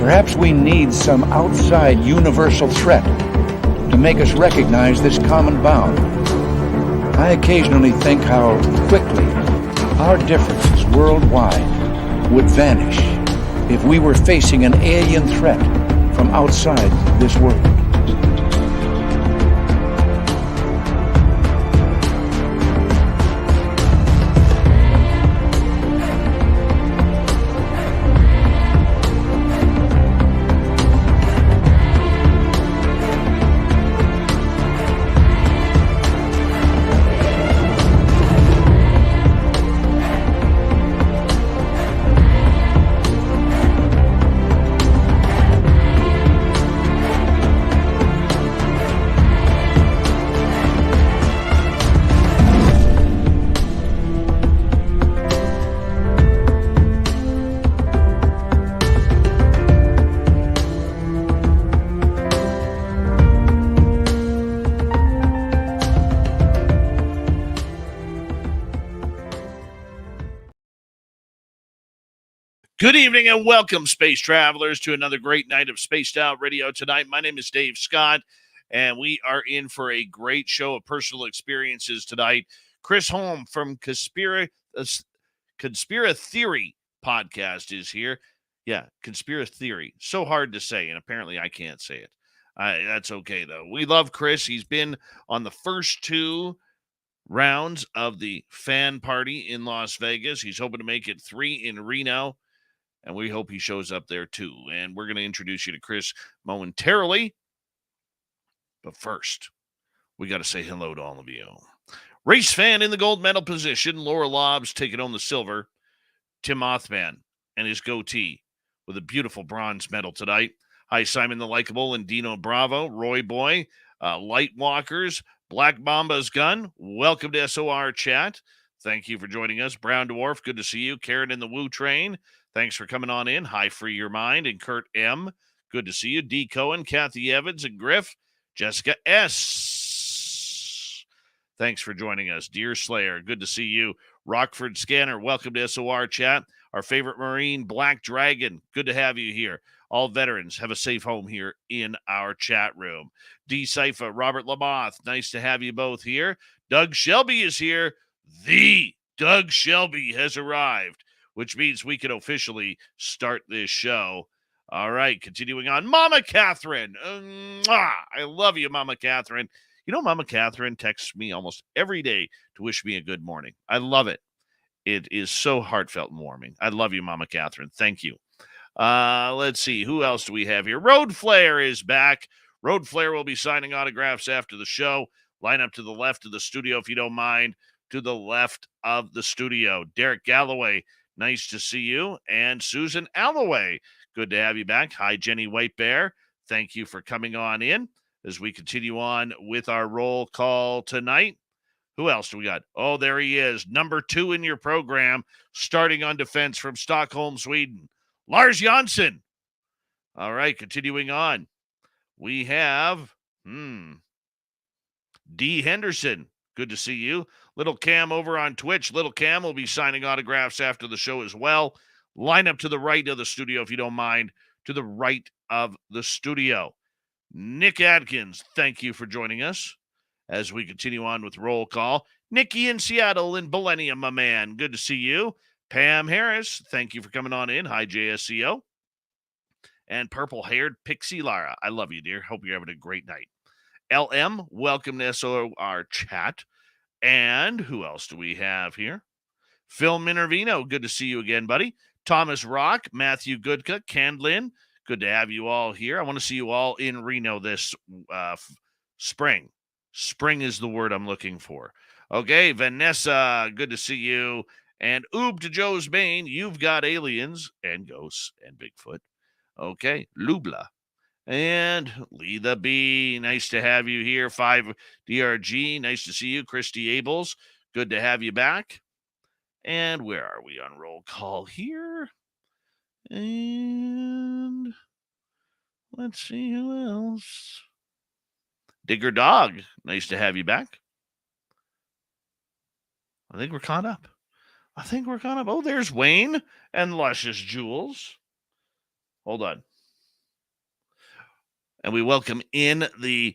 Perhaps we need some outside universal threat to make us recognize this common bound. I occasionally think how quickly our differences worldwide would vanish if we were facing an alien threat from outside this world. Good evening and welcome, space travelers, to another great night of Spaced Out Radio tonight. My name is Dave Scott, and we are in for a great show of personal experiences tonight. Chris Holm from Conspire Theory podcast is here. Yeah, Conspire Theory. So hard to say, and apparently I can't say it. That's okay, though. We love Chris. He's been on the first two rounds of the fan party in Las Vegas. He's hoping to make it 3 in Reno. And we hope he shows up there, too. And we're going to introduce you to Chris momentarily. But first, we got to say hello to all of you. Race fan in the gold medal position. Laura Lobbs taking home the silver. Tim Othman and his goatee with a beautiful bronze medal tonight. Hi, Simon the Likeable and Dino Bravo. Roy Boy, Light Walkers, Black Mamba's Gun. Welcome to SOR Chat. Thank you for joining us. Brown Dwarf, good to see you. Karen in the Woo Train. Thanks for coming on in. Hi, Free Your Mind. And Kurt M. Good to see you. D. Cohen, Kathy Evans, and Griff. Jessica S. Thanks for joining us. Dear Slayer, good to see you. Rockford Scanner, welcome to SOR Chat. Our favorite Marine, Black Dragon, good to have you here. All veterans have a safe home here in our chat room. D. Cypher, Robert Lamoth, nice to have you both here. Doug Shelby is here. The Doug Shelby has arrived, which means we can officially start this show. All right, continuing on. Mama Catherine. I love you, Mama Catherine. You know, Mama Catherine texts me almost every day to wish me a good morning. I love it. It is so heartfelt and warming. I love you, Mama Catherine. Thank you. Let's see. Who else do we have here? Road Flare is back. Road Flare will be signing autographs after the show. Line up to the left of the studio, if you don't mind. To the left of the studio. Derek Galloway, nice to see you. And Susan Alloway, good to have you back. Hi, Jenny White Bear. Thank you for coming on in as we continue on with our roll call tonight. Who else do we got? Oh, there he is. Number 2 in your program, starting on defense from Stockholm, Sweden. Lars Jansson. All right, continuing on. We have D. Henderson. Good to see you. Little Cam over on Twitch. Little Cam will be signing autographs after the show as well. Line up to the right of the studio, if you don't mind. To the right of the studio. Nick Adkins, thank you for joining us as we continue on with roll call. Nikki in Seattle in Millennium, my man. Good to see you. Pam Harris, thank you for coming on in. Hi, JSCO. And purple-haired Pixie Lara. I love you, dear. Hope you're having a great night. LM, welcome to SOR Chat. And who else do we have here? Phil Minervino, good to see you again, buddy. Thomas Rock, Matthew Goodka, Candlin, good to have you all here. I want to see you all in Reno this spring. Spring is the word I'm looking for. Okay, Vanessa, good to see you. And Oob to Joe's Maine, you've got aliens and ghosts and Bigfoot. Okay, Lubla. And Lee the B, nice to have you here. 5 DRG, nice to see you. Christy Abels, good to have you back. And where are we on roll call here? And let's see who else. Digger Dog, nice to have you back. I think we're caught up. Oh, there's Wayne and Luscious Jewels. Hold on. and we welcome in the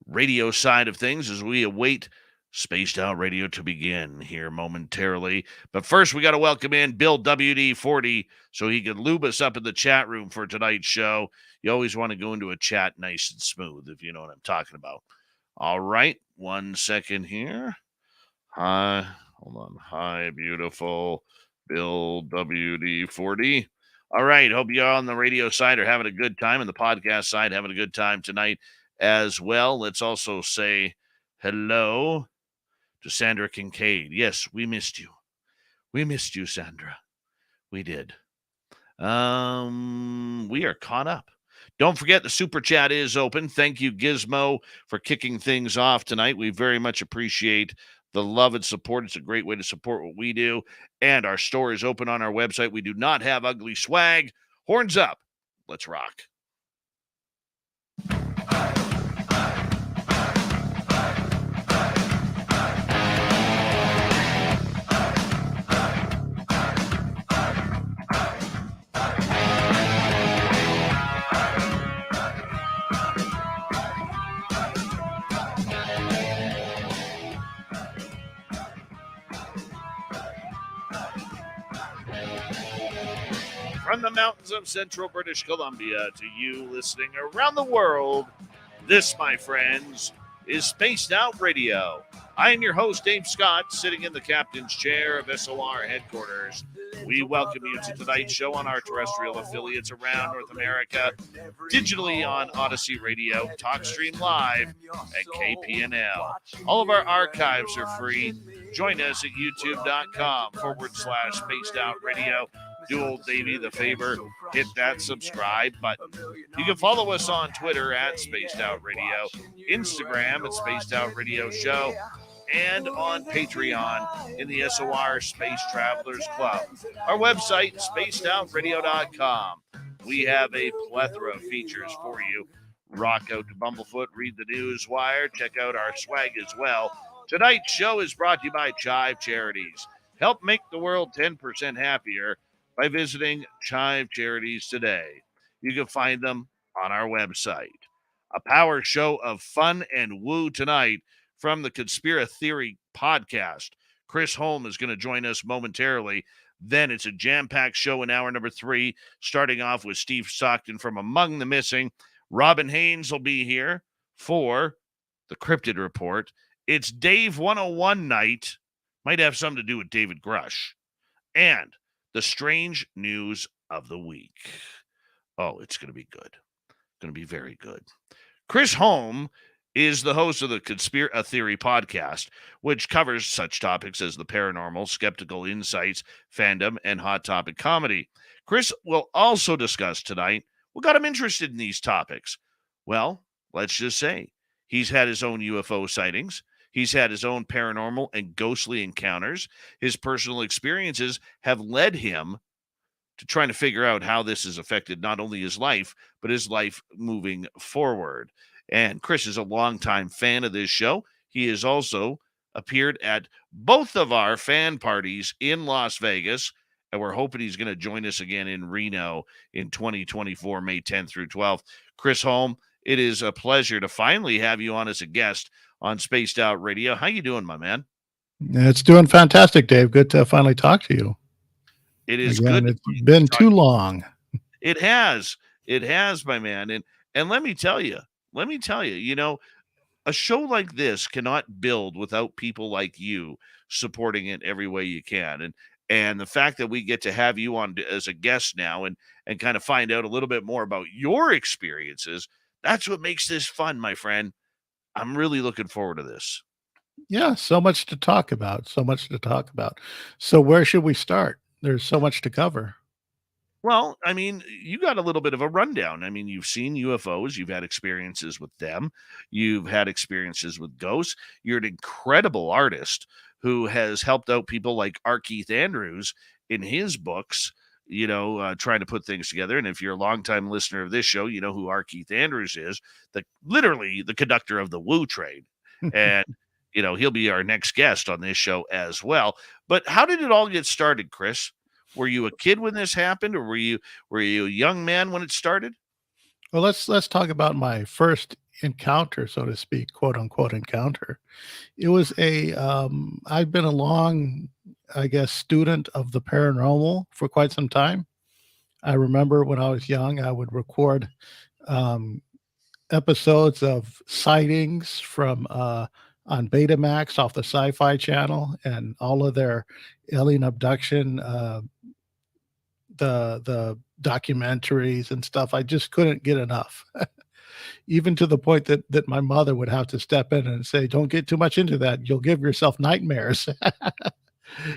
radio side of things as we await Spaced Out Radio to begin here momentarily. But first, we got to welcome in Bill WD40 so he can lube us up in the chat room for tonight's show. You always want to go into a chat nice and smooth, if you know what I'm talking about. All right, 1 second here. Hi, hold on. Hi, beautiful Bill WD40. All right, hope you all on the radio side are having a good time, and the podcast side having a good time tonight as well. Let's also say hello to Sandra Kincaid. Yes, we missed you. We missed you, Sandra. We did. We are caught up. Don't forget the super chat is open. Thank you, Gizmo, for kicking things off tonight. We very much appreciate the love and support. It's a great way to support what we do. And our store is open on our website. We do not have ugly swag. Horns up. Let's rock. From the mountains of central British Columbia to you listening around the world, this, my friends, is Spaced Out Radio. I am your host, Dave Scott, sitting in the captain's chair of SOR headquarters. We welcome you to tonight's show on our terrestrial affiliates around North America, digitally on Odyssey Radio, TalkStream Live, and KPNL. All of our archives are free. Join us at youtube.com/Spaced Out Radio. Do old Davey the favor, hit that subscribe button. You can follow us on Twitter at Spaced Out Radio, Instagram at Spaced Out Radio Show, and on Patreon in the SOR Space Travelers Club. Our website, spacedoutradio.com. We have a plethora of features for you. Rock out to Bumblefoot, read the news wire, check out our swag as well. Tonight's show is brought to you by Chive Charities. Help make the world 10% happier by visiting Chive Charities today. You can find them on our website. A power show of fun and woo tonight from the Conspire Theory podcast. Chris Holm is going to join us momentarily. Then it's a jam-packed show in hour number 3, starting off with Steve Stockton from Among the Missing. Robin Haynes will be here for the Cryptid Report. It's Dave 101 night. Might have something to do with David Grush. And the strange news of the week. Oh, it's going to be good. Going to be very good. Chris Holm is the host of the Conspire Theory podcast, which covers such topics as the paranormal, skeptical insights, fandom, and hot topic comedy. Chris will also discuss tonight what got him interested in these topics. Well, let's just say he's had his own UFO sightings. He's had his own paranormal and ghostly encounters. His personal experiences have led him to trying to figure out how this has affected not only his life, but his life moving forward. And Chris is a longtime fan of this show. He has also appeared at both of our fan parties in Las Vegas, and we're hoping he's going to join us again in Reno in 2024, May 10th through 12th. Chris Holm, it is a pleasure to finally have you on as a guest on Spaced Out Radio. How you doing, my man? It's doing fantastic, Dave. Good to finally talk to you. It is Again, good. It's been too long. It has. It has, my man. And let me tell you, you know, a show like this cannot build without people like you supporting it every way you can. And the fact that we get to have you on as a guest now and kind of find out a little bit more about your experiences, that's what makes this fun, my friend. I'm really looking forward to this. Yeah, so much to talk about. So where should we start? There's so much to cover. Well, I mean, you got a little bit of a rundown. I mean, you've seen UFOs, you've had experiences with them, you've had experiences with ghosts. You're an incredible artist who has helped out people like R. Keith Andrews in his books, trying to put things together. And if you're a longtime listener of this show, you know who R. Keith Andrews is, literally the conductor of the woo trade. And, he'll be our next guest on this show as well. But how did it all get started, Chris? Were you a kid when this happened, or were you a young man when it started? Well, let's talk about my first encounter, so to speak, quote unquote encounter. It was I've been a long, I guess, student of the paranormal for quite some time. I remember when I was young, I would record um, episodes of sightings from on Betamax off the Sci-Fi Channel and all of their alien abduction, the documentaries and stuff. I just couldn't get enough, even to the point that my mother would have to step in and say, "Don't get too much into that. You'll give yourself nightmares."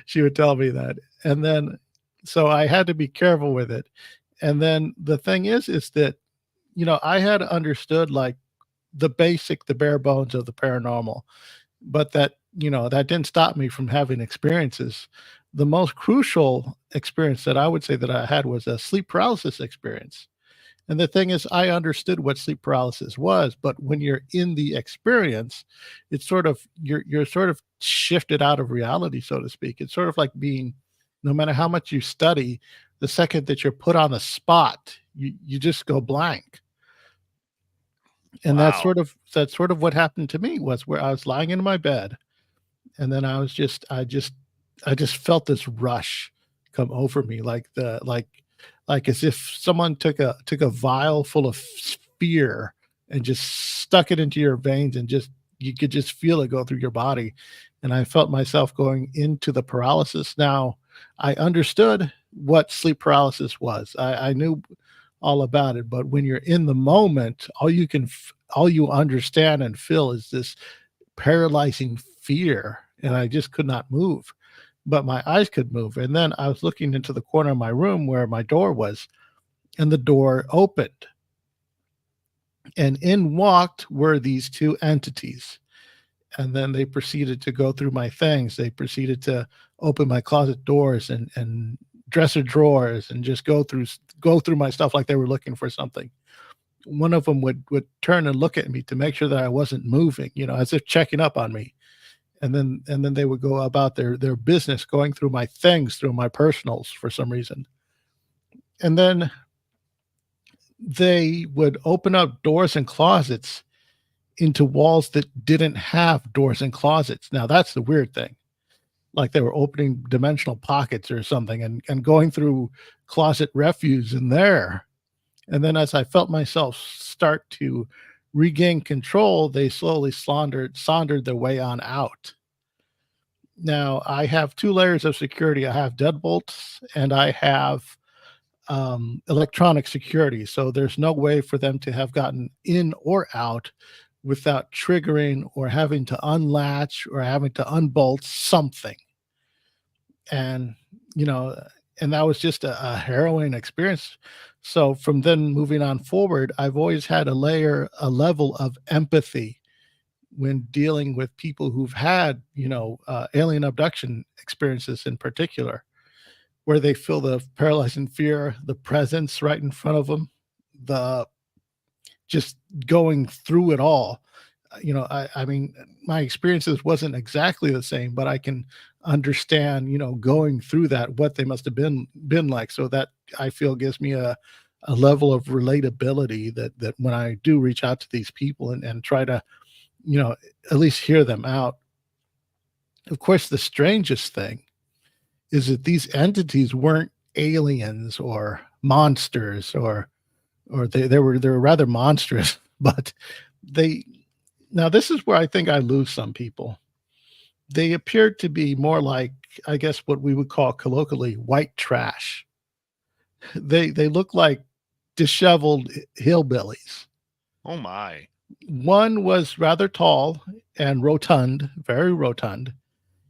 She would tell me that, and then so I had to be careful with it. And then the thing is that I had understood like the bare bones of the paranormal, but that didn't stop me from having experiences. The most crucial experience that I would say that I had was a sleep paralysis experience. And the thing is, I understood what sleep paralysis was, but when you're in the experience, it's sort of you're sort of shifted out of reality, so to speak. It's sort of like being, no matter how much you study, the second that you're put on the spot, you just go blank. And Wow. that's sort of what happened to me, was where I was lying in my bed, and then I just felt this rush come over me, like as if someone took a vial full of fear and just stuck it into your veins, and just you could just feel it go through your body. And I felt myself going into the paralysis. Now I understood what sleep paralysis was. I knew all about it, but when you're in the moment, all you understand and feel is this paralyzing fear, and I just could not move, but my eyes could move. And then I was looking into the corner of my room where my door was, and the door opened, and in walked were these two entities. And then they proceeded to go through my things. They proceeded to open my closet doors and dresser drawers, and just go through my stuff like they were looking for something. One of them would turn and look at me to make sure that I wasn't moving, as if checking up on me. And then they would go about their business, going through my things, through my personals for some reason. And then they would open up doors and closets into walls that didn't have doors and closets. Now that's the weird thing. Like they were opening dimensional pockets or something, and going through closet refuse in there. And then as I felt myself start to regain control, they slowly sauntered their way on out. Now I have two layers of security. I have deadbolts and I have electronic security. So there's no way for them to have gotten in or out without triggering or having to unlatch or having to unbolt something. And, you know, and that was just a harrowing experience. So from then moving on forward, I've always had a level of empathy when dealing with people who've had, alien abduction experiences in particular, where they feel the paralyzing fear, the presence right in front of them, the just going through it all. I mean, my experiences wasn't exactly the same, but I can understand, going through that, what they must have been like. So that I feel gives me a level of relatability that when I do reach out to these people and try to, at least hear them out. Of course, the strangest thing is that these entities weren't aliens or monsters, or they were rather monstrous, but they now this is where I think I lose some people. They appeared to be more like, I guess, what we would call colloquially white trash. They look like disheveled hillbillies. Oh my. One was rather tall and rotund, very rotund.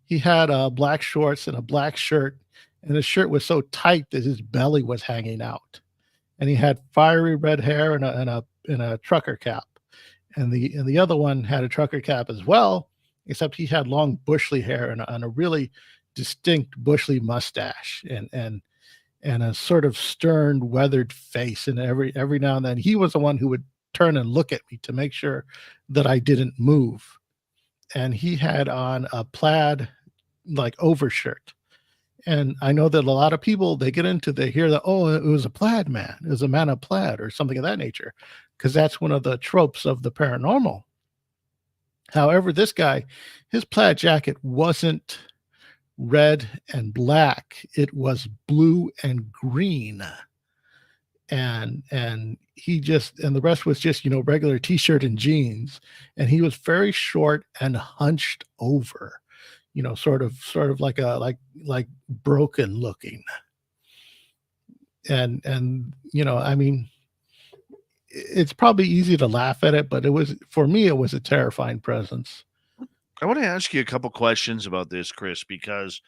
He had black shorts and a black shirt, and his shirt was so tight that his belly was hanging out. And he had fiery red hair and a trucker cap. And the other one had a trucker cap as well, except he had long bushly hair and a really distinct bushly mustache, and a sort of stern, weathered face. And every now and then, he was the one who would turn and look at me to make sure that I didn't move. And he had on a plaid like overshirt, And I know that a lot of people, they hear that, oh, it was a plaid man, it was a man of plaid or something of that nature, because that's one of the tropes of the paranormal. However, this guy, his plaid jacket wasn't red and black, it was blue and green. And he just, and the rest was just, regular t-shirt and jeans. And he was very short and hunched over, sort of like broken looking. And I mean, it's probably easy to laugh at it, but for me, it was a terrifying presence. I want to ask you a couple questions about this, Chris, because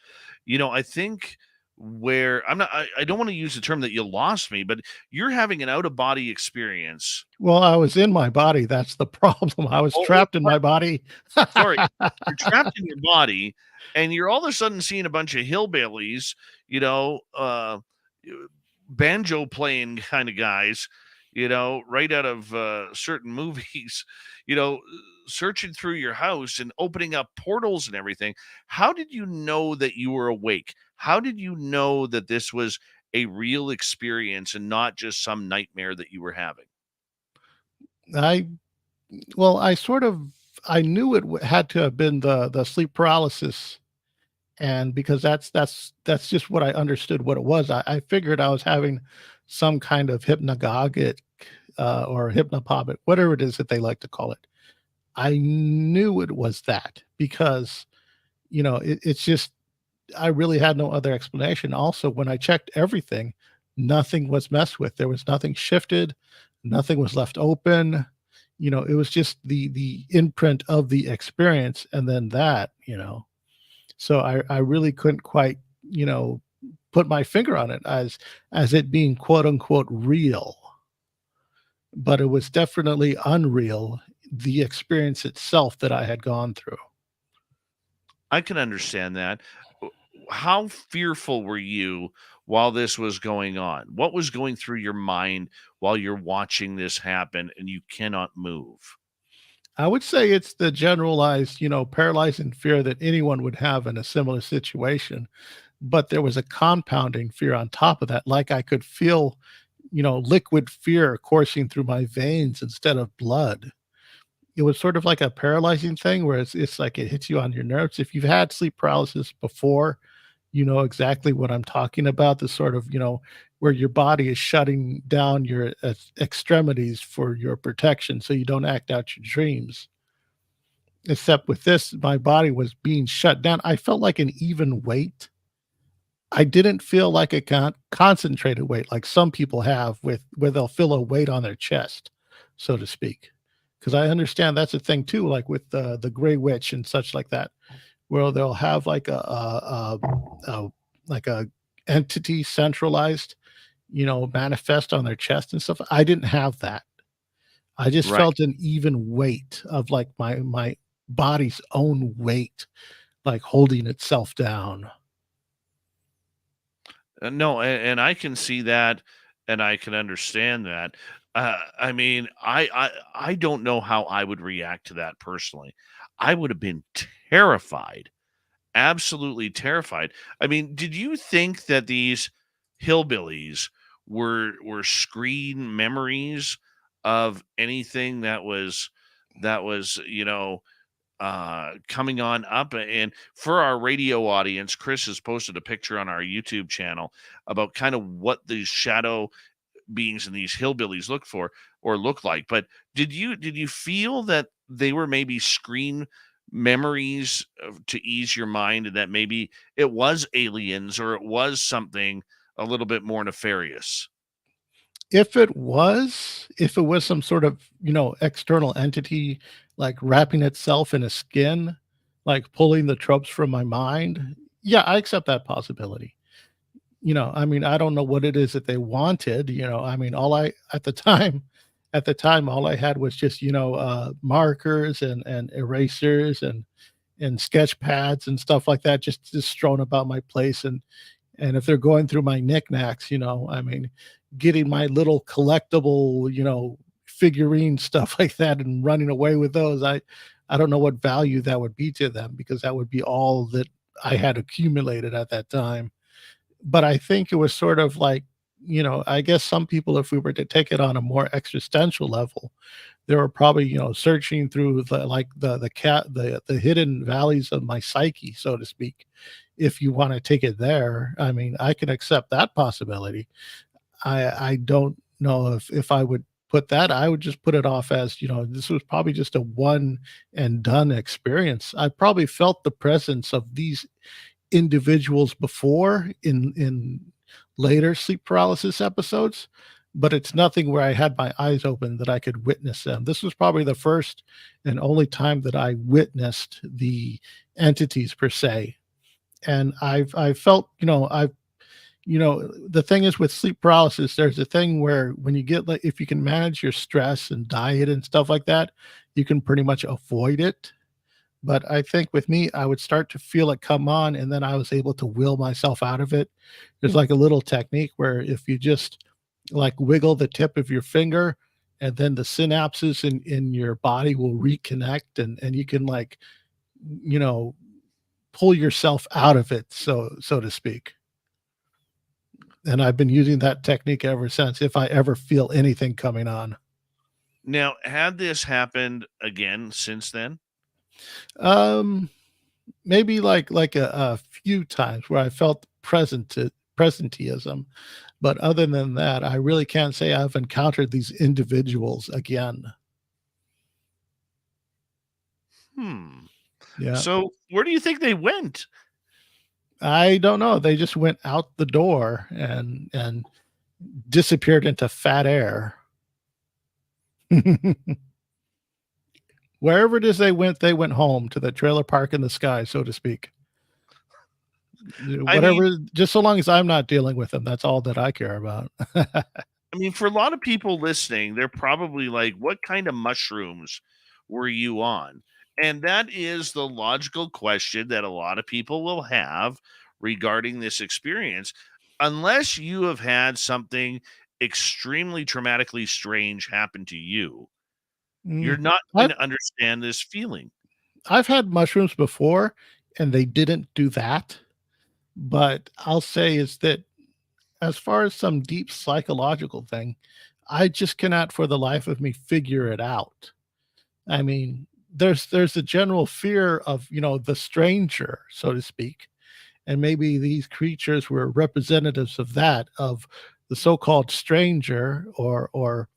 I think where I don't want to use the term that you lost me, but you're having an out of body experience. Well, I was in my body. That's the problem. I was Oh, trapped in my body. sorry, you're trapped in your body, and you're all of a sudden seeing a bunch of hillbillies, banjo playing kind of guys, right out of certain movies, you know, searching through your house and opening up portals and everything. How did you know that you were awake? How did you know that this was a real experience and not just some nightmare that you were having? I well, I knew had to have been the sleep paralysis, and because that's just what I understood what it was. I figured I was having some kind of hypnagogic or hypnopompic, whatever it is that they like to call it. I knew it was that because it's just I really had no other explanation. Also, when I checked everything, nothing was messed with. There was nothing shifted, nothing was left open. It was just the imprint of the experience, and then that. So I really couldn't quite, put my finger on it as it being quote unquote real, but it was definitely unreal, the experience itself that I had gone through. I can understand that. How fearful were you while this was going on? What was going through your mind while you're watching this happen and you cannot move? I would say it's the generalized, paralyzing fear that anyone would have in a similar situation. But there was a compounding fear on top of that. Like I could feel, liquid fear coursing through my veins instead of blood. It was sort of like a paralyzing thing where it's like it hits you on your nerves. If you've had sleep paralysis before, you know exactly what I'm talking about. The sort of, where your body is shutting down your extremities for your protection so you don't act out your dreams. Except with this, my body was being shut down. I felt like an even weight. I didn't feel like a concentrated weight like some people have where they'll feel a weight on their chest, so to speak. Because I understand that's a thing too, like with the Gray Witch and such like that, where they'll have like a entity centralized, manifest on their chest and stuff. I didn't have that. I just Right. felt an even weight of like my body's own weight, like holding itself down. No, and I can see that, and I can understand that. I mean, I don't know how I would react to that personally. I would have been terrified, absolutely terrified. I mean, did you think that these hillbillies were screen memories of anything that was coming on up? And for our radio audience, Chris has posted a picture on our YouTube channel about kind of what these shadow beings and these hillbillies look for or look like. But did you feel that they were maybe screen memories to ease your mind, and that maybe it was aliens or it was something a little bit more nefarious? If it was some sort of, external entity, like wrapping itself in a skin, like pulling the tropes from my mind, yeah, I accept that possibility. I mean, I don't know what it is that they wanted, I mean, all I at the time, all I had was just, markers and erasers and sketch pads and stuff like that, just strewn about my place. And if they're going through my knickknacks, I mean, getting my little collectible, figurine stuff like that and running away with those, I don't know what value that would be to them because that would be all that I had accumulated at that time. but I think it was sort of like, I guess some people, if we were to take it on a more existential level, they were probably, searching through the hidden valleys of my psyche, so to speak. If you want to take it there, I mean, I can accept that possibility. I don't know if I would put that. I would just put it off as, this was probably just a one and done experience. I probably felt the presence of these individuals before in later sleep paralysis episodes, but it's nothing where I had my eyes open that I could witness them. This was probably the first and only time that I witnessed the entities per se. And I felt, the thing is with sleep paralysis, there's a thing where when you get, like, if you can manage your stress and diet and stuff like that, you can pretty much avoid it. But I think with me, I would start to feel it come on, and then I was able to will myself out of it. There's like a little technique where if you just like wiggle the tip of your finger, and then the synapses in your body will reconnect, and you can, like, you know, pull yourself out of it, so to speak. And I've been using that technique ever since, if I ever feel anything coming on. Now, had this happened again since then? Um, Maybe like a few times where I felt presenteeism, but other than that, I really can't say I've encountered these individuals again. Hmm. Yeah. So where do you think they went? I don't know. They just went out the door and disappeared into fat air. Wherever it is they went home to the trailer park in the sky, so to speak. I mean, Whatever, just so long as I'm not dealing with them, that's all that I care about. for a lot of people listening, they're probably like, "What kind of mushrooms were you on?" And that is the logical question that a lot of people will have regarding this experience, unless you have had something extremely traumatically strange happen to you. You're Mm, not going I've to understand this feeling. I've had mushrooms before, and they didn't do that, but I'll say is that as far as some deep psychological thing, I just cannot for the life of me figure it out. I mean, there's a general fear of, the stranger, so to speak, and maybe these creatures were representatives of that, of the so-called stranger or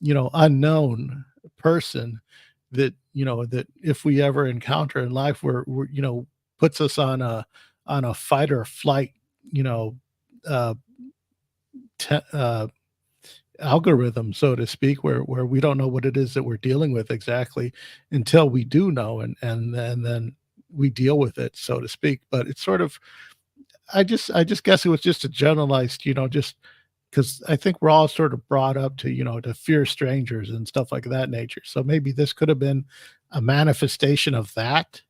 unknown person that, that if we ever encounter in life, we're puts us on a fight or flight, you know uh, te- uh algorithm, so to speak, where we don't know what it is that we're dealing with exactly until we do know, and then we deal with it, so to speak. But it's sort of, I just guess it was just a generalized, just because I think we're all sort of brought up to, to fear strangers and stuff like that nature. So maybe this could have been a manifestation of that.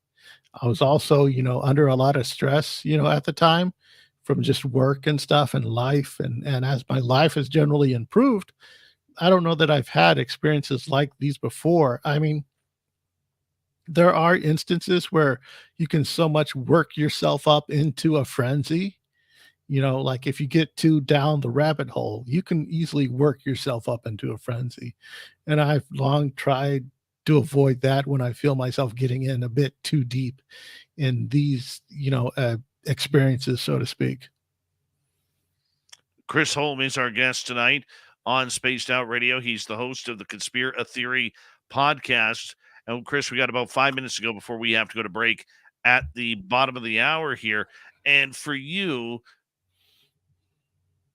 I was also, under a lot of stress, at the time, from just work and stuff and life. And as my life has generally improved, I don't know that I've had experiences like these before. I mean, there are instances where you can so much work yourself up into a frenzy. Like if you get too down the rabbit hole, you can easily work yourself up into a frenzy. And I've long tried to avoid that when I feel myself getting in a bit too deep in these, experiences, so to speak. Chris Holm is our guest tonight on Spaced Out Radio. He's the host of the Conspire a Theory podcast. And Chris, we got about 5 minutes to go before we have to go to break at the bottom of the hour here. And for you,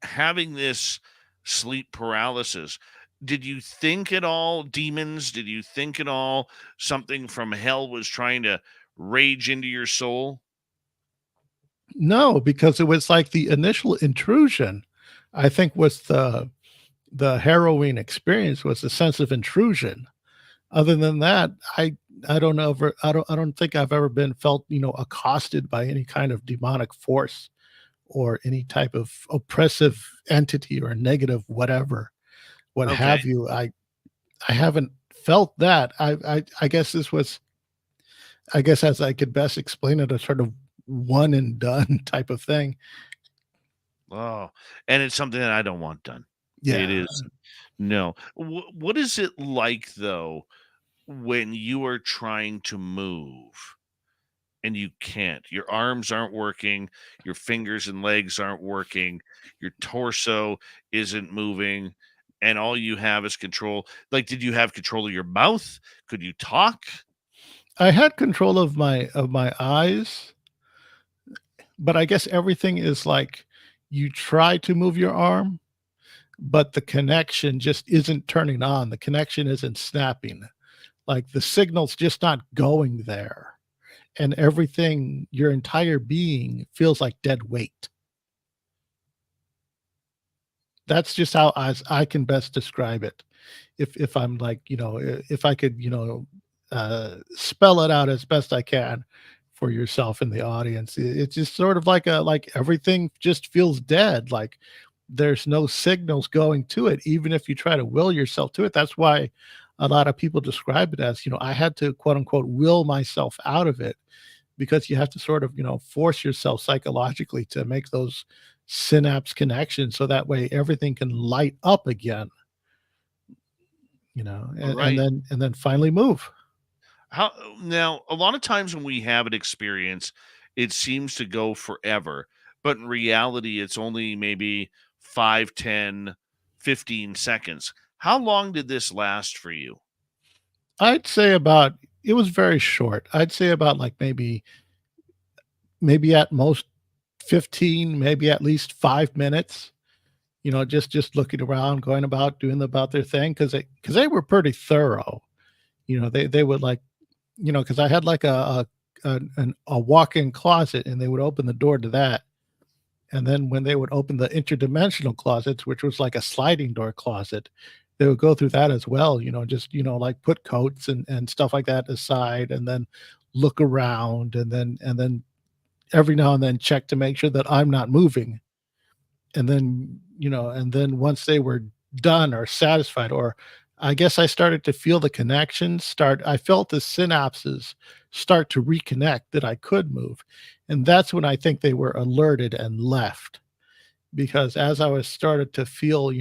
having this sleep paralysis, did you think at all demons? Did you think at all something from hell was trying to rage into your soul? No, because it was like the initial intrusion, I think, was the harrowing experience, was the sense of intrusion. Other than that, I don't know, I don't think I've ever been felt, accosted by any kind of demonic force or any type of oppressive entity or negative whatever, what Okay. have you. I haven't felt that. I guess this was, I guess, as I could best explain it, a sort of one and done type of thing. Oh, and it's something that I don't want done. It Yeah. is no. What is it like though when you are trying to move and you can't? Your arms aren't working, your fingers and legs aren't working, your torso isn't moving, and all you have is control. Like, did you have control of your mouth? Could you talk? I had control of my eyes, but I guess everything is like you try to move your arm, but the connection just isn't turning on. The connection isn't snapping. Like the signal's just not going there. And everything, your entire being feels like dead weight. That's just how as I can best describe it. If I'm like, if I could, spell it out as best I can for yourself in the audience. It's just sort of like like everything just feels dead. Like there's no signals going to it, even if you try to will yourself to it. That's why a lot of people describe it as, I had to quote unquote will myself out of it because you have to sort of, force yourself psychologically to make those synapse connections so that way everything can light up again, and Right. then finally move. How now, a lot of times when we have an experience, it seems to go forever, but in reality, it's only maybe 5, 10, 15 seconds. How long did this last for you? I'd say about it was very short. I'd say about like maybe at most 15, maybe at least 5 minutes, just looking around, going about, doing about their thing because they were pretty thorough. They would like, because I had like a walk-in closet and they would open the door to that. And then when they would open the interdimensional closets, which was like a sliding door closet, they would go through that as well, just, like put coats and stuff like that aside and then look around and then every now and then check to make sure that I'm not moving. And then once they were done or satisfied, or I guess I started to feel the connections start, I felt the synapses start to reconnect that I could move. And that's when I think they were alerted and left. Because as I was started to feel,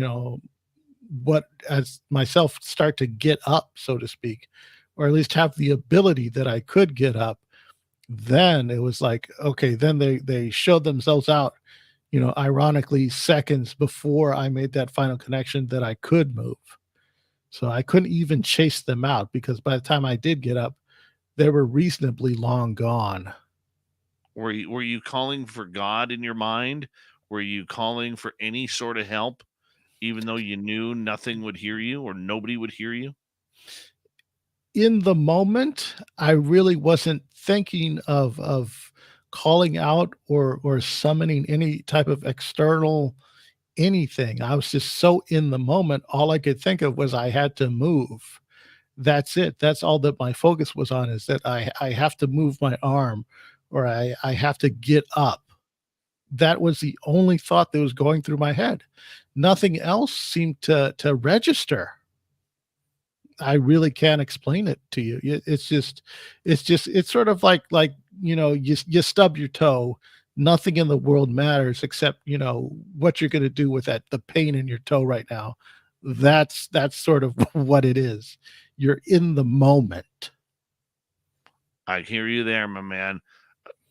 what as myself start to get up, so to speak, or at least have the ability that I could get up, then it was like, okay, then they showed themselves out, ironically seconds before I made that final connection that I could move. So I couldn't even chase them out because by the time I did get up, they were reasonably long gone. Were you calling for God in your mind? Were you calling for any sort of help, even though you knew nothing would hear you or nobody would hear you? In the moment, I really wasn't thinking of calling out or summoning any type of external anything. I was just so in the moment. All I could think of was I had to move. That's it. That's all that my focus was on is that I have to move my arm or I have to get up. That was the only thought that was going through my head. Nothing else seemed to register. I really can't explain it to you. It's sort of like, you stub your toe, nothing in the world matters except, what you're gonna do with the pain in your toe right now. That's sort of what it is. You're in the moment. I hear you there, my man.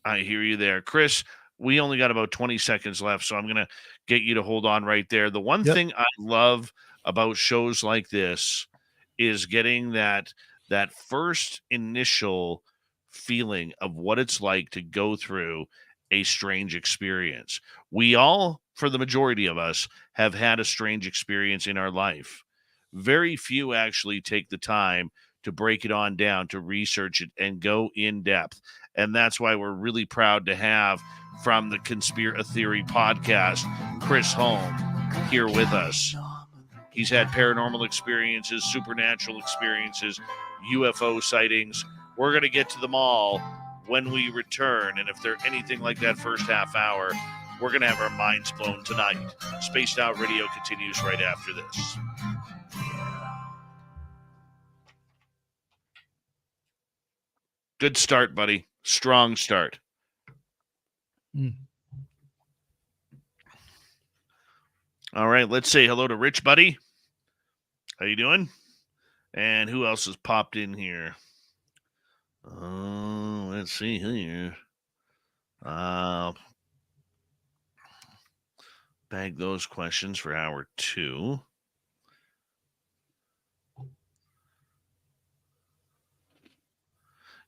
I hear you there. Chris, we only got about 20 seconds left, so I'm going to get you to hold on right there. The one Yep. thing I love about shows like this is getting that first initial feeling of what it's like to go through a strange experience. We all, for the majority of us, have had a strange experience in our life. Very few actually take the time to break it on down, to research it and go in depth. And that's why we're really proud to have from the Conspire Theory podcast, Chris Holm, here with us. He's had paranormal experiences, supernatural experiences, UFO sightings. We're going to get to them all when we return. And if they're anything like that first half hour, we're going to have our minds blown tonight. Spaced Out Radio continues right after this. Good start, buddy. Strong start. Mm. All right, let's say hello to Rich Buddy. How you doing? And who else has popped in here? Let's see here. Bag those questions for hour 2.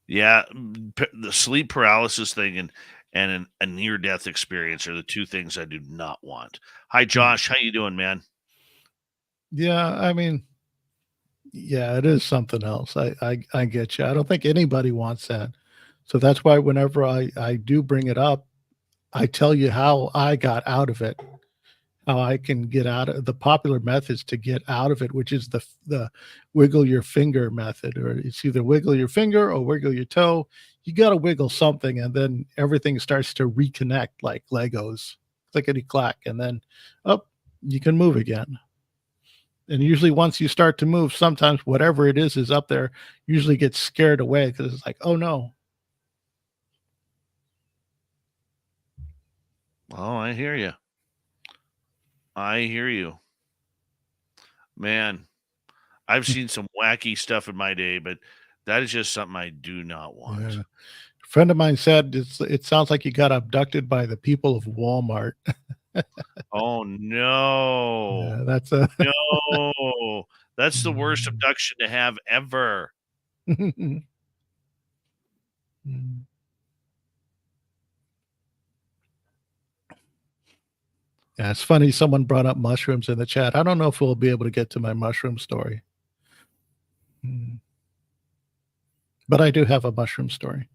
Yeah, the sleep paralysis thing and a near-death experience are the 2 things I do not want. Hi, Josh. How you doing, man? Yeah, I mean, yeah, it is something else. I get you. I don't think anybody wants that. So that's why whenever I do bring it up, I tell you how I got out of it, how I can get out of the popular methods to get out of it, which is the wiggle your finger method, or it's either wiggle your finger or wiggle your toe. You got to wiggle something, and then everything starts to reconnect like Legos, clickety clack, and then up you can move again. And usually, once you start to move, sometimes whatever it is up there usually gets scared away because it's like, oh no. Oh, I hear you. I hear you. Man, I've seen some wacky stuff in my day, but that is just something I do not want. Yeah. A friend of mine said it sounds like you got abducted by the people of Walmart. Oh, no. Yeah, that's a No. That's the worst abduction to have ever. Yeah, it's funny. Someone brought up mushrooms in the chat. I don't know if we'll be able to get to my mushroom story. But I do have a mushroom story.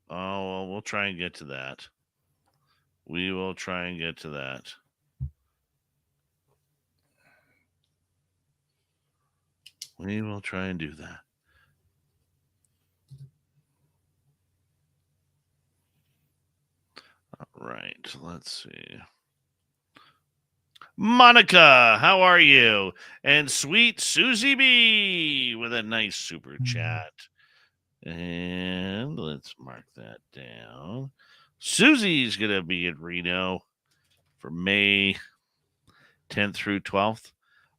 Oh, well, we'll try and get to that. We will try and get to that. We will try and do that. All right, let's see. Monica, how are you? And sweet Susie B with a nice super chat. And let's mark that down. Susie's going to be in Reno for May 10th through 12th,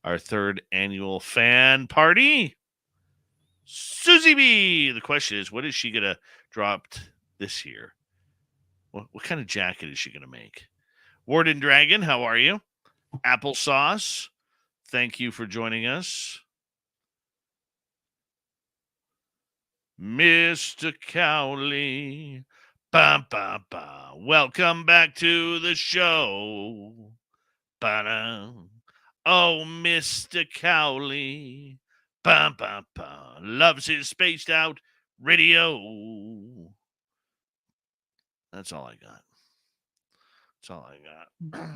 our 3rd annual fan party. Susie B. The question is, what is she going to drop this year? What kind of jacket is she going to make? Warden Dragon, how are you? Applesauce, thank you for joining us. Mr. Cowley, ba ba ba. Welcome back to the show. Ba-da. Oh, Mr. Cowley, ba ba ba. Loves his spaced out radio. That's all I got. That's all I got.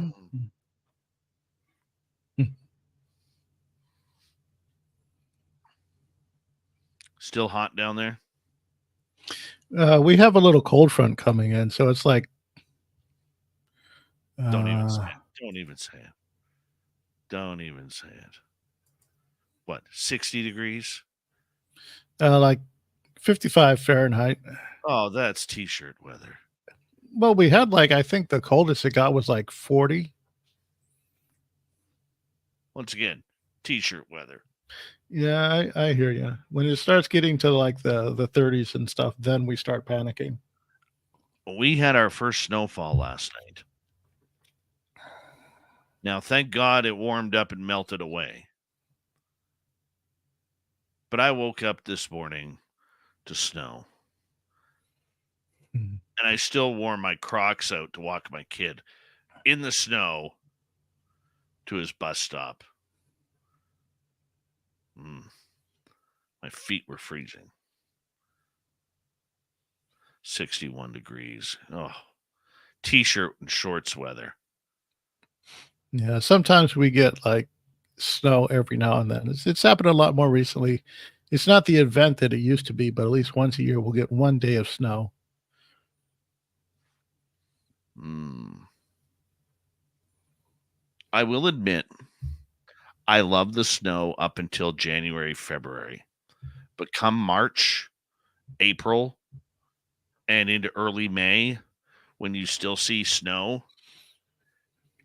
Still hot down there? We have a little cold front coming in, so it's like Don't even say it. Don't even say it. Don't even say it. What, 60 degrees? Like 55 Fahrenheit. Oh, that's t-shirt weather. Well, we had I think the coldest it got was like 40. Once again, t-shirt weather. Yeah, I hear you. When it starts getting to like the 30s and stuff, then we start panicking. We had our first snowfall last night. Now, thank God it warmed up and melted away. But I woke up this morning to snow. And I still wore my Crocs out to walk my kid in the snow to his bus stop. My feet were freezing. 61 degrees. Oh, t-shirt and shorts weather. Yeah, sometimes we get like snow every now and then. It's happened a lot more recently. It's not the event that it used to be, but at least once a year we'll get one day of snow. I will admit, I love the snow up until January, February. But come March, April, and into early May, when you still see snow,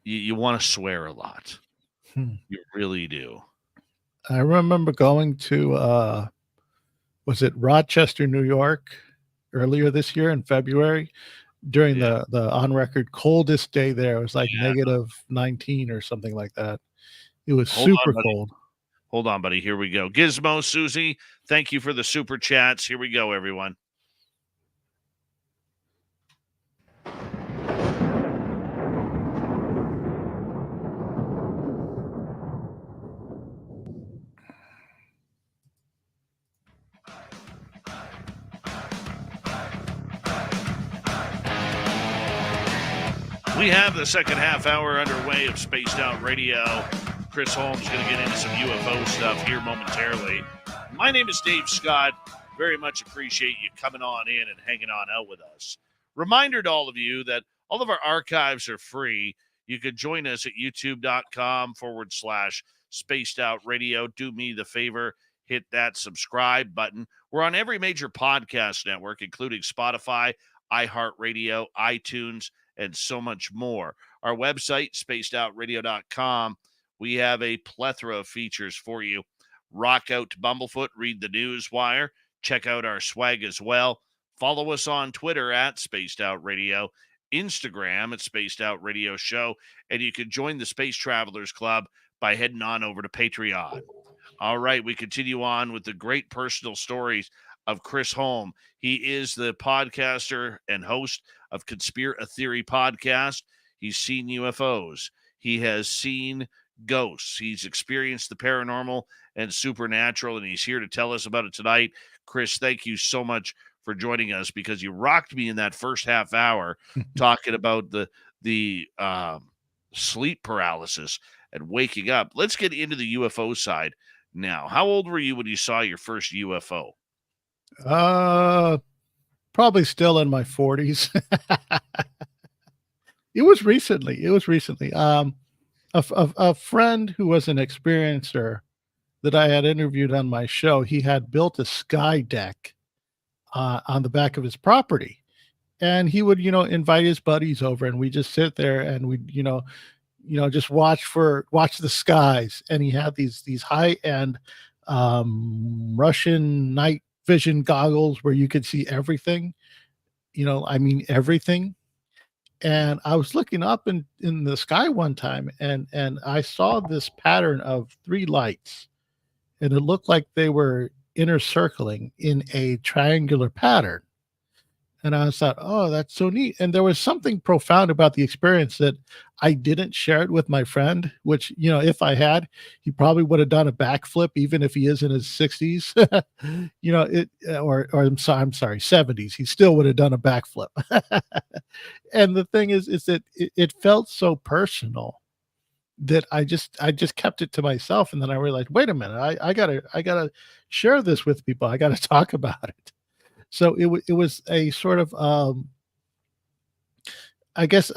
you want to swear a lot. Hmm. You really do. I remember going to was it Rochester, New York, earlier this year in February during Yeah. the on record coldest day there. It was like Yeah. -19 or something like that. It was Hold on, super buddy. cold. Hold on, buddy. Here we go. Gizmo, Susie, thank you for the super chats. Here we go, everyone. We have the second half hour underway of Spaced Out Radio. Chris Holm's going to get into some UFO stuff here momentarily. My name is Dave Scott. Very much appreciate you coming on in and hanging on out with us. Reminder to all of you that all of our archives are free. You could join us at youtube.com/Spaced Out Radio. Do me the favor, hit that subscribe button. We're on every major podcast network, including Spotify, iHeartRadio, iTunes, and so much more. Our website, spacedoutradio.com, we have a plethora of features for you. Rock out to Bumblefoot, read the news wire, check out our swag as well. Follow us on Twitter at Spaced Out Radio, Instagram at Spaced Out Radio Show, and you can join the Space Travelers Club by heading on over to Patreon. All right, we continue on with the great personal stories of Chris Holm. He is the podcaster and host of Conspire a Theory podcast. He's seen UFOs. He has seen ghosts. He's experienced the paranormal and supernatural, and he's here to tell us about it tonight. Chris, thank you so much for joining us, because you rocked me in that first half hour talking about the sleep paralysis and waking up. Let's get into the UFO side now. How old were you when you saw your first UFO? Probably still in my 40s. It was recently. A friend who was an experiencer that I had interviewed on my show, he had built a sky deck on the back of his property, and he would, invite his buddies over, and we just sit there and we, just watch the skies. And he had these high end Russian night vision goggles where you could see everything. Everything. And I was looking up in the sky one time, and I saw this pattern of 3 lights, and it looked like they were inner circling in a triangular pattern. And I thought, oh, that's so neat. And there was something profound about the experience that I didn't share it with my friend, which, if I had, he probably would have done a backflip, even if he is in his 60s, or I'm sorry, 70s. He still would have done a backflip. And the thing is that it felt so personal that I just kept it to myself. And then I realized, wait a minute, I gotta share this with people. I gotta talk about it. So it was a sort of, I guess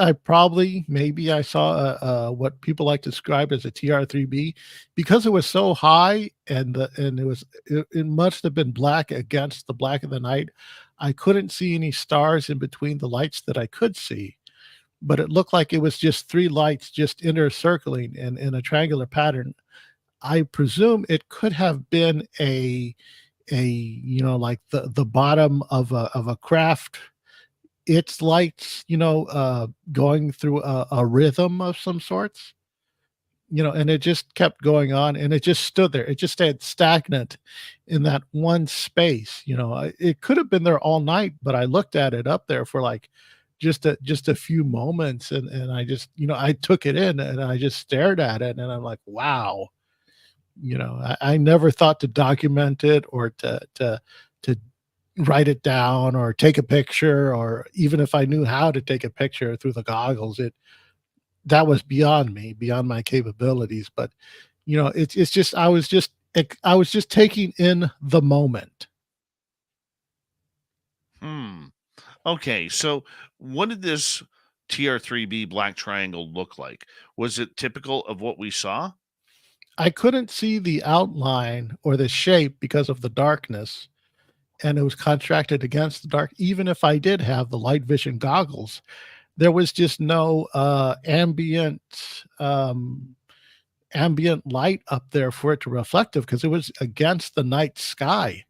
maybe I saw what people like to describe as a TR3B, because it was so high, and it must have been black against the black of the night. I couldn't see any stars in between the lights that I could see, but it looked like it was just 3 lights just inner circling in a triangular pattern. I presume it could have been like the bottom of a craft, its lights, going through a rhythm of some sorts, and it just kept going on, and it just stood there. It just stayed stagnant in that one space. It could have been there all night, but I looked at it up there for like just a few moments, and I just, I took it in, and I just stared at it, and I'm like, wow. I never thought to document it, or to write it down, or take a picture, or even if I knew how to take a picture through the goggles, that was beyond me, beyond my capabilities. But it's just I was just taking in the moment. Okay, so what did this TR3B black triangle look like? Was it typical of what we saw? I couldn't see the outline or the shape because of the darkness, and it was contracted against the dark. Even if I did have the light vision goggles, there was just no um ambient light up there for it to reflective because it was against the night sky.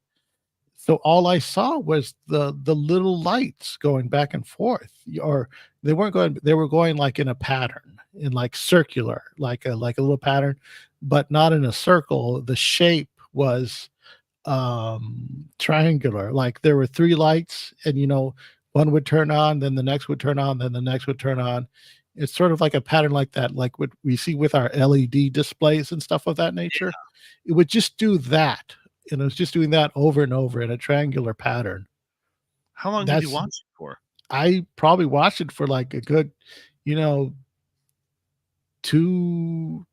So all I saw was the little lights going back and forth, or they were going like in a pattern, in like circular, like a little pattern, but not in a circle. The shape was triangular. Like there were three lights, and one would turn on, then the next would turn on, then the next would turn on. It's sort of like a pattern like that, like what we see with our LED displays and stuff of that nature. It would just do that, and it was just doing that over and over in a triangular pattern. How long did you That's watch it for? I probably watched it for like a good, you know, 3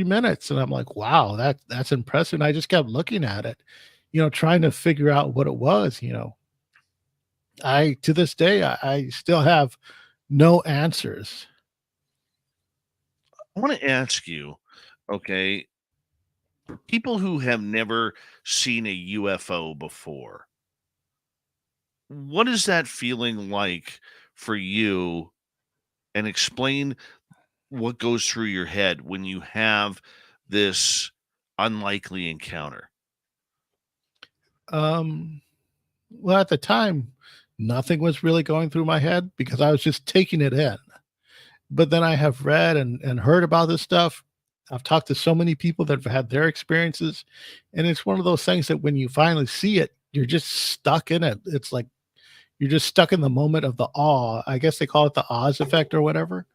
minutes, and I'm like, wow, that's impressive. And I just kept looking at it, trying to figure out what it was. I to this day I still have no answers. I want to ask you, okay, for people who have never seen a UFO before, what is that feeling like for you? And explain what goes through your head when you have this unlikely encounter. Um, well, at the time, nothing was really going through my head because I was just taking it in. But then I have read and heard about this stuff. I've talked to so many people that have had their experiences, and it's one of those things that when you finally see it, you're just stuck in it. It's like you're just stuck in the moment of the awe. I guess they call it the Oz effect or whatever,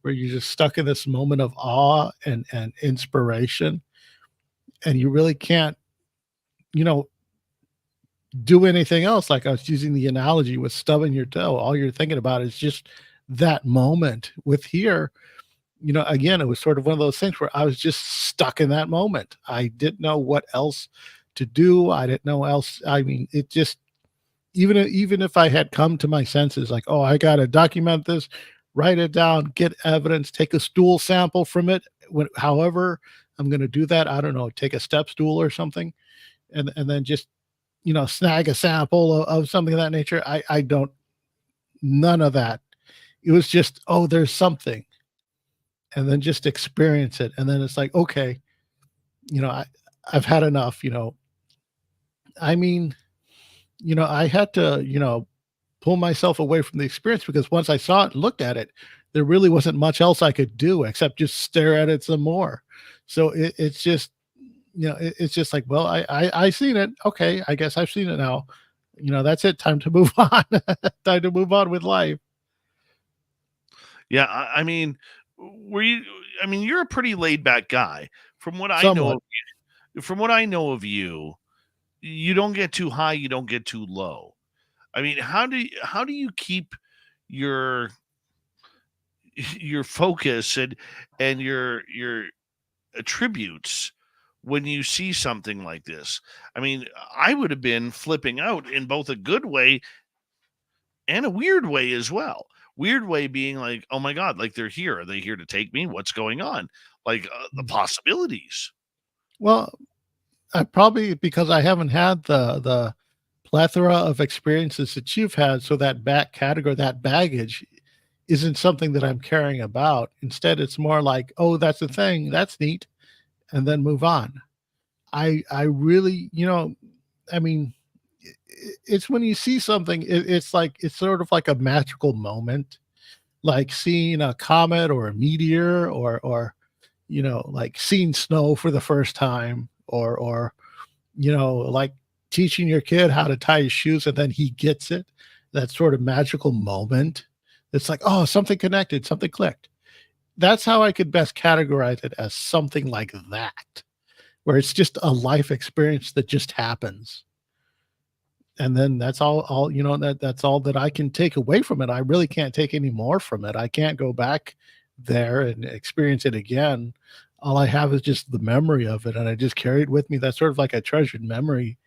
where you're just stuck in this moment of awe and inspiration, and you really can't, you know, do anything else. Like I was using the analogy with stubbing your toe. All you're thinking about is just that moment. With here, again, it was sort of one of those things where I was just stuck in that moment. I didn't know what else to do. I didn't know else. I mean, it just even if I had come to my senses, like, oh, I got to document this, write it down, get evidence, take a stool sample from it. However, I'm going to do that. I don't know, take a step stool or something, and then just snag a sample of something of that nature. I don't, none of that. It was just, oh, there's something, and then just experience it. And then it's like, okay, I've had enough. I mean, I had to, pull myself away from the experience because once I saw it and looked at it, there really wasn't much else I could do except just stare at it some more. So it's just, it's just like, well, I seen it. Okay, I guess I've seen it now. That's it. Time to move on. Time to move on with life. Yeah, I mean, were you? I mean, you're a pretty laid back guy. From what I know Somewhat. of from what I know of you, you don't get too high, you don't get too low. I mean, how do you keep your your focus and your attributes when you see something like this? I mean, I would have been flipping out in both a good way and a weird way as well. Weird way being like, oh my god, like they're here. Are they here to take me? What's going on? Like the possibilities. Well, I probably because I haven't had the plethora of experiences that you've had, so that back category, that baggage isn't something that I'm caring about. Instead, it's more like, oh, that's the thing, that's neat, and then move on. I really, I mean, it's when you see something, it's like it's sort of like a magical moment, like seeing a comet or a meteor, or like seeing snow for the first time, or like teaching your kid how to tie his shoes and then he gets it. That sort of magical moment. It's like, oh, something connected, something clicked. That's how I could best categorize it, as something like that, where it's just a life experience that just happens. And then that's all that's all that I can take away from it. I really can't take any more from it. I can't go back there and experience it again. All I have is just the memory of it, and I just carry it with me. That's sort of like a treasured memory.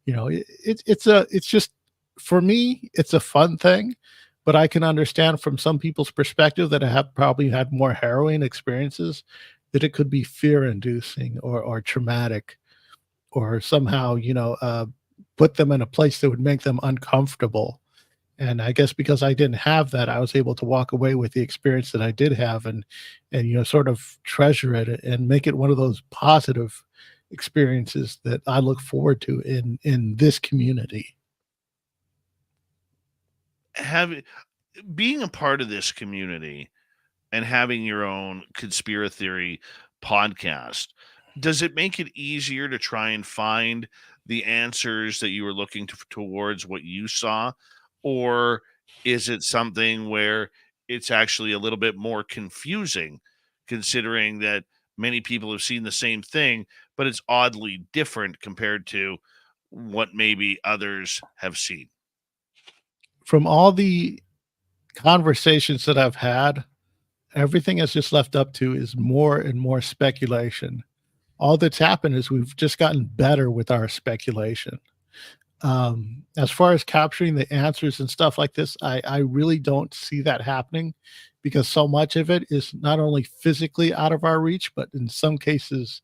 It's just, for me, it's a fun thing, but I can understand from some people's perspective that have probably had more harrowing experiences, that it could be fear inducing or traumatic, or somehow put them in a place that would make them uncomfortable. And I guess because I didn't have that, I was able to walk away with the experience that I did have, and sort of treasure it and make it one of those positive experiences that I look forward to in this community. Have being a part of this community and having your own conspiracy theory podcast, does it make it easier to try and find the answers that you were looking towards what you saw? Or is it something where it's actually a little bit more confusing, considering that many people have seen the same thing, but it's oddly different compared to what maybe others have seen? From all the conversations that I've had, everything has just left up to is more and more speculation. All that's happened is we've just gotten better with our speculation. As far as capturing the answers and stuff like this, I really don't see that happening because so much of it is not only physically out of our reach, but in some cases,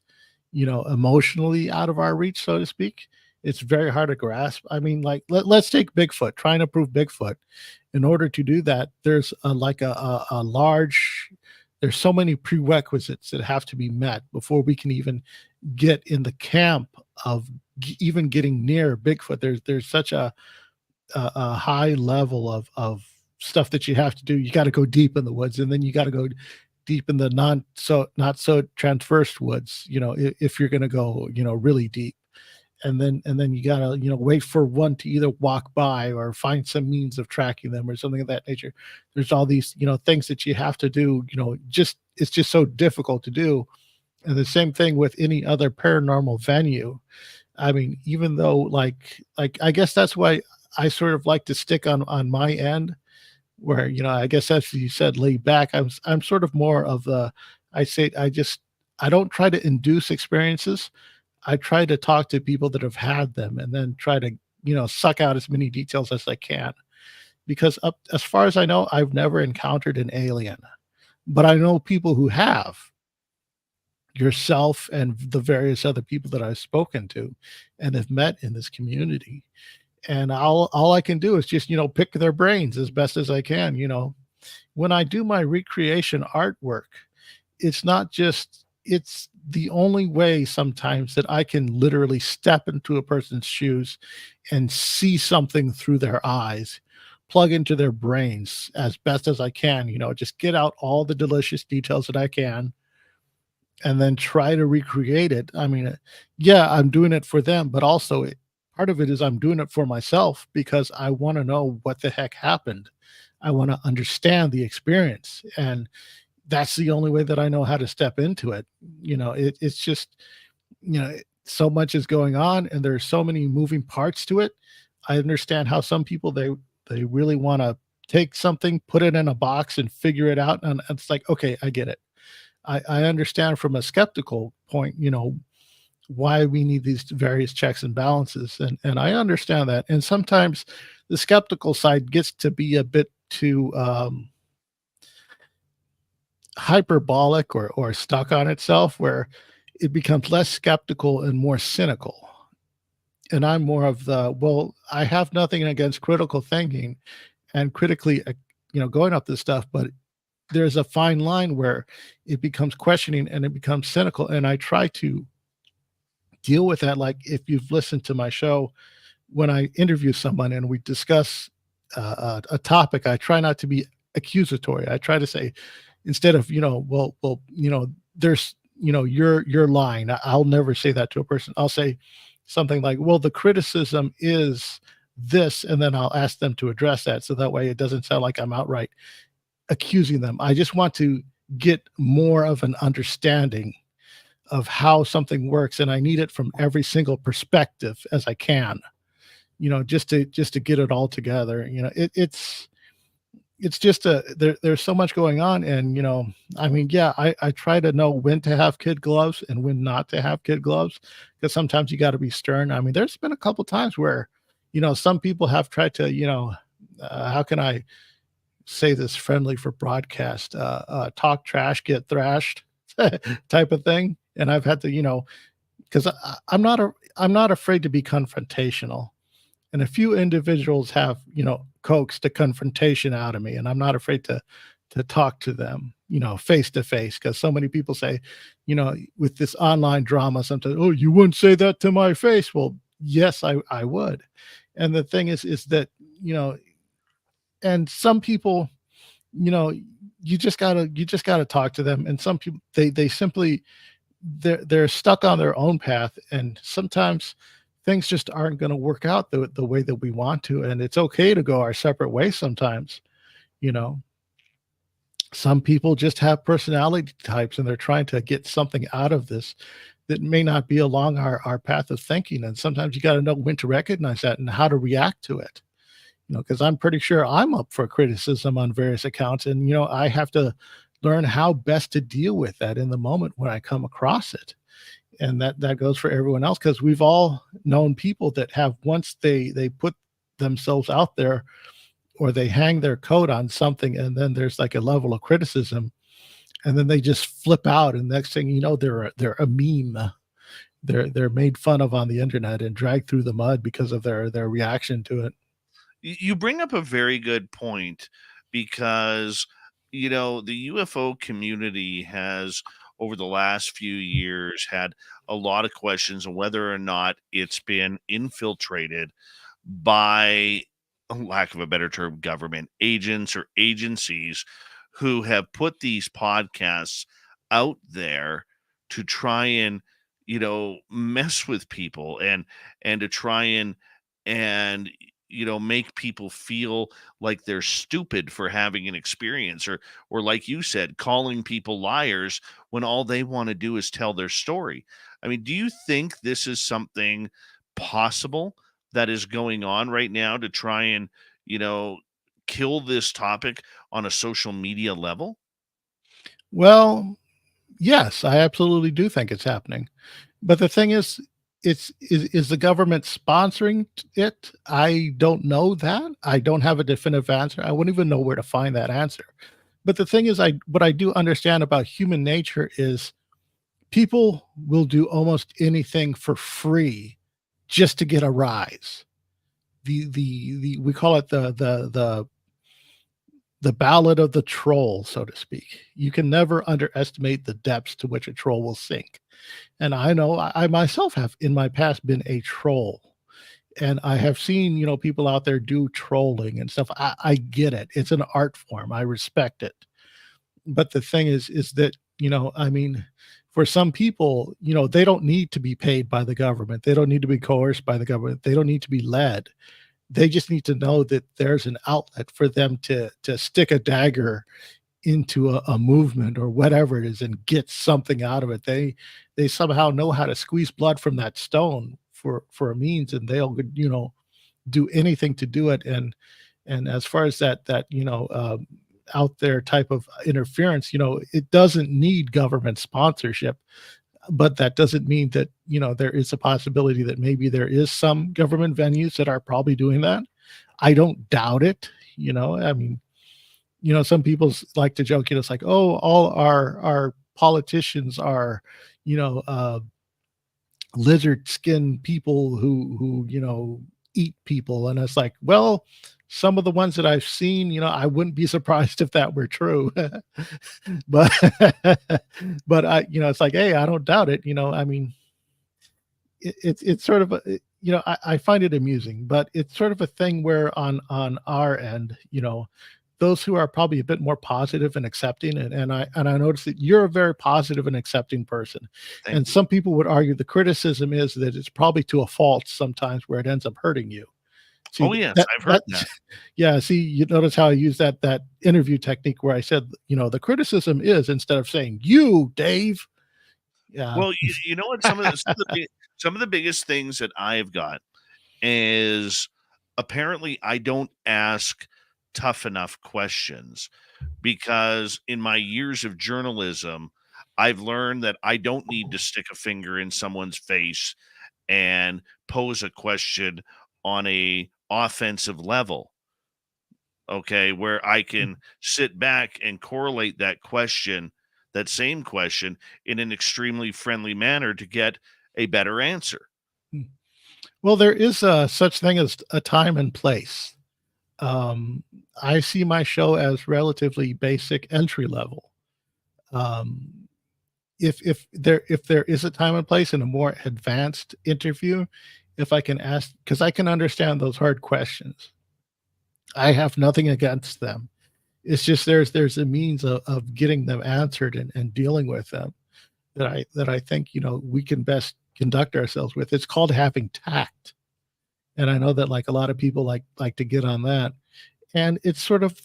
emotionally out of our reach, so to speak. It's very hard to grasp. I mean, like, let's take Bigfoot, trying to prove Bigfoot. In order to do that, there's a large, there's so many prerequisites that have to be met before we can even get in the camp of even getting near Bigfoot. There's such a high level of stuff that you have to do. You got to go deep in the woods, and then you got to go deep in the not so transverse woods. If you're going to go, really deep, and then you got to wait for one to either walk by or find some means of tracking them or something of that nature. There's all these things that you have to do. Just it's just so difficult to do. And the same thing with any other paranormal venue. I mean, even though like I guess that's why I sort of like to stick on my end where, I guess as you said, laid back. I'm sort of more of the I say I don't try to induce experiences. I try to talk to people that have had them and then try to, suck out as many details as I can. Because up as far as I know, I've never encountered an alien. But I know people who have, yourself and the various other people that I've spoken to and have met in this community. And all I can do is just, pick their brains as best as I can. When I do my recreation artwork, it's not just it's the only way sometimes that I can literally step into a person's shoes and see something through their eyes, plug into their brains as best as I can, just get out all the delicious details that I can and then try to recreate it. I mean, yeah, I'm doing it for them, but also part of it is I'm doing it for myself because I want to know what the heck happened. I want to understand the experience. And that's the only way that I know how to step into it. It's just, so much is going on and there's so many moving parts to it. I understand how some people they really want to take something, put it in a box and figure it out. And it's like, okay, I get it. I understand from a skeptical point, why we need these various checks and balances. And I understand that. And sometimes the skeptical side gets to be a bit too hyperbolic or stuck on itself where it becomes less skeptical and more cynical. And I'm more of the, well, I have nothing against critical thinking and critically, going up this stuff, but there's a fine line where it becomes questioning and it becomes cynical. And I try to deal with that. Like if you've listened to my show, when I interview someone and we discuss a topic, I try not to be accusatory. I try to say, instead of, there's, you're lying. I'll never say that to a person. I'll say something like, well, the criticism is this, and then I'll ask them to address that. So that way it doesn't sound like I'm outright accusing them. I just want to get more of an understanding of how something works. And I need it from every single perspective as I can, just to get it all together. It's just there's so much going on. And, I mean, yeah, I try to know when to have kid gloves and when not to have kid gloves, because sometimes you got to be stern. I mean, there's been a couple times where, some people have tried to, how can I say this friendly for broadcast, talk trash, get thrashed type of thing. And I've had to, because I'm not afraid to be confrontational. and a few individuals have, coaxed the confrontation out of me, and I'm not afraid to talk to them, face to face, because so many people say, with this online drama sometimes, oh, you wouldn't say that to my face. Well, yes, I would. And the thing is that, you know, and some people, you know, you just gotta talk to them. And some people, they simply, they're stuck on their own path, and sometimes things just aren't going to work out the way that we want to, and it's okay to go our separate ways sometimes. you know some people just have personality types, and they're trying to get something out of this that may not be along our path of thinking, and sometimes you got to know when to recognize that and how to react to it. Because I'm pretty sure I'm up for criticism on various accounts, and I have to learn how best to deal with that in the moment when I come across it. And that goes for everyone else, because we've all known people that have, once they put themselves out there, or they hang their coat on something, and then there's like a level of criticism, and then they just flip out, and next thing you know, they're a meme. They're made fun of on the internet and dragged through the mud because of their reaction to it. You bring up a very good point because, the UFO community has, over the last few years, had a lot of questions on whether or not it's been infiltrated by, lack of a better term, government agents or agencies who have put these podcasts out there to try and, mess with people, and to try and make people feel like they're stupid for having an experience, or like you said, calling people liars when all they want to do is tell their story. I mean, do you think this is something possible that is going on right now to try and, you know, kill this topic on a social media level? Well, yes, I absolutely do think it's happening. But the thing is, is the government sponsoring it? I don't know that. I don't have a definitive answer. I wouldn't even know where to find that answer. But the thing is, what I do understand about human nature is people will do almost anything for free just to get a rise. The we call it the ballad of the troll, so to speak. You can never underestimate the depths to which a troll will sink. And I know I myself have in my past been a troll. And I have seen, people out there do trolling and stuff. I get it. It's an art form. I respect it. But the thing is that, I mean, for some people, they don't need to be paid by the government. They don't need to be coerced by the government. They don't need to be led. They just need to know that there's an outlet for them to stick a dagger into a movement or whatever it is and get something out of it. They somehow know how to squeeze blood from that stone for a means, and they'll do anything to do it. And as far as that out there type of interference, it doesn't need government sponsorship. But that doesn't mean that, there is a possibility that maybe there is some government venues that are probably doing that. I don't doubt it. I mean, some people like to joke, it's like, oh, all our politicians are, you know, uh, lizard skin people who eat people, and it's like, well, some of the ones that I've seen, I wouldn't be surprised if that were true. But but it's like, hey, I don't doubt it. I mean, it's sort of I find it amusing, but it's sort of a thing where on our end, those who are probably a bit more positive and accepting, and I notice that you're a very positive and accepting person. Thank And you. some people would argue the criticism is that it's probably to a fault sometimes where it ends up hurting you. See Oh, yes, I've heard that that. yeah, see, you notice how I use that interview technique where I said, the criticism is, instead of saying you, Dave. Yeah. Well, you know what? Some of the biggest things that I've got is, apparently I don't ask tough enough questions, because in my years of journalism, I've learned that I don't need to stick a finger in someone's face and pose a question on a offensive level, okay, where I can sit back and correlate that same question, in an extremely friendly manner to get a better answer. Well, there is a such thing as a time and place. Um, I see my show as relatively basic entry level. Um, if there is a time and place in a more advanced interview, if I can ask, because I can understand those hard questions. I have nothing against them. It's just there's a means of getting them answered and dealing with them that I think, we can best conduct ourselves with. It's called having tact. And I know that like a lot of people like to get on that. And it's sort of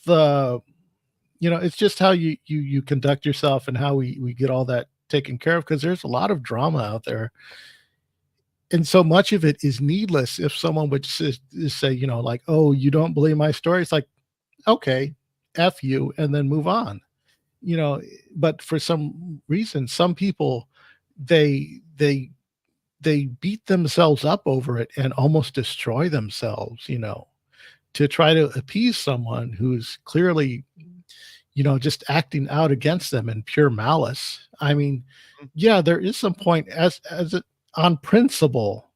it's just how you conduct yourself and how we get all that taken care of, because there's a lot of drama out there. And so much of it is needless. If someone would just say, like, oh, you don't believe my story, it's like, okay, F you, and then move on. You know, but for some reason, some people they they they beat themselves up over it and almost destroy themselves, to try to appease someone who's clearly, just acting out against them in pure malice. I mean, yeah, there is some point on principle.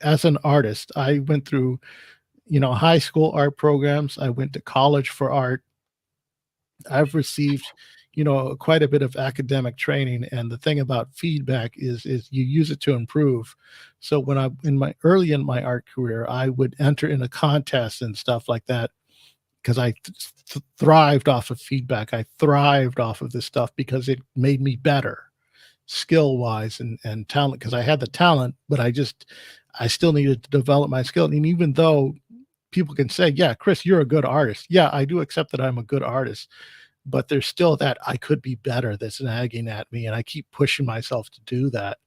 As an artist, I went through, high school art programs. I went to college for art. I've received, quite a bit of academic training, and the thing about feedback is you use it to improve. So when I in my art career, I would enter in a contest and stuff like that because I thrived off of feedback. I thrived off of this stuff because it made me better skill wise and talent, because I had the talent, but I still needed to develop my skill. And even though people can say, yeah, Chris, you're a good artist. Yeah, I do accept that I'm a good artist, but there's still that I could be better that's nagging at me. And I keep pushing myself to do that.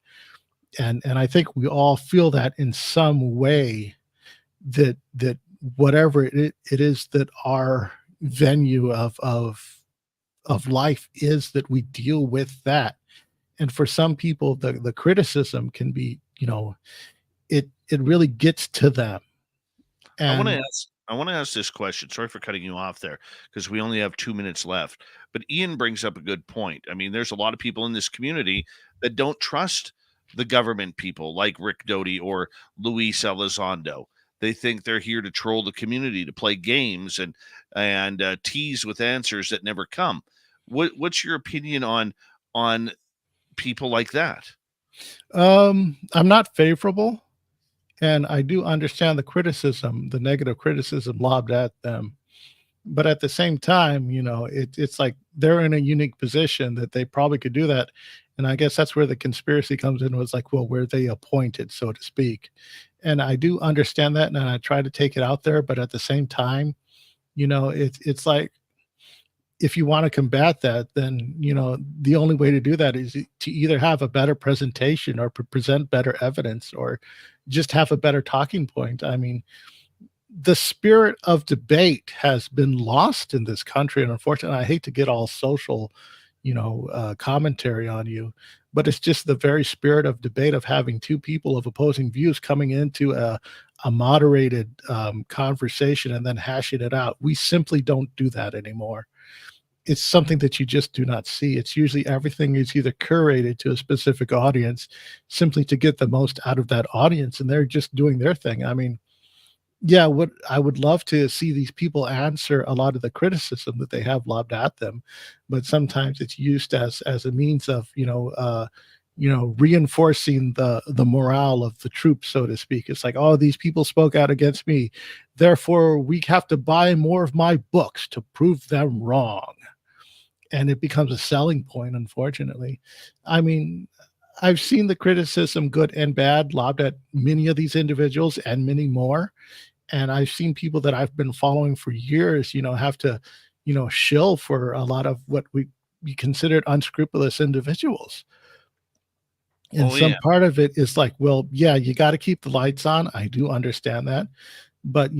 And I think we all feel that in some way, that whatever it is that our venue of life is, that we deal with that. And for some people, the criticism can be, it really gets to them. And I want to ask this question. Sorry for cutting you off there, because we only have 2 minutes left. But Ian brings up a good point. I mean, there's a lot of people in this community that don't trust the government people like Rick Doty or Luis Elizondo. They think they're here to troll the community, to play games and tease with answers that never come. What's your opinion on people like that? I'm not favorable, and I do understand the criticism, the negative criticism lobbed at them. But at the same time, it's like they're in a unique position that they probably could do that. And I guess that's where the conspiracy comes in. Was like, well, were they appointed, so to speak? And I do understand that, and I try to take it out there. But at the same time, it's like, if you want to combat that, then the only way to do that is to either have a better presentation or present better evidence, or just have a better talking point. I mean, the spirit of debate has been lost in this country, and unfortunately, I hate to get all social, commentary on you, but it's just the very spirit of debate, of having two people of opposing views coming into a moderated conversation and then hashing it out. We simply don't do that anymore. It's something that you just do not see. It's usually everything is either curated to a specific audience simply to get the most out of that audience, and they're just doing their thing. I mean, yeah, what I would love to see these people answer a lot of the criticism that they have lobbed at them, but sometimes it's used as a means of, reinforcing the morale of the troops, so to speak. It's like, oh, these people spoke out against me, therefore we have to buy more of my books to prove them wrong. And it becomes a selling point, unfortunately. I mean, I've seen the criticism, good and bad, lobbed at many of these individuals and many more. And I've seen people that I've been following for years, have to, shill for a lot of what we considered unscrupulous individuals. And Oh some yeah. part of it is like, well, yeah, you got to keep the lights on. I do understand that. But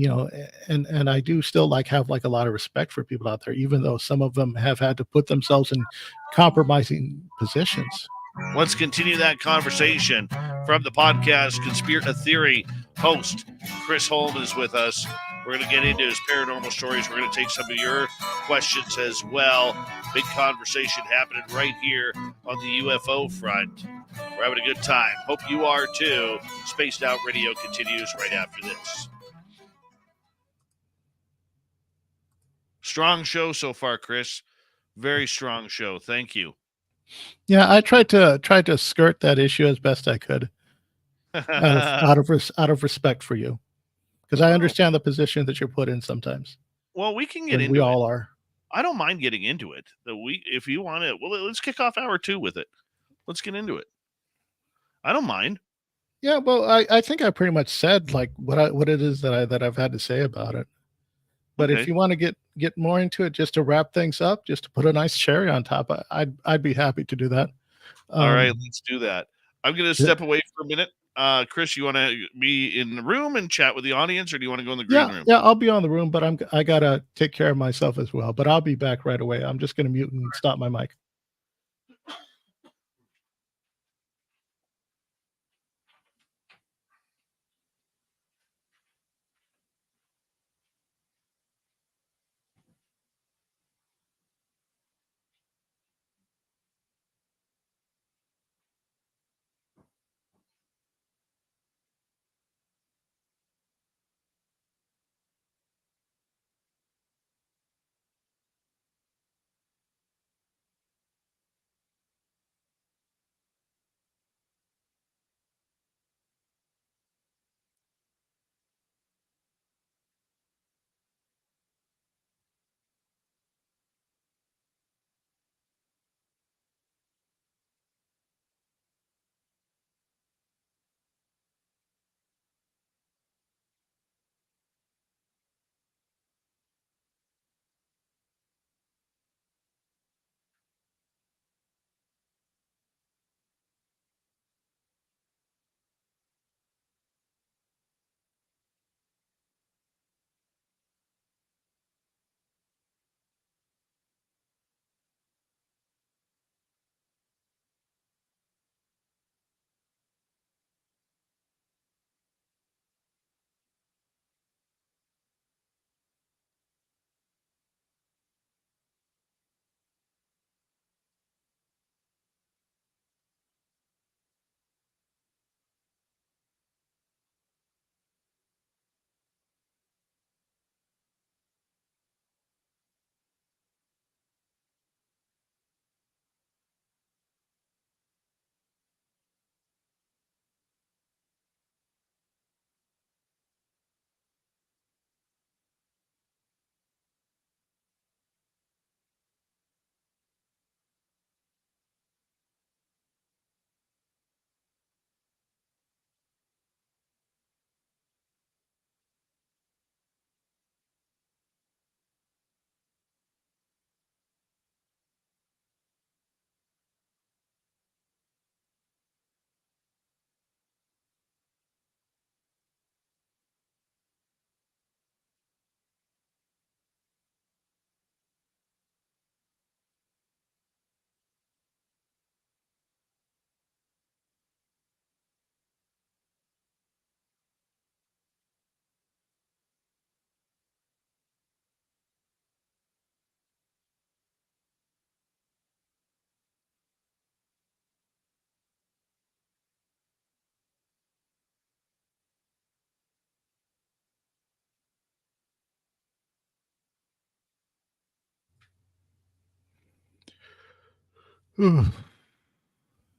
and I do still have a lot of respect for people out there, even though some of them have had to put themselves in compromising positions. Let's continue that conversation from the podcast Conspire Theory. Host Chris Holm is with us. We're going to get into his paranormal stories. We're going to take some of your questions as well. Big conversation happening right here on the UFO front. We're having a good time. Hope you are too. Spaced Out Radio continues right after this. Strong show so far, Chris. Very strong show. Thank you. Yeah, I tried to skirt that issue as best I could out of respect for you, because I understand the position that you're put in sometimes. Well, we can get And into we it. all are. I don't mind getting into it. If you want to, well, let's kick off hour 2 with it. Let's get into it. I don't mind. Yeah, well, I think I pretty much said like what it is that I've had to say about it. But Okay. if you want to get more into it, just to wrap things up, just to put a nice cherry on top, I'd be happy to do that. All right, let's do that. I'm going to yeah. step away for a minute. Chris, you want to be in the room and chat with the audience, or do you want to go in the green room? Yeah, I'll be on the room, but I gotta take care of myself as well. But I'll be back right away. I'm just gonna mute and stop my mic.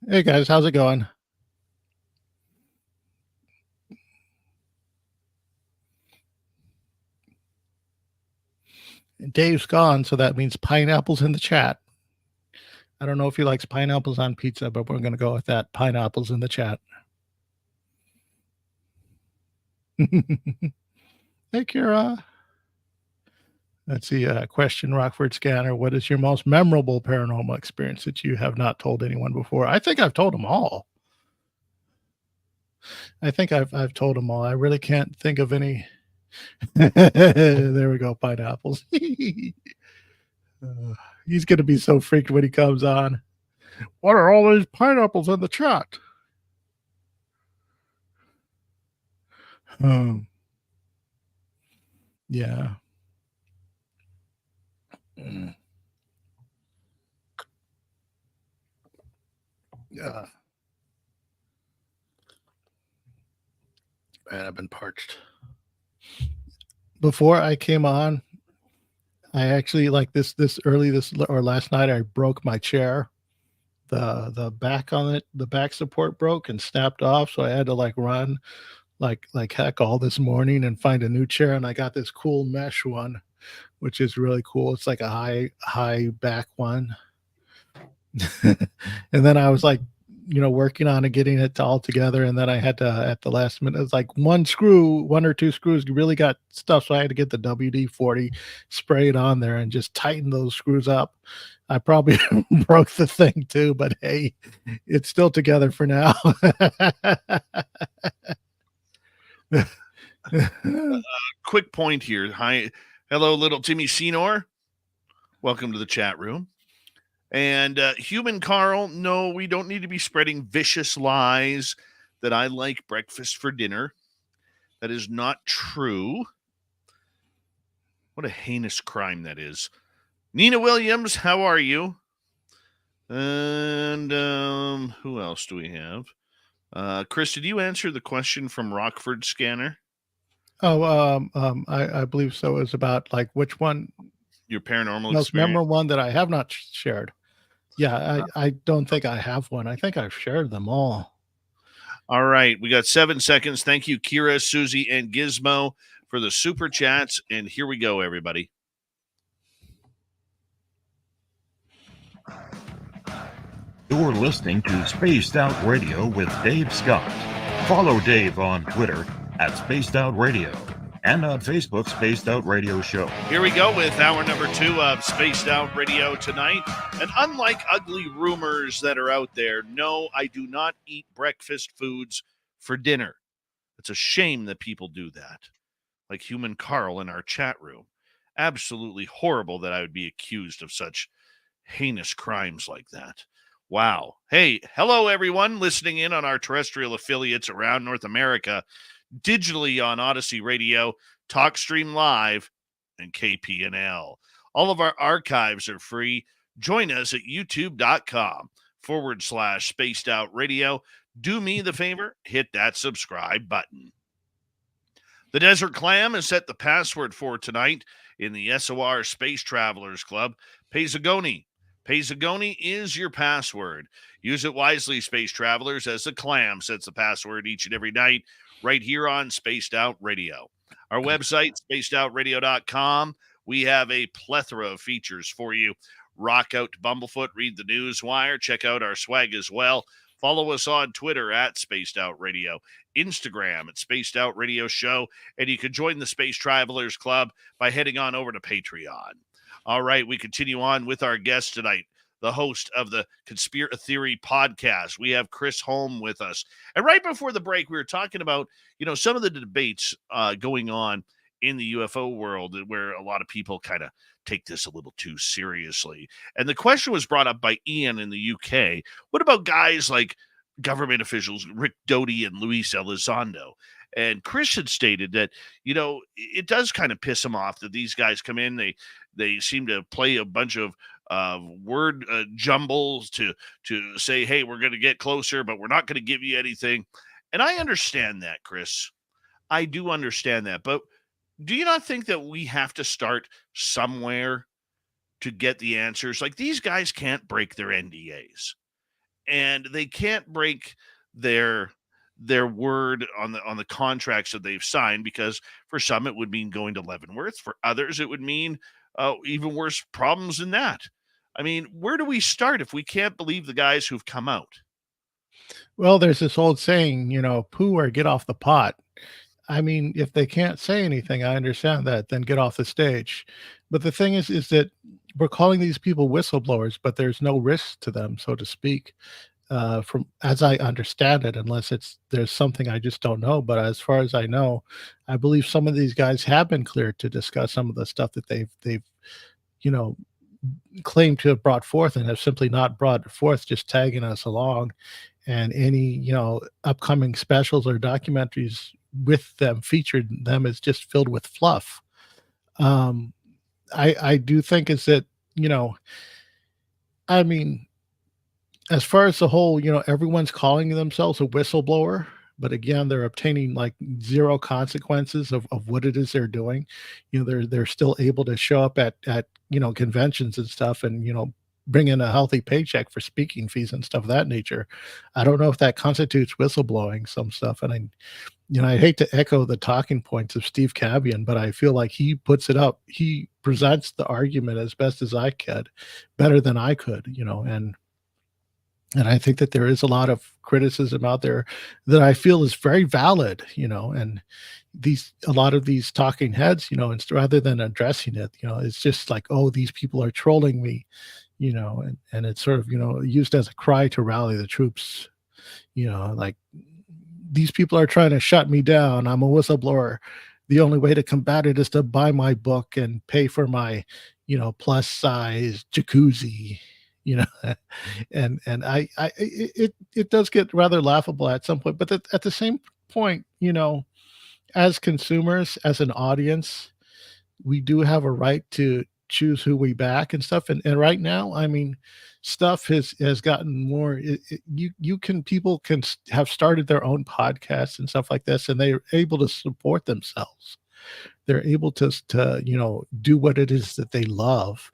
Hey guys, how's it going? Dave's gone, so that means pineapples in the chat. I don't know if he likes pineapples on pizza, but we're gonna go with that. Pineapples in the chat. Hey Kira. Let's see. Question Rockford Scanner. What is your most memorable paranormal experience that you have not told anyone before? I think I've told them all. I've told them all. I really can't think of any. There we go. Pineapples. He's gonna be so freaked when he comes on. What are all these pineapples in the chat? Yeah. Yeah. Man, I've been parched. Before I came on, I actually like this or last night I broke my chair. The back on it, the back support broke and snapped off, so I had to like run like heck all this morning and find a new chair, and I got this cool mesh one, which is really cool. It's like a high back one. And then I was like, working on it, getting it all together. And then I had to, at the last minute, it was like one or two screws really got stuff. So I had to get the WD-40, spray it on there and just tighten those screws up. I probably broke the thing too, but hey, it's still together for now. Quick point here. Hi. Hello, little Timmy Senor. Welcome to the chat room. And Human Carl, no, we don't need to be spreading vicious lies that I like breakfast for dinner. That is not true. What a heinous crime that is. Nina Williams, how are you? And who else do we have? Chris, did you answer the question from Rockford Scanner? Oh, I believe so. It was about like which one, your paranormal most experience? memorable one that I have not shared. Yeah, I don't think I have one. I think I've shared them all. All right. We got 7 seconds. Thank you, Kira, Susie, and Gizmo for the super chats. And here we go, everybody. You're listening to Spaced Out Radio with Dave Scott. Follow Dave on Twitter at Spaced Out Radio and on Facebook, Spaced Out Radio Show. Here we go with hour number 2 of Spaced Out Radio tonight. And unlike ugly rumors that are out there, no, I do not eat breakfast foods for dinner. It's a shame that people do that. Like Human Carl in our chat room. Absolutely horrible that I would be accused of such heinous crimes like that. Wow. Hey, hello, everyone listening in on our terrestrial affiliates around North America, digitally on Odyssey Radio, TalkStream Live, and KPNL. All of our archives are free. Join us at youtube.com/Spaced Out Radio. Do me the favor, hit that subscribe button. The Desert Clam has set the password for tonight in the SOR Space Travelers Club. Payzagoni. Payzagoni is your password. Use it wisely, Space Travelers, as the Clam sets the password each and every night right here on Spaced Out Radio. Our website, spacedoutradio.com. We have a plethora of features for you. Rock out to Bumblefoot, read the news wire, check out our swag as well. Follow us on Twitter at Spaced Out Radio, Instagram at Spaced Out Radio Show, and you can join the Space Travelers Club by heading on over to Patreon. All right, we continue on with our guest tonight, the host of the Conspire Theory podcast. We have Chris Holm with us. And right before the break, we were talking about, some of the debates going on in the UFO world where a lot of people kind of take this a little too seriously. And the question was brought up by Ian in the UK. What about guys like government officials, Rick Doty and Luis Elizondo? And Chris had stated that, it does kind of piss him off that these guys come in. They seem to play a bunch of word jumbles to say, hey, we're going to get closer, but we're not going to give you anything. And I understand that, Chris. I do understand that. But do you not think that we have to start somewhere to get the answers? Like, these guys can't break their NDAs, and they can't break their word on the contracts that they've signed, because for some it would mean going to Leavenworth. For others, it would mean even worse problems than that. I mean, where do we start if we can't believe the guys who've come out? Well, there's this old saying, poo or get off the pot. I mean, if they can't say anything, I understand that, then get off the stage. But the thing is that we're calling these people whistleblowers, but there's no risk to them, so to speak, from as I understand it, unless there's something I just don't know. But as far as I know, I believe some of these guys have been cleared to discuss some of the stuff that they've claimed to have brought forth and have simply not brought forth, just tagging us along. And any, upcoming specials or documentaries with them, featured them, is just filled with fluff. I do think is that, I mean, as far as the whole, everyone's calling themselves a whistleblower, but again, they're obtaining like zero consequences of what it is they're doing. They're still able to show up at conventions and stuff, and bring in a healthy paycheck for speaking fees and stuff of that nature. I don't know if that constitutes whistleblowing some stuff, and I hate to echo the talking points of Steve Cavian, but I feel like he puts it up. He presents the argument as best as I could, better than I could, and I think that there is a lot of criticism out there that I feel is very valid, and a lot of these talking heads, and rather than addressing it, it's just like, oh, these people are trolling me, and it's sort of, used as a cry to rally the troops, like these people are trying to shut me down. I'm a whistleblower. The only way to combat it is to buy my book and pay for my, plus size jacuzzi, you know, and it does get rather laughable at some point, but at the same point, as consumers, as an audience, we do have a right to choose who we back and stuff. And right now, I mean, stuff has gotten more. People can have started their own podcasts and stuff like this, and they're able to support themselves. They're able to do what it is that they love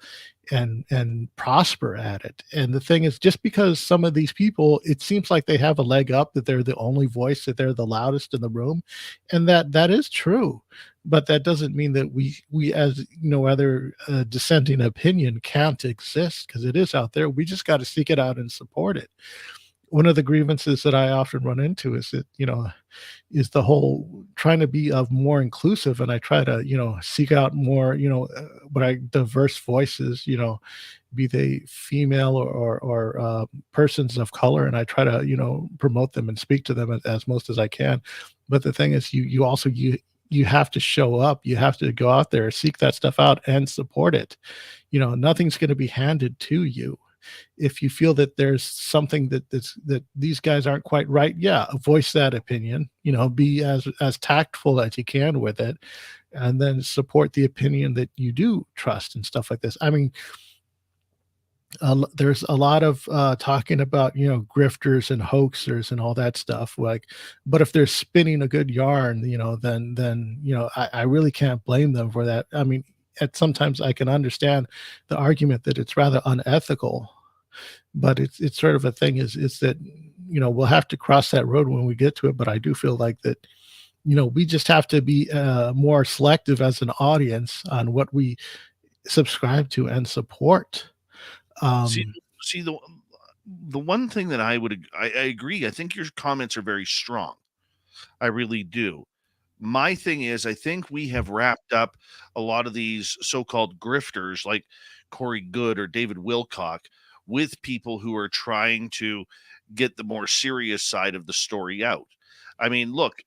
and prosper at it. And the thing is, just because some of these people, it seems like they have a leg up, that they're the only voice, that they're the loudest in the room, and that is true. But that doesn't mean that we as other dissenting opinion can't exist, because it is out there. We just got to seek it out and support it. One of the grievances that I often run into is that is the whole trying to be of more inclusive, and I try to seek out more diverse voices, be they female or persons of color, and I try to promote them and speak to them as most as I can. But the thing is, you have to show up. You have to go out there, seek that stuff out, and support it. Nothing's going to be handed to you. If you feel that there's something that these guys aren't quite right, yeah, voice that opinion. Be as tactful as you can with it, and then support the opinion that you do trust and stuff like this. I mean, there's a lot of talking about grifters and hoaxers and all that stuff. Like, but if they're spinning a good yarn, then I really can't blame them for that. I mean, sometimes I can understand the argument that it's rather unethical, but it's sort of a thing is that we'll have to cross that road when we get to it. But I do feel like that we just have to be more selective as an audience on what we subscribe to and support. See, see the one thing that I agree. I think your comments are very strong. I really do. My thing is, I think we have wrapped up a lot of these so-called grifters like Corey Good or David Wilcock with people who are trying to get the more serious side of the story out. I mean, look,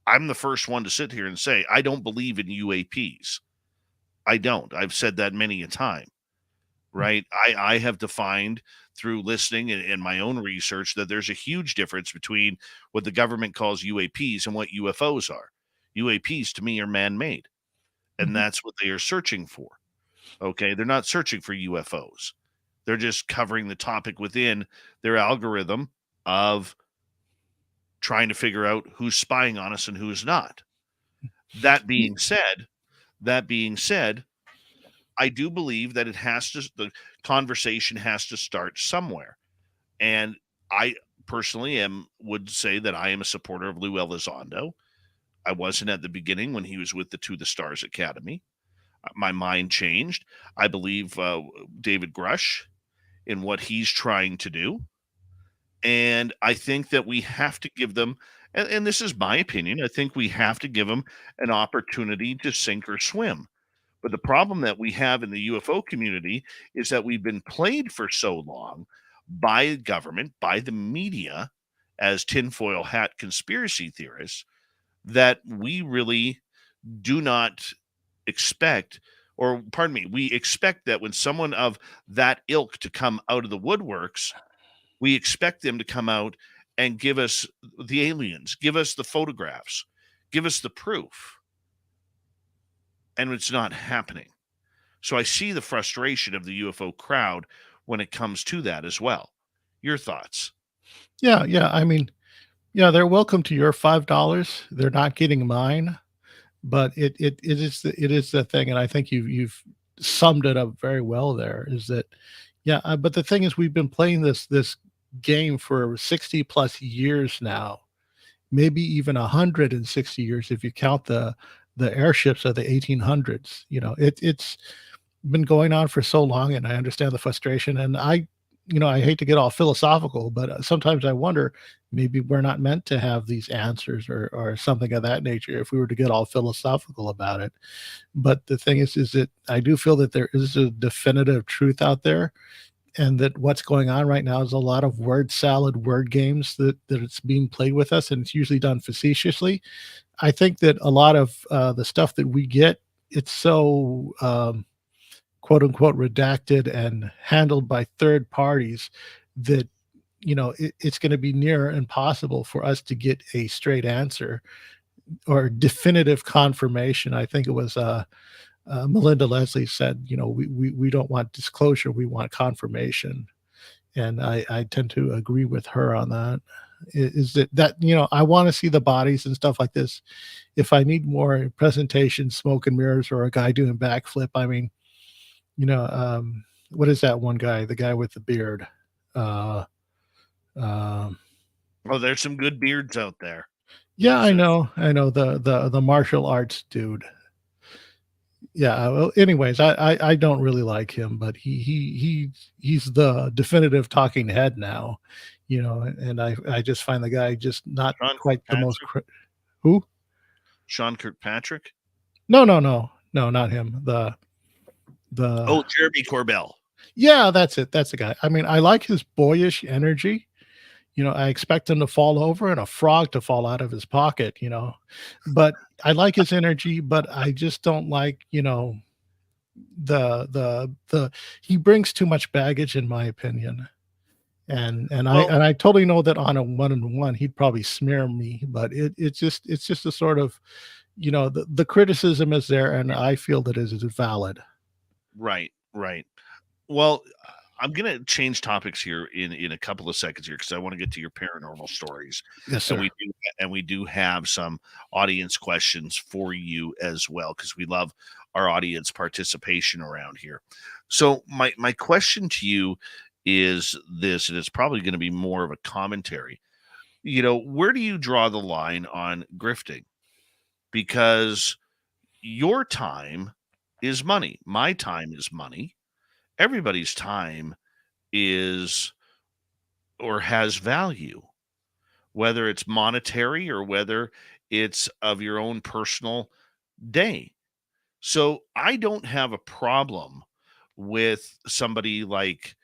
I'm the first one to sit here and say I don't believe in UAPs. I don't. I've said that many a time, right? I have defined through listening and my own research that there's a huge difference between what the government calls UAPs and what UFOs are. UAPs to me are man-made, and that's what they are searching for. Okay, they're not searching for UFOs. They're just covering the topic within their algorithm of trying to figure out who's spying on us and who's not. That being said, I do believe that the conversation has to start somewhere. And I personally would say that I am a supporter of Lou Elizondo. I wasn't at the beginning when he was with the To the Stars Academy. My mind changed. I believe David Grush in what he's trying to do. And I think that we have to give them, and this is my opinion, I think we have to give them an opportunity to sink or swim. But the problem that we have in the UFO community is that we've been played for so long by government, by the media, as tinfoil hat conspiracy theorists, that we really do not expect, or pardon me, we expect that when someone of that ilk to come out of the woodworks, we expect them to come out and give us the aliens, give us the photographs, give us the proof. And it's not happening. So I see the frustration of the UFO crowd when it comes to that as well. Your thoughts? Yeah. I mean, Yeah, they're welcome to your $5. They're not getting mine, but it is the thing, and I think you've summed it up very well there, is that yeah, but the thing is we've been playing this game for 60 plus years now, maybe even 160 years if you count the airships of the 1800s. It's been going on for so long, and I understand the frustration. And I hate to get all philosophical, but sometimes I wonder maybe we're not meant to have these answers or something of that nature if we were to get all philosophical about it. But the thing is that I do feel that there is a definitive truth out there, and that what's going on right now is a lot of word salad, word games that it's being played with us, and it's usually done facetiously. I think that a lot of the stuff that we get, it's so quote unquote redacted and handled by third parties that it's going to be near impossible for us to get a straight answer or definitive confirmation. I think it was Melinda Leslie said, we don't want disclosure, we want confirmation. And I tend to agree with her on that. Is that I want to see the bodies and stuff like this. If I need more presentation, smoke and mirrors, or a guy doing backflip, I mean, what is that one guy, the guy with the beard? Uh, um, Oh, there's some good beards out there. yeah, So- I know the martial arts dude. Yeah. Well, anyways, I don't really like him, but he's the definitive talking head now, and I just find the guy just not Sean quite the most. Kirkpatrick? Who? Sean Kirkpatrick. No, not him. The Oh, Jeremy Corbell. Yeah, that's it. That's the guy. I mean, I like his boyish energy. I expect him to fall over and a frog to fall out of his pocket, but I like his energy, but I just don't like, the he brings too much baggage in my opinion. And I totally know that on a one-on-one he'd probably smear me, but it's just a sort of, the criticism is there, and I feel that it is valid. Right. Well, I'm gonna change topics here in a couple of seconds here because I want to get to your paranormal stories, Yes, and sir. we do have some audience questions for you as well because we love our audience participation around here. So my question to you is this, and it's probably going to be more of a commentary. Where do you draw the line on grifting? Because your time is money, my time is money, everybody's time is or has value, whether it's monetary or whether it's of your own personal day. So I don't have a problem with somebody like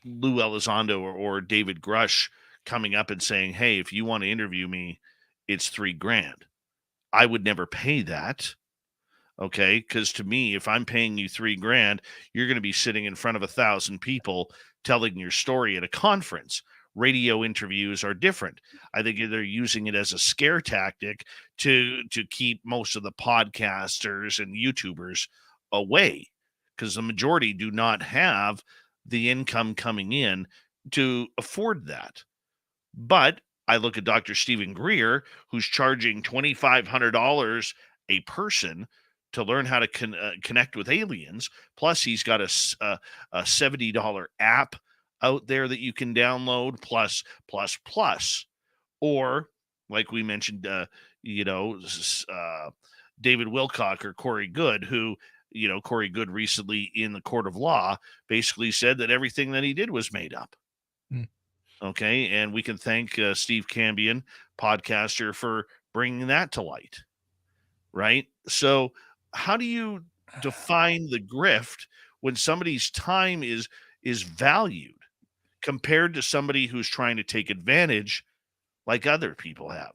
Lou Elizondo or David Grush coming up and saying, "Hey, if you want to interview me, it's $3,000." I would never pay that. Okay, because to me, if I'm paying you $3,000, you're going to be sitting in front of 1,000 people telling your story at a conference. Radio interviews are different. I think they're using it as a scare tactic to keep most of the podcasters and YouTubers away because the majority do not have the income coming in to afford that. But I look at Dr. Stephen Greer, who's charging $2,500 a person to learn how to connect with aliens. Plus, he's got a $70 app out there that you can download. Plus. Or, like we mentioned, David Wilcock or Corey Good, who, Corey Good recently in the court of law basically said that everything that he did was made up. Mm. Okay. And we can thank Steve Cambion, podcaster, for bringing that to light. Right. So, how do you define the grift when somebody's time is valued compared to somebody who's trying to take advantage like other people have?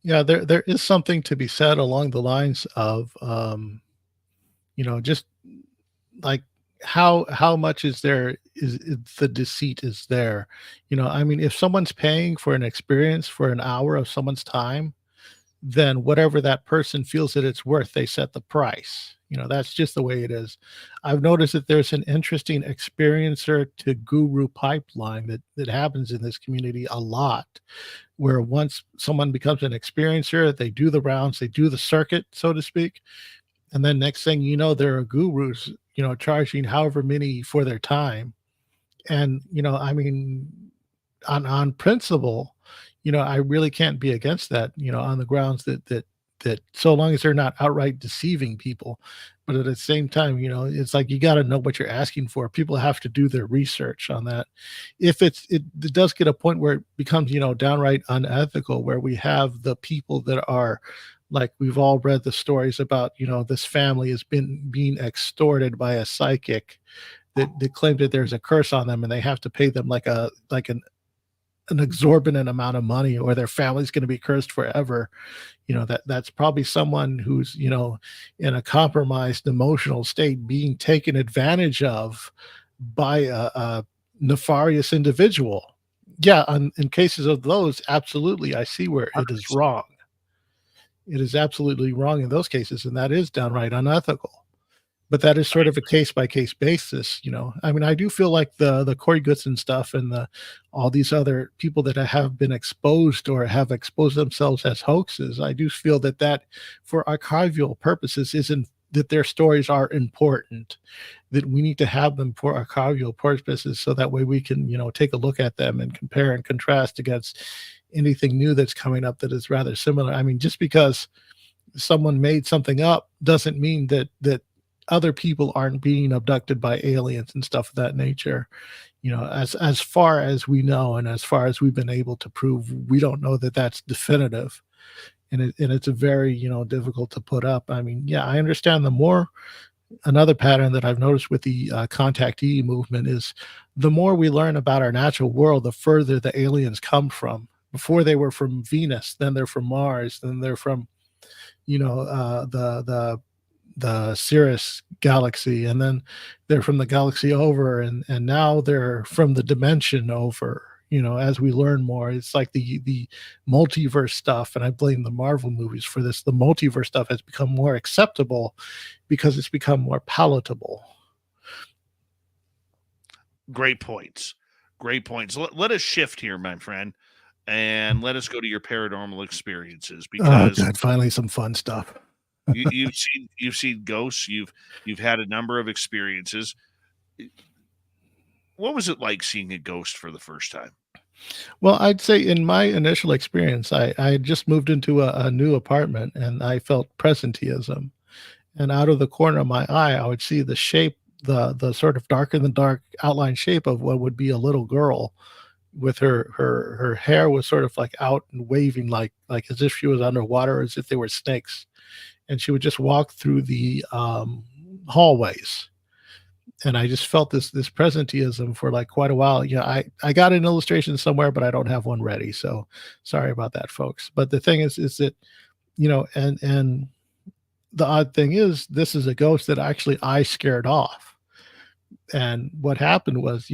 Yeah, there is something to be said along the lines of, just like how much is the deceit is there. I mean, if someone's paying for an experience for an hour of someone's time, then whatever that person feels that it's worth, they set the price. That's just the way it is. I've noticed that there's an interesting experiencer to guru pipeline that happens in this community a lot, where once someone becomes an experiencer, they do the rounds, they do the circuit, so to speak. And then next thing you know, there are gurus, charging however many for their time. And, I mean, on principle, I really can't be against that, on the grounds that so long as they're not outright deceiving people. But at the same time, it's like you got to know what you're asking for. People have to do their research on that. If it does get a point where it becomes, downright unethical, where we have the people that are like, we've all read the stories about, this family has been being extorted by a psychic that claimed that there's a curse on them and they have to pay them like an exorbitant amount of money or their family's going to be cursed forever. That's probably someone who's, in a compromised emotional state being taken advantage of by a nefarious individual. Yeah. In cases of those, absolutely. I see where it is wrong. It is absolutely wrong in those cases. And that is downright unethical. But that is sort of a case by case basis. I mean, I do feel like the Corey Goodson stuff and all these other people that have been exposed or have exposed themselves as hoaxes. I do feel that for archival purposes isn't that their stories are important, that we need to have them for archival purposes. So that way we can, take a look at them and compare and contrast against anything new that's coming up that is rather similar. I mean, just because someone made something up doesn't mean that other people aren't being abducted by aliens and stuff of that nature. As far as we know and as far as we've been able to prove, we don't know that that's definitive. And it's a very, difficult to put up. I mean, yeah, I understand another pattern that I've noticed with the contactee movement is the more we learn about our natural world, the further the aliens come from. Before they were from Venus, then they're from Mars, then they're from, the Sirius galaxy, and then they're from the galaxy over, and now they're from the dimension over. As we learn more, it's like the multiverse stuff, and I blame the Marvel movies for this. The multiverse stuff has become more acceptable because it's become more palatable. Great points. Let us shift here, my friend, and let us go to your paranormal experiences, because God, finally some fun stuff. you've seen ghosts. You've had a number of experiences. What was it like seeing a ghost for the first time? Well, I'd say in my initial experience, I had just moved into a new apartment and I felt presenteeism. And out of the corner of my eye, I would see the shape, the sort of darker than dark outline shape of what would be a little girl with her hair was sort of like out and waving like as if she was underwater, as if they were snakes. And she would just walk through the hallways. And I just felt this presenteeism for like quite a while. I got an illustration somewhere, but I don't have one ready. So sorry about that, folks. But the thing is that, and the odd thing is, this is a ghost that actually I scared off. And what happened was,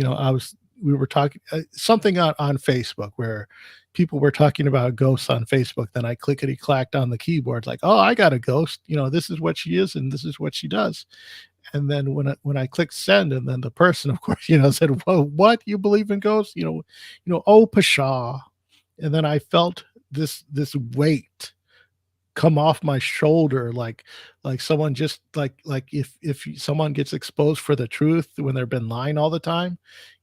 we were talking something on Facebook where people were talking about ghosts on Facebook. Then I clickety clacked on the keyboard, like, oh, I got a ghost. This is what she is, and this is what she does. And then when I clicked send, and then the person, of course, said, "Well, what, you believe in ghosts?" Oh, pshaw. And then I felt this weight come off my shoulder, like someone just like if someone gets exposed for the truth when they've been lying all the time,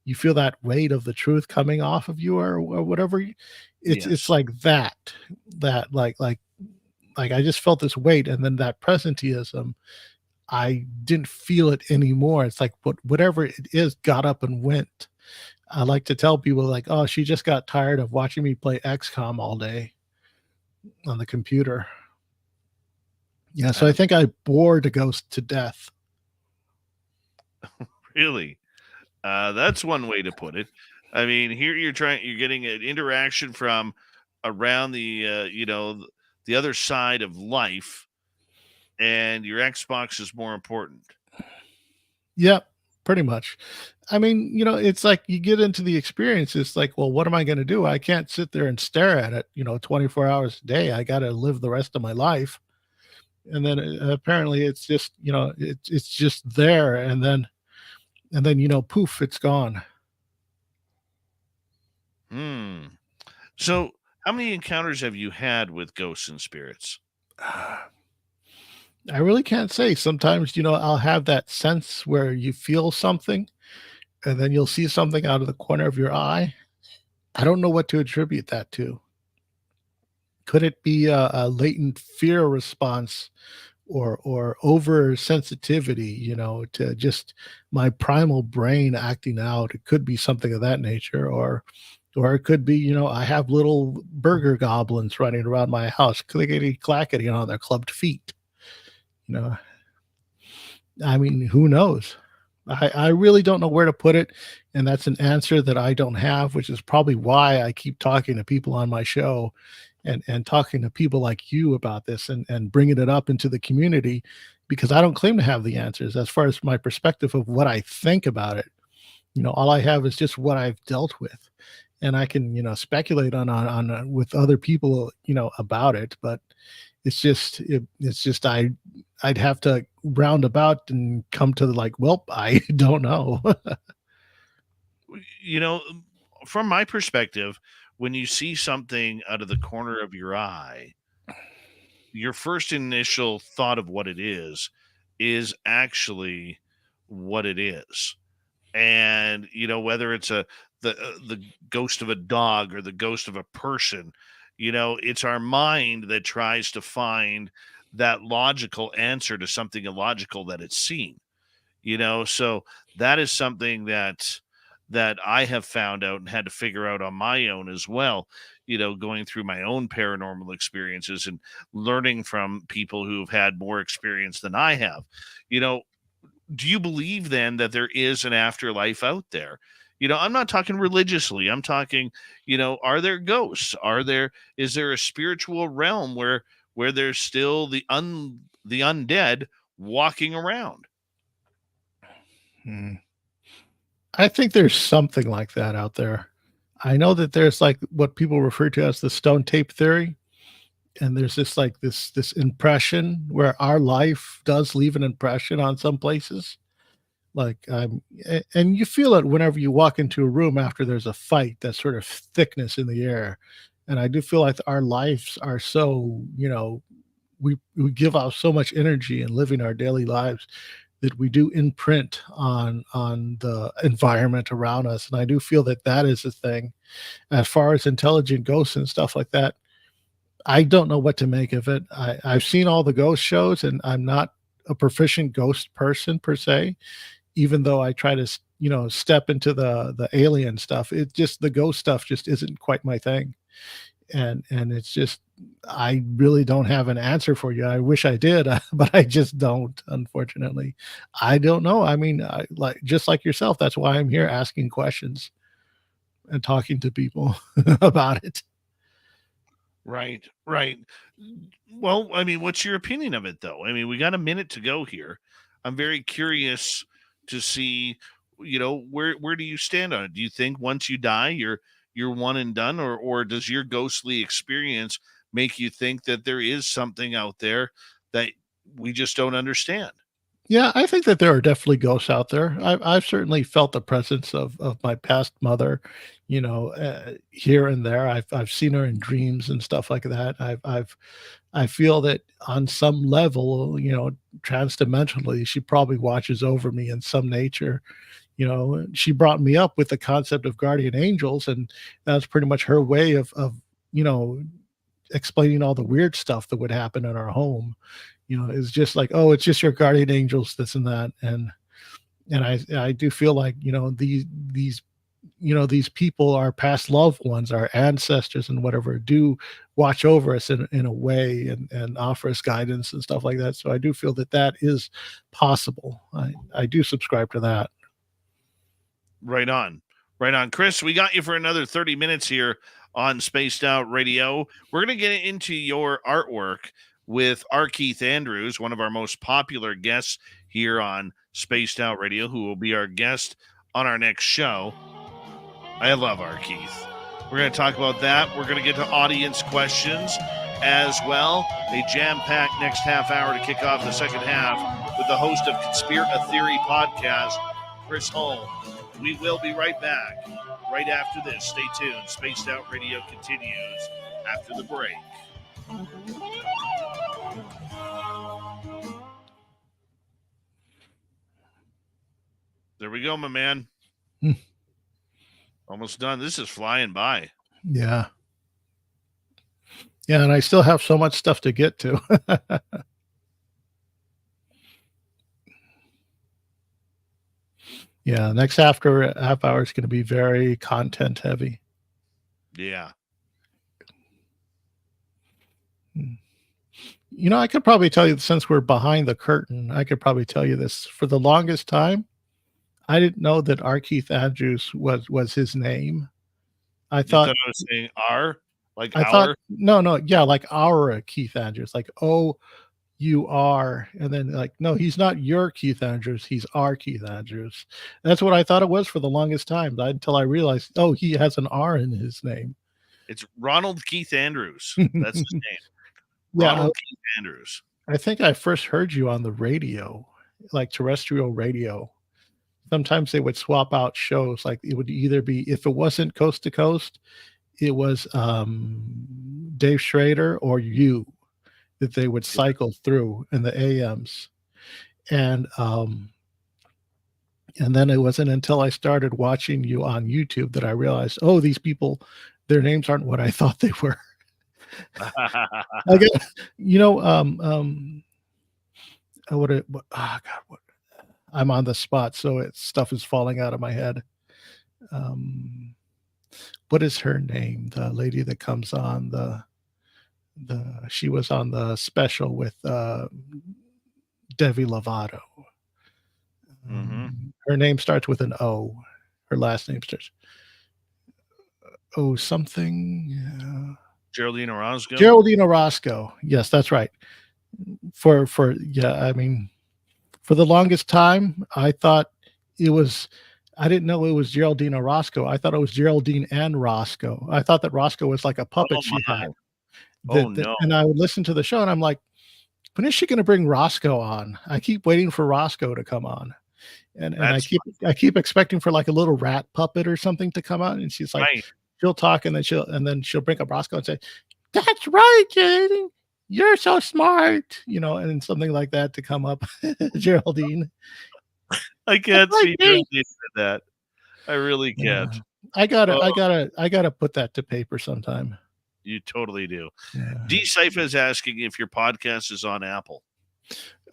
you feel that weight of the truth coming off of you, or whatever. It's Yes. like that like I just felt this weight, and then that presenteeism. I didn't feel it anymore. It's like whatever it is got up and went. I like to tell people like, oh, she just got tired of watching me play XCOM all day on the computer. Yeah, so I think I bored a ghost to death. Really? That's one way to put it. I mean, here you're getting an interaction from around the other side of life, and your Xbox is more important. Yep. pretty much. I mean, it's like you get into the experience. It's like, well, what am I going to do? I can't sit there and stare at it, 24 hours a day. I got to live the rest of my life. And then apparently it's just, it's just there. And then, poof, it's gone. So, how many encounters have you had with ghosts and spirits? I really can't say. Sometimes, I'll have that sense where you feel something and then you'll see something out of the corner of your eye. I don't know what to attribute that to. Could it be a latent fear response or oversensitivity, to just my primal brain acting out? It could be something of that nature, or it could be, I have little burger goblins running around my house, clickety clackety on their clubbed feet. I mean, who knows? I really don't know where to put it. And that's an answer that I don't have, which is probably why I keep talking to people on my show and talking to people like you about this and bringing it up into the community, because I don't claim to have the answers as far as my perspective of what I think about it. All I have is just what I've dealt with, and I can, speculate on with other people, about it. But it's just I'd have to round about and come to like, well, I don't know. You know, from my perspective, when you see something out of the corner of your eye, your first initial thought of what it is actually what it is. And whether it's the ghost of a dog or the ghost of a person, it's our mind that tries to find that logical answer to something illogical that it's seen. So that is something that I have found out and had to figure out on my own as well, going through my own paranormal experiences and learning from people who've had more experience than I have. Do you believe then that there is an afterlife out there? I'm not talking religiously. I'm talking, are there ghosts? Is there a spiritual realm where there's still the undead walking around? I think there's something like that out there. I know that there's like what people refer to as the stone tape theory. And there's this impression where our life does leave an impression on some places. Like, and you feel it whenever you walk into a room after there's a fight, that sort of thickness in the air. And I do feel like our lives are so, we give out so much energy in living our daily lives that we do imprint on the environment around us. And I do feel that that is a thing. As far as intelligent ghosts and stuff like that, I don't know what to make of it. I've seen all the ghost shows, and I'm not a proficient ghost person per se, even though I try to, step into the alien stuff. It just, the ghost stuff just isn't quite my thing. And it's just, I really don't have an answer for you. I wish I did, but I just don't, unfortunately. I don't know. I mean, just like yourself, that's why I'm here asking questions and talking to people about it. Right, right. Well, I mean, what's your opinion of it, though? I mean, we got a minute to go here. I'm very curious to see, where do you stand on it? Do you think once you die, you're one and done, or does your ghostly experience make you think that there is something out there that we just don't understand? Yeah, I think that there are definitely ghosts out there. I've certainly felt the presence of my past mother, here and there. I've seen her in dreams and stuff like that. I feel that on some level, transdimensionally, she probably watches over me in some nature. She brought me up with the concept of guardian angels, and that's pretty much her way of you know explaining all the weird stuff that would happen in our home. It's just like, oh, it's just your guardian angels, this and that. And I do feel like, these people, our past loved ones, our ancestors and whatever, do watch over us in a way and offer us guidance and stuff like that. So I do feel that that is possible. I do subscribe to that. Right on. Right on. Chris, we got you for another 30 minutes here on Spaced Out Radio. We're going to get into your artwork with R. Keith Andrews, one of our most popular guests here on Spaced Out Radio, who will be our guest on our next show. I love our Keith. We're going to talk about that. We're going to get to audience questions as well. A jam-packed next half hour to kick off the second half with the host of Conspire a Theory podcast, Chris Holm. We will be right back right after this. Stay tuned. Spaced Out Radio continues after the break. There we go, my man. Almost done. This is flying by. Yeah. Yeah, and I still have so much stuff to get to. Yeah, next half hour is going to be very content heavy. Yeah. You know, I could probably tell you, since we're behind the curtain, I could probably tell you this. For the longest time, I didn't know that R. Keith Andrews was his name. I thought I was saying R, like I our. thought no, yeah, like our Keith Andrews, like you are, and then like, no, he's not your Keith Andrews, he's our Keith Andrews. That's what I thought it was for the longest time, until I realized, oh, he has an R in his name. It's Ronald Keith Andrews. That's his name. Yeah, Ronald Keith Andrews. I think I first heard you on the radio, like terrestrial radio. Sometimes they would swap out shows. Like it would either be, if it wasn't Coast to Coast, it was Dave Schrader or you that they would cycle through in the AMs. And then it wasn't until I started watching you on YouTube that I realized, oh, these people, their names aren't what I thought they were. Like, you know, I'm on the spot, so stuff is falling out of my head. What is her name? The lady that comes on she was on the special with Devi Lovato. Her name starts with an O. Her last name starts something. Geraldine Orozco. Geraldine Orozco. Yes, that's right. For I mean, for the longest time, I thought it was. I didn't know it was Geraldine Orozco. I thought it was Geraldine and Roscoe. I thought that Roscoe was like a puppet she had. No! And I would listen to the show, and I'm like, when is she going to bring Roscoe on? I keep waiting for Roscoe to come on, and I keep expecting for like a little rat puppet or something to come out, and she's like, right. She'll talk, and then she'll bring up Roscoe and say, "That's right, Jaden. You're so smart," and something like that to come up. Geraldine. I can't see Geraldine did that. I really can't. I gotta put that to paper sometime. You totally do. Yeah. D Cypher is asking if your podcast is on Apple.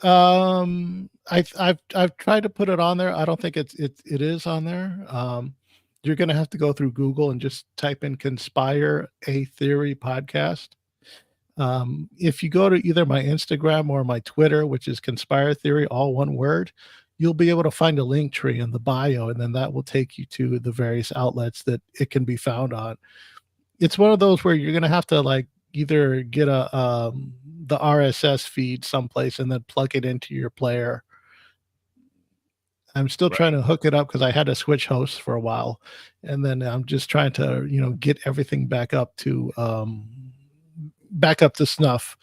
I've tried to put it on there. I don't think it is on there. You're gonna have to go through Google and just type in Conspire a Theory podcast. If you go to either my Instagram or my Twitter, which is Conspire Theory, all one word, you'll be able to find a link tree in the bio, and then that will take you to the various outlets that it can be found on. It's one of those where you're going to have to like either get the RSS feed someplace and then plug it into your player. I'm still trying to hook it up because I had to switch hosts for a while, and then I'm just trying to get everything back up to snuff.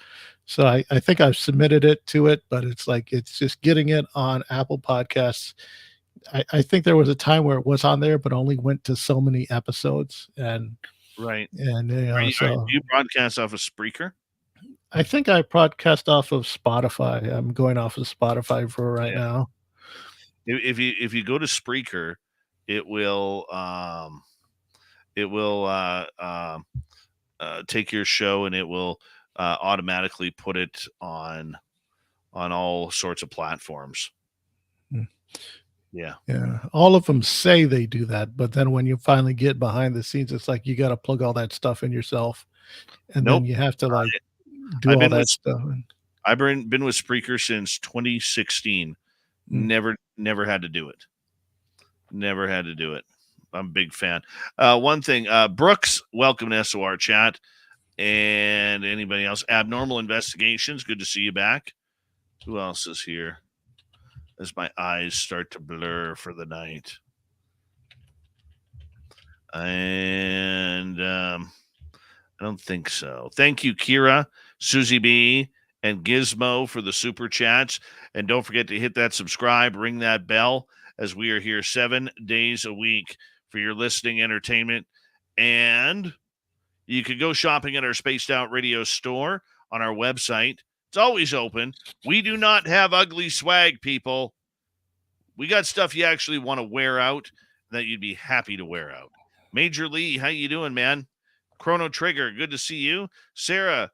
So I think I've submitted it to it, but it's just getting it on Apple Podcasts. I think there was a time where it was on there, but only went to so many episodes. And do you broadcast off of Spreaker? I think I broadcast off of Spotify. I'm going off of Spotify for right now. If you go to Spreaker, it will take your show, and it will automatically put it on all sorts of platforms. Yeah. All of them say they do that, but then when you finally get behind the scenes, it's like you got to plug all that stuff in yourself, and then you have to do all that stuff. I've been with Spreaker since 2016. Never had to do it. Never had to do it. I'm a big fan. One thing, Brooks, welcome to SOR chat. And anybody else? Abnormal Investigations, good to see you back. Who else is here? as my eyes start to blur for the night. And I don't think so. Thank you, Kira, Susie B, and Gizmo for the super chats. And don't forget to hit that subscribe, ring that bell, as we are here 7 days a week for your listening entertainment. And you can go shopping at our Spaced Out Radio store on our website. It's always open. We do not have ugly swag, people. We got stuff you actually want to wear out that you'd be happy to wear out. Major Lee, how you doing, man? Chrono Trigger, good to see you. Sarah,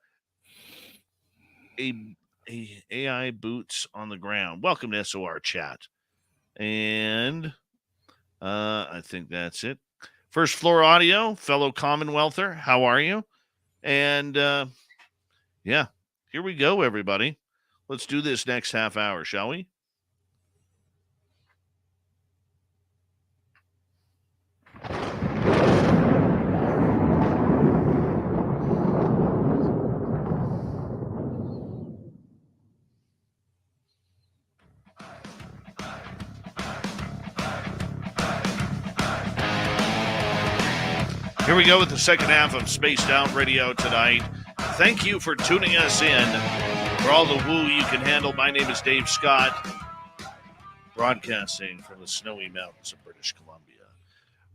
AI boots on the ground. Welcome to SOR chat. And I think that's it. First Floor Audio, fellow Commonwealther, how are you? And yeah, here we go, everybody. Let's do this next half hour, shall we? Here we go with the second half of Spaced Out Radio tonight. Thank you for tuning us in. For all the woo you can handle, my name is Dave Scott, broadcasting from the snowy mountains of British Columbia.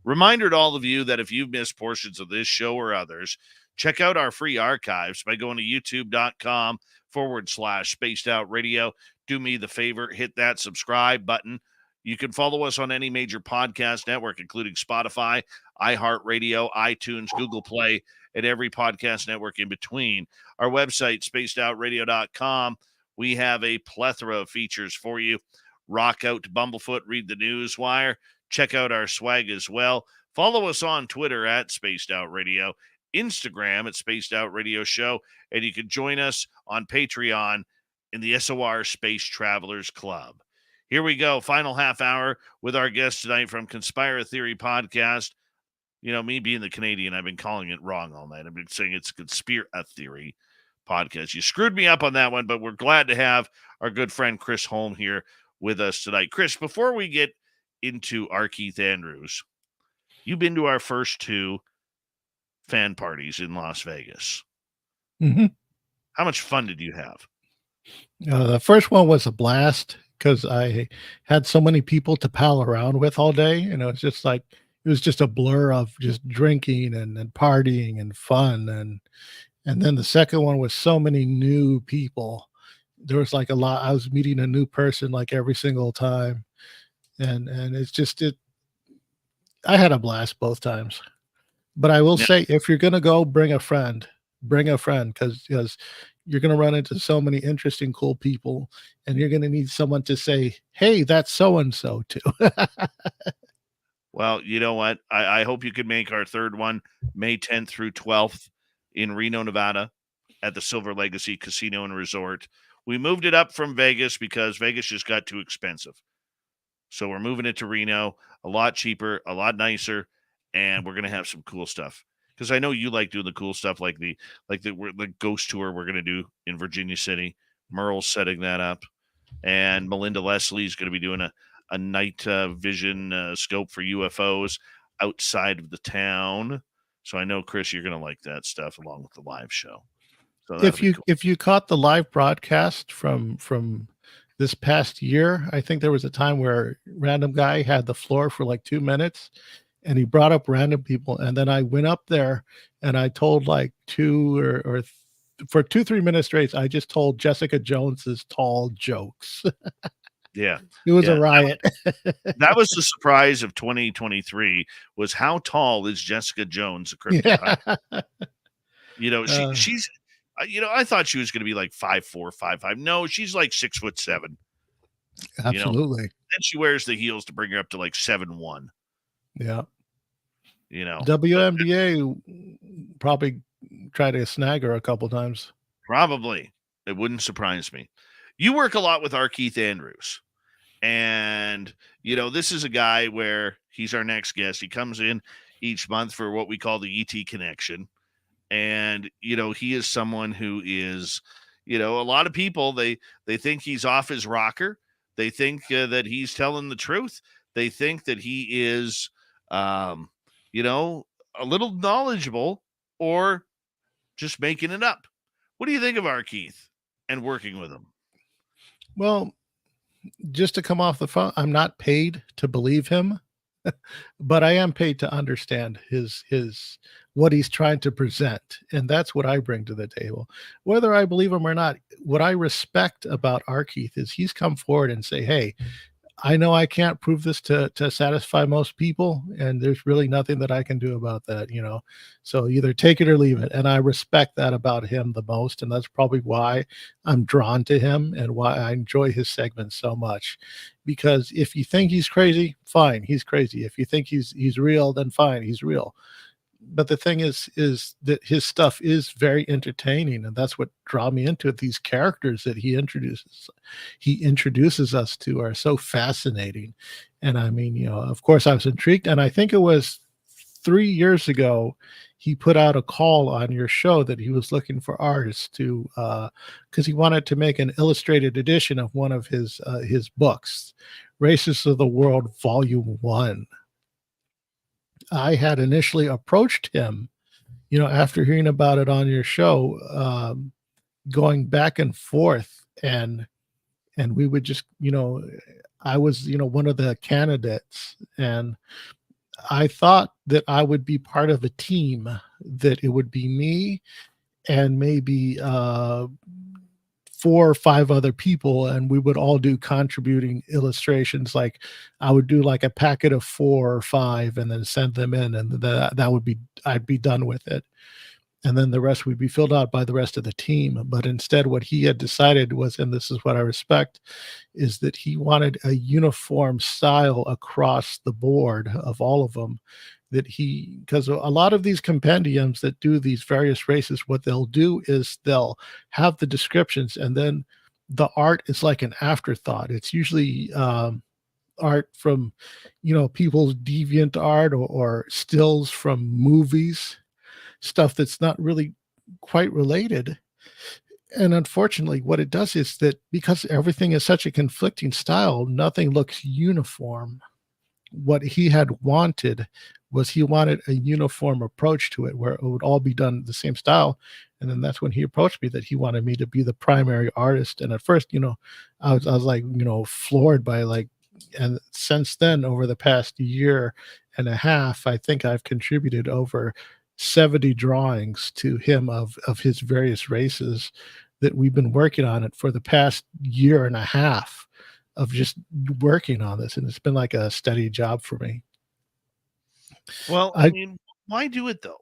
Reminder to all of you that if you've missed portions of this show or others, check out our free archives by going to youtube.com/Spaced Out Radio. Do me the favor, hit that subscribe button. You can follow us on any major podcast network, including Spotify, iHeartRadio, iTunes, Google Play, and every podcast network in between. Our website, spacedoutradio.com. We have a plethora of features for you. Rock out to Bumblefoot, read the news wire, check out our swag as well. Follow us on Twitter at Spaced Out Radio, Instagram at Spaced Out Radio Show, and you can join us on Patreon in the SOR Space Travelers Club. Here we go, final half hour with our guest tonight from Conspire Theory Podcast. You know, me being the Canadian, I've been calling it wrong all night. I've been saying it's Conspire Theory Podcast. You screwed me up on that one, but we're glad to have our good friend Chris Holm here with us tonight. Chris, before we get into our Keith Andrews, you've been to our first 2 fan parties in Las Vegas. Mm-hmm. How much fun did you have? The first one was a blast because I had so many people to pal around with all day. And it was just a blur of just drinking and partying and fun. And then the second one was so many new people. There was like a lot. I was meeting a new person like every single time. And it's just, I had a blast both times. But I will say, if you're going to go, bring a friend because you're going to run into so many interesting, cool people, and you're going to need someone to say, hey, that's so-and-so too. Well, you know what? I hope you can make our third one May 10th through 12th in Reno, Nevada at the Silver Legacy Casino and Resort. We moved it up from Vegas because Vegas just got too expensive. So we're moving it to Reno, a lot cheaper, a lot nicer, and we're going to have some cool stuff. Because I know you like doing the cool stuff like the ghost tour we're going to do in Virginia City. Merle's setting that up. And Melinda Leslie is going to be doing a night vision scope for UFOs outside of the town. So I know, Chris, you're going to like that stuff along with the live show. So if you caught the live broadcast from this past year, I think there was a time where random guy had the floor for like 2 minutes. And he brought up random people. And then I went up there and I told like for 2-3 minutes straight, I just told Jessica Jones's tall jokes. Yeah. It was a riot. That was the surprise of 2023 was how tall is Jessica Jones, a cryptid? Yeah. You know, she's, I thought she was going to be like 5'4", 5'5". No, she's like 6'7". Absolutely. And she wears the heels to bring her up to like 7'1". Yeah. WNBA probably tried to snag her a couple times. Probably. It wouldn't surprise me. You work a lot with our Keith Andrews. And, this is a guy where he's our next guest. He comes in each month for what we call the ET Connection. And, he is someone who is, a lot of people, they think he's off his rocker. They think that he's telling the truth. They think that he is, um, a little knowledgeable or just making it up. What do you think of our Keith and working with him? Well, just to come off the phone, I'm not paid to believe him, but I am paid to understand his what he's trying to present, and that's what I bring to the table. Whether I believe him or not, what I respect about our Keith is he's come forward and say, "Hey, I know I can't prove this to satisfy most people, and there's really nothing that I can do about that, you know. So either take it or leave it." And I respect that about him the most, and that's probably why I'm drawn to him and why I enjoy his segments so much. Because if you think he's crazy, fine, he's crazy. If you think he's real, then fine, he's real. But the thing is that his stuff is very entertaining, and that's what draw me into it. These characters that he introduces us to are so fascinating. And I mean, of course I was intrigued, and I think it was 3 years ago he put out a call on your show that he was looking for artists to because he wanted to make an illustrated edition of one of his books, Races of the World Volume 1. I had initially approached him, after hearing about it on your show, going back and forth, and we would just, I was, one of the candidates, and I thought that I would be part of a team, that it would be me and maybe 4 or 5 other people, and we would all do contributing illustrations. Like I would do like a packet of 4 or 5 and then send them in, and that would be, I'd be done with it. And then the rest would be filled out by the rest of the team. But instead, what he had decided was, and this is what I respect, is that he wanted a uniform style across the board of all of them. Because a lot of these compendiums that do these various races, what they'll do is they'll have the descriptions, and then the art is like an afterthought. It's usually art from, people's deviant art, or stills from movies, stuff that's not really quite related. And unfortunately, what it does is that because everything is such a conflicting style, nothing looks uniform. What he had wanted was he wanted a uniform approach to it, where it would all be done the same style. And then that's when he approached me, that he wanted me to be the primary artist. And at first, I was like, floored by, like, and since then, over the past year and a half, I think I've contributed over 70 drawings to him of his various races, that we've been working on it for the past year and a half of just working on this. And it's been like a steady job for me. Well, I mean, why do it though?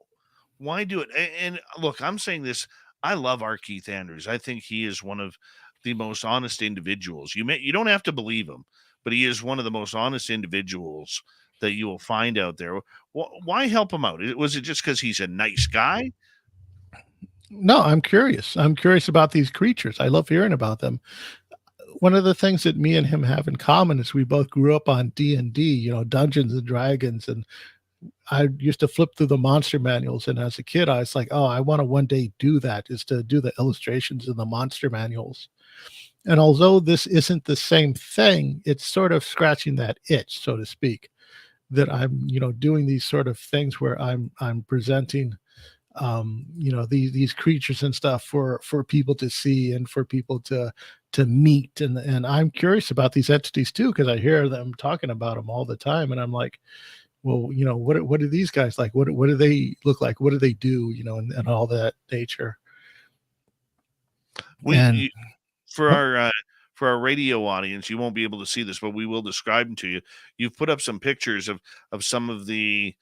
Why do it? And look, I'm saying this. I love our Keith Andrews. I think he is one of the most honest individuals. You don't have to believe him, but he is one of the most honest individuals that you will find out there. Why help him out? Was it just because he's a nice guy? No, I'm curious. I'm curious about these creatures. I love hearing about them. One of the things that me and him have in common is we both grew up on D&D, Dungeons and Dragons, and I used to flip through the monster manuals. And as a kid, I was like, oh, I want to one day do that, is to do the illustrations in the monster manuals. And although this isn't the same thing, it's sort of scratching that itch, so to speak, that I'm, doing these sort of things where I'm presenting, these creatures and stuff for people to see and for people to meet. And I'm curious about these entities too, because I hear them talking about them all the time. And I'm like, well, what are these guys like? What do they look like? What do they do? And all that nature. For our radio audience, you won't be able to see this, but we will describe them to you. You've put up some pictures of some of the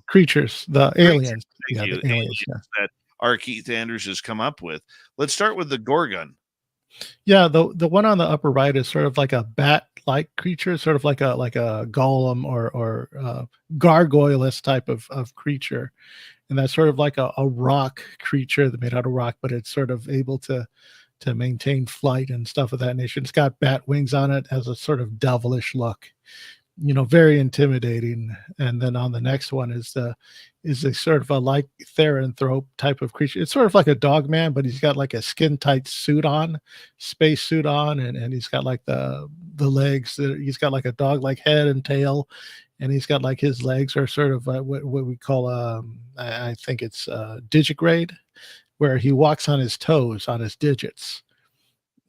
creatures, the aliens. Yeah, the aliens that our Keith Andrews has come up with. Let's start with the Gorgon. Yeah, the one on the upper right is sort of like a bat-like creature, sort of like a golem or gargoyle-esque type of creature. And that's sort of like a rock creature that made out of rock, but it's sort of able to maintain flight and stuff of that nature. It's got bat wings on it, has a sort of devilish look. very intimidating. And then on the next one is a sort of a like Theranthrope type of creature. It's sort of like a dog man, but he's got like a skin tight suit on, space suit on, and he's got like the legs. He's got like a dog like head and tail, and he's got like his legs are sort of what we call I think it's digigrade, where he walks on his toes, on his digits.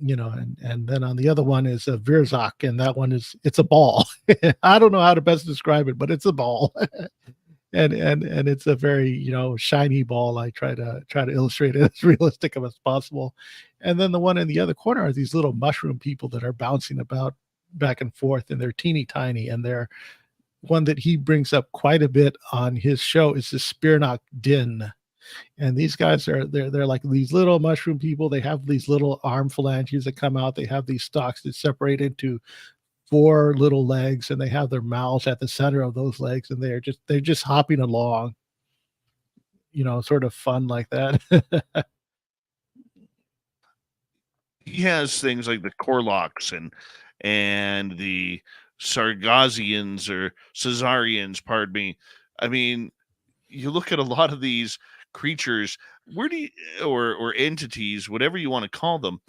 And then on the other one is a Virzak, and that one it's a ball. I don't know how to best describe it, but it's a ball. and it's a very, shiny ball. I try to illustrate it as realistic as possible. And then the one in the other corner are these little mushroom people that are bouncing about back and forth, and they're teeny tiny, and they're one that he brings up quite a bit on his show is the Spearnock Din. And these guys they're like these little mushroom people. They have these little arm phalanges that come out. They have these stalks that separate into 4 little legs, and they have their mouths at the center of those legs, and they're just hopping along, sort of fun like that. He has things like the Corlocks and the Sargassians or Caesarians, pardon me. I mean, you look at a lot of these creatures, where do you, or entities, whatever you want to call them,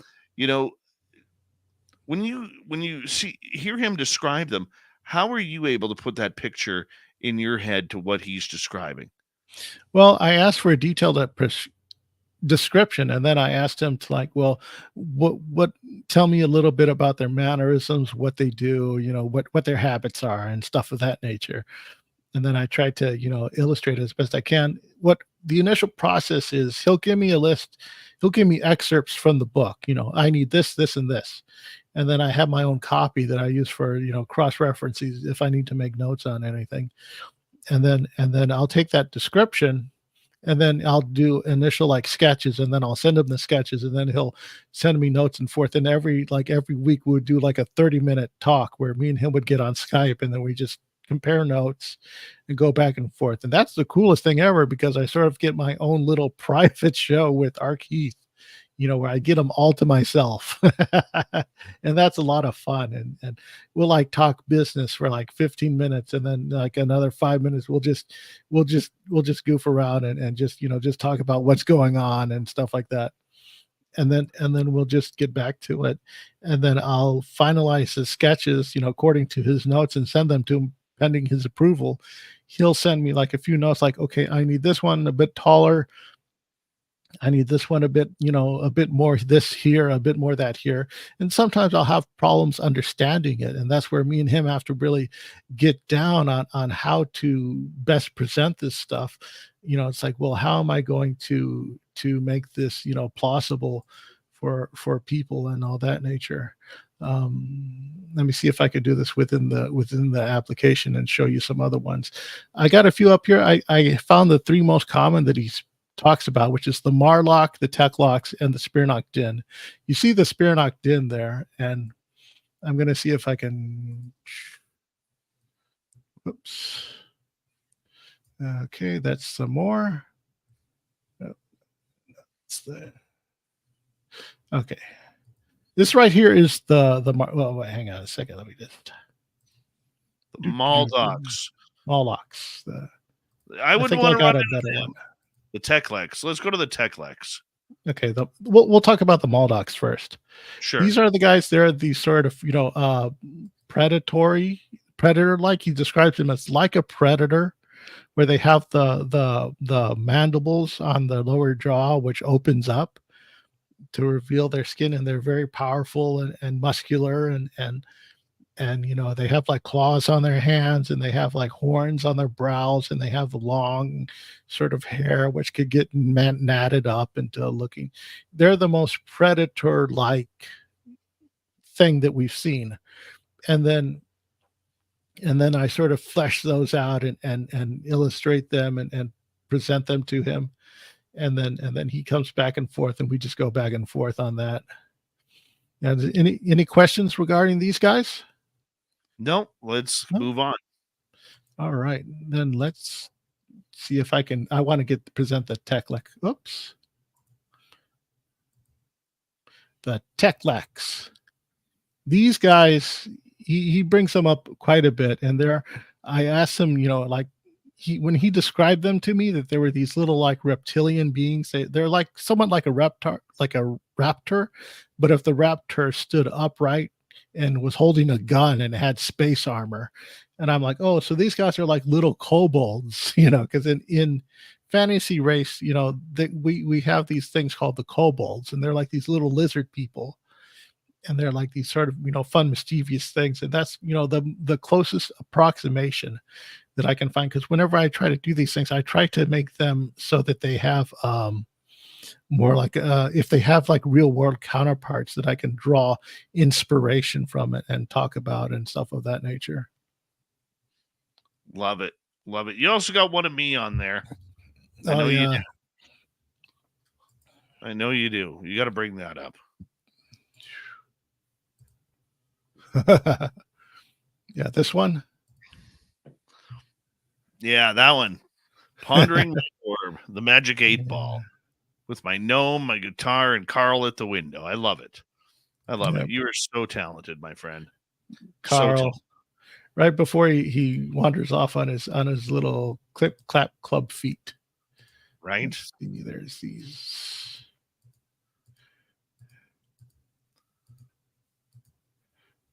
when you hear him describe them, how are you able to put that picture in your head to what he's describing? Well, I asked for a detailed description, and then I asked him to like, well, what tell me a little bit about their mannerisms, what they do, what their habits are, and stuff of that nature. And then I tried to, illustrate it as best I can. What the initial process is, he'll give me a list, he'll give me excerpts from the book, I need this, this, and this. And then I have my own copy that I use for, cross references if I need to make notes on anything. And then I'll take that description, and then I'll do initial like sketches, and then I'll send him the sketches, and then he'll send me notes and forth. And every week we would do like a 30-minute talk where me and him would get on Skype, and then we just compare notes and go back and forth. And that's the coolest thing ever, because I sort of get my own little private show with Ark Heath, where I get them all to myself. And that's a lot of fun. And we'll like talk business for like 15 minutes, and then like another 5 minutes we'll just goof around and just just talk about what's going on and stuff like that. And then we'll just get back to it, and then I'll finalize his sketches according to his notes, and send them to him pending his approval. He'll send me like a few notes like, okay, I need this one a bit taller, I need this one a bit, a bit more this here, a bit more that here. And sometimes I'll have problems understanding it. And that's where me and him have to really get down on how to best present this stuff. It's like, well, how am I going to make this, plausible for people and all that nature. Let me see if I could do this within the application and show you some other ones. I got a few up here. I found the 3 most common that he's talks about, which is the Marlock, the Techlocks, and the Spearnock Din. You see the Spearnock Din there, and I'm going to see if I can. Oops. Okay, that's some more. That's the. Okay, this right here is the. Well, wait, hang on a second. Let me just. The Maldocks. Mallocks. I wouldn't want to run into better them. one. The Techlex. Let's go to the Techlex. Okay, we'll talk about the Maldocks first. Sure. These are the guys. They're the sort of predator-like. He describes them as like a predator, where they have the mandibles on the lower jaw, which opens up to reveal their skin, and they're very powerful and muscular, and they have like claws on their hands, and they have like horns on their brows, and they have long sort of hair which could get natted up into looking. They're the most predator-like thing that we've seen. And then I sort of flesh those out and illustrate them and present them to him. And then he comes back and forth, and we just go back and forth on that. And any questions regarding these guys? No, let's move on. All right, then let's see if I can. I want to present the Techlex. Oops, the Techlex. These guys, he brings them up quite a bit, and I asked him, like when he described them to me, that there were these little like reptilian beings. They're like somewhat like a raptor, but if the raptor stood upright and was holding a gun and had space armor, and I'm like, oh, so these guys are like little kobolds, because in fantasy race, we have these things called the kobolds, and they're like these little lizard people, and they're like these sort of fun mischievous things, and that's the closest approximation that I can find, because whenever I try to do these things, I try to make them so that they have more like if they have like real world counterparts that I can draw inspiration from it and talk about and stuff of that nature. Love it. Love it. You also got one of me on there. I Oh know you yeah. do. I know you do. You got to bring that up. Yeah, this one. Yeah, that one. Pondering the orb, the magic 8-ball, with my gnome, my guitar, and Carl at the window. I love it. I love it. You are so talented, my friend. Carl, right before he wanders off on his little clip clap club feet. Right. Let's see, there's these.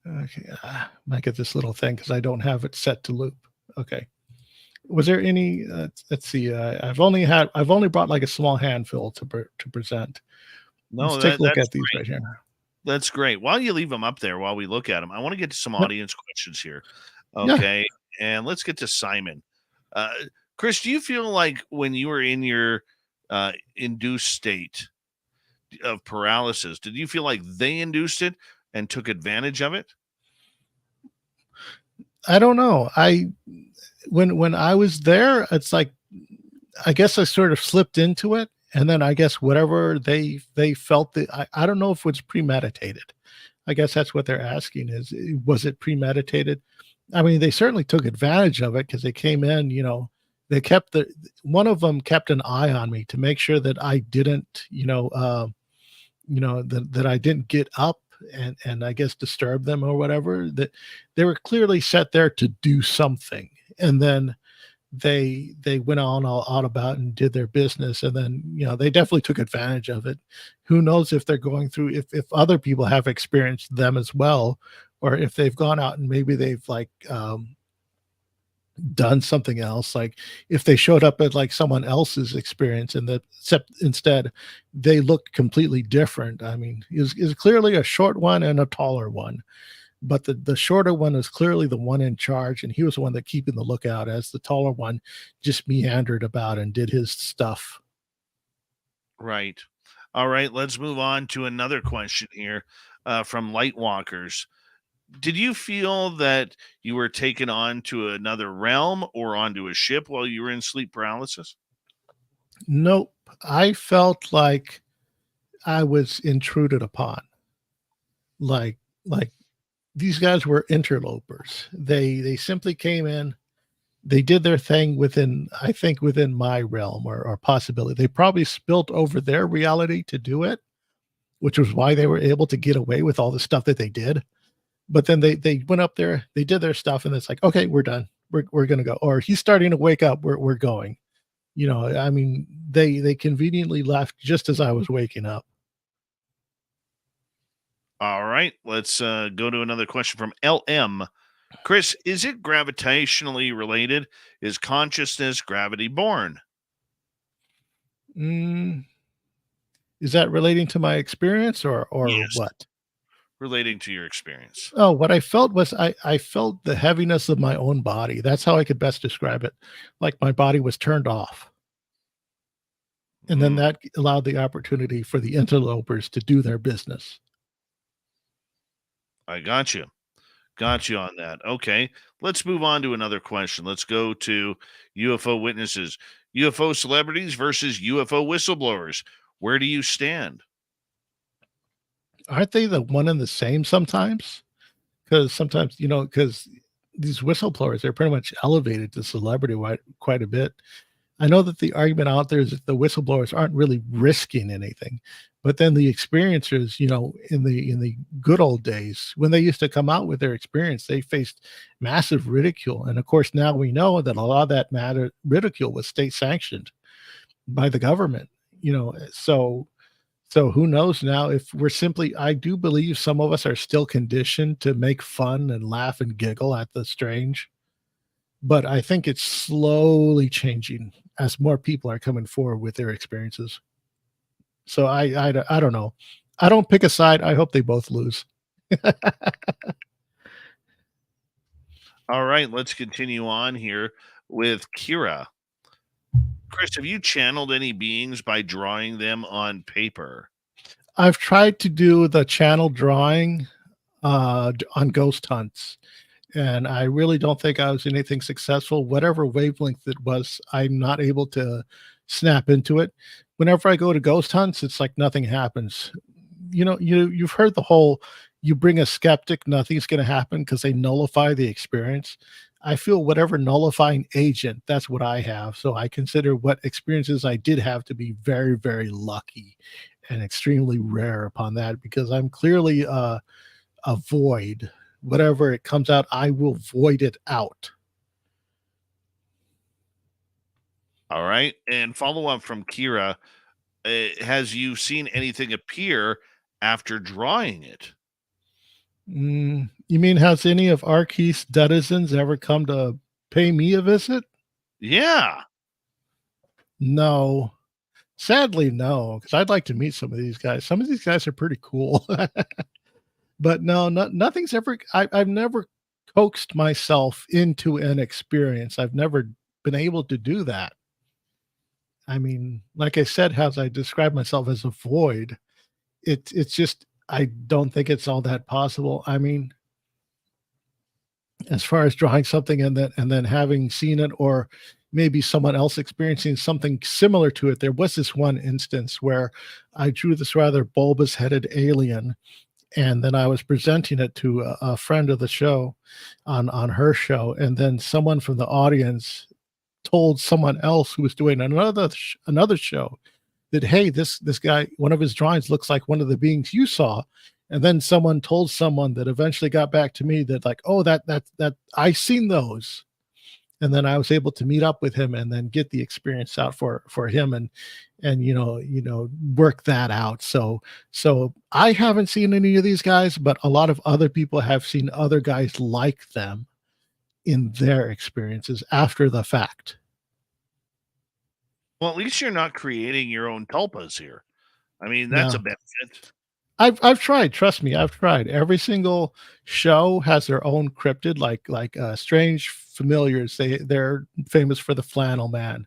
Okay, might get this little thing because I don't have it set to loop. Okay. Was there any? Let's see. I've only brought like a small handful to present. No, let's take a look at these great. right here. That's great. While you leave them up there, while we look at them, I want to get to some audience questions here. Yeah. Okay, and let's get to Simon. Chris, do you feel like when you were in your induced state of paralysis, did you feel like they induced it and took advantage of it? I don't know. When I was there, it's like, I guess I sort of slipped into it, and then I guess whatever they felt that I don't know if it was premeditated. I guess that's what they're asking is, was it premeditated? I mean, they certainly took advantage of it because they came in, they kept one of them kept an eye on me to make sure that I didn't, that I didn't get up and I guess disturb them or whatever, that they were clearly set there to do something. And then they went on all out about and did their business. And then, they definitely took advantage of it. Who knows if they're going through, if other people have experienced them as well, or if they've gone out and maybe they've like, done something else, like if they showed up at like someone else's experience and except instead they looked completely different. I mean, is clearly a short one and a taller one, but the shorter one is clearly the one in charge, and he was the one that keeping the lookout, as the taller one just meandered about and did his stuff. Right. All right, let's move on to another question here from Lightwalkers. Did you feel that you were taken on to another realm or onto a ship while you were in sleep paralysis? Nope. I felt like I was intruded upon. Like these guys were interlopers. They simply came in, they did their thing within my realm or possibility. They probably spilt over their reality to do it, which was why they were able to get away with all the stuff that they did. But then they went up there, they did their stuff, and it's like, okay, we're done. We're gonna go. Or he's starting to wake up. We're going. I mean, they conveniently left just as I was waking up. All right, let's go to another question from LM. Chris, is it gravitationally related? Is consciousness gravity born? Is that relating to my experience or Yes. what? Relating to your experience. Oh, what I felt was I felt the heaviness of my own body. That's how I could best describe it. Like my body was turned off. And then that allowed the opportunity for the interlopers to do their business. I got you. Got you on that. Okay. Let's move on to another question. Let's go to UFO witnesses, UFO celebrities versus UFO whistleblowers. Where do you stand? Aren't they the one and the same sometimes? Because sometimes, because these whistleblowers, they're pretty much elevated to celebrity quite a bit. I know that the argument out there is that the whistleblowers aren't really risking anything, But then the experiencers, in the good old days, when they used to come out with their experience, they faced massive ridicule. And of course, now we know that a lot of that ridicule was state sanctioned by the government. So who knows now if we're simply, I do believe some of us are still conditioned to make fun and laugh and giggle at the strange, but I think it's slowly changing as more people are coming forward with their experiences. So I don't know. I don't pick a side. I hope they both lose. All right, let's continue on here with Kira. Chris, have you channeled any beings by drawing them on paper? I've tried to do the channel drawing on ghost hunts, and I really don't think I was anything successful. Whatever wavelength it was, I'm not able to snap into it. Whenever I go to ghost hunts, it's like nothing happens. You've heard the whole, you bring a skeptic, nothing's going to happen because they nullify the experience. I feel whatever nullifying agent, that's what I have. So I consider what experiences I did have to be very, very lucky and extremely rare upon that, because I'm clearly a void. Whatever it comes out, I will void it out. All right. And follow up from Kira, has you seen anything appear after drawing it? You mean, has any of Arkeith's denizens ever come to pay me a visit? Yeah. No. Sadly, no, because I'd like to meet some of these guys. Some of these guys are pretty cool. But no, nothing's ever, I've never coaxed myself into an experience. I've never been able to do that. I mean, like I said, as I describe myself as a void, it's just, I don't think it's all that possible. I mean, as far as drawing something and then having seen it, or maybe someone else experiencing something similar to it. There was this one instance where I drew this rather bulbous headed alien, and then I was presenting it to a friend of the show on her show. And then someone from the audience told someone else who was doing another show that, hey, this guy, one of his drawings looks like one of the beings you saw. And then someone told someone that eventually got back to me that, like, oh, that I seen those. And then I was able to meet up with him and then get the experience out for him and work that out. So I haven't seen any of these guys, but a lot of other people have seen other guys like them in their experiences after the fact. Well, at least you're not creating your own tulpas here. I mean, that's No. a benefit. I've tried. Trust me, I've tried. Every single show has their own cryptid, like Strange Familiars. They're famous for the Flannel Man.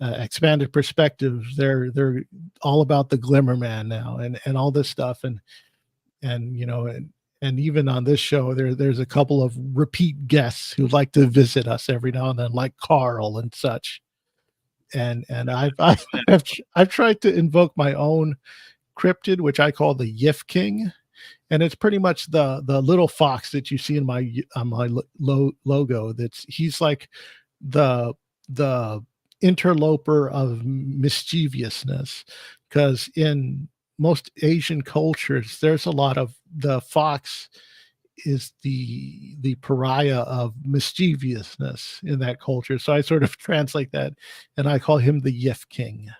Expanded Perspectives. They're all about the Glimmer Man now, and all this stuff. And even on this show, there's a couple of repeat guests who like to visit us every now and then, like Carl and such. And I've tried to invoke my own cryptid, which I call the Yif King, and it's pretty much the little fox that you see in my logo. He's like the interloper of mischievousness, because in most Asian cultures, there's a lot of, the fox is the pariah of mischievousness in that culture. So I sort of translate that, and I call him the Yif King.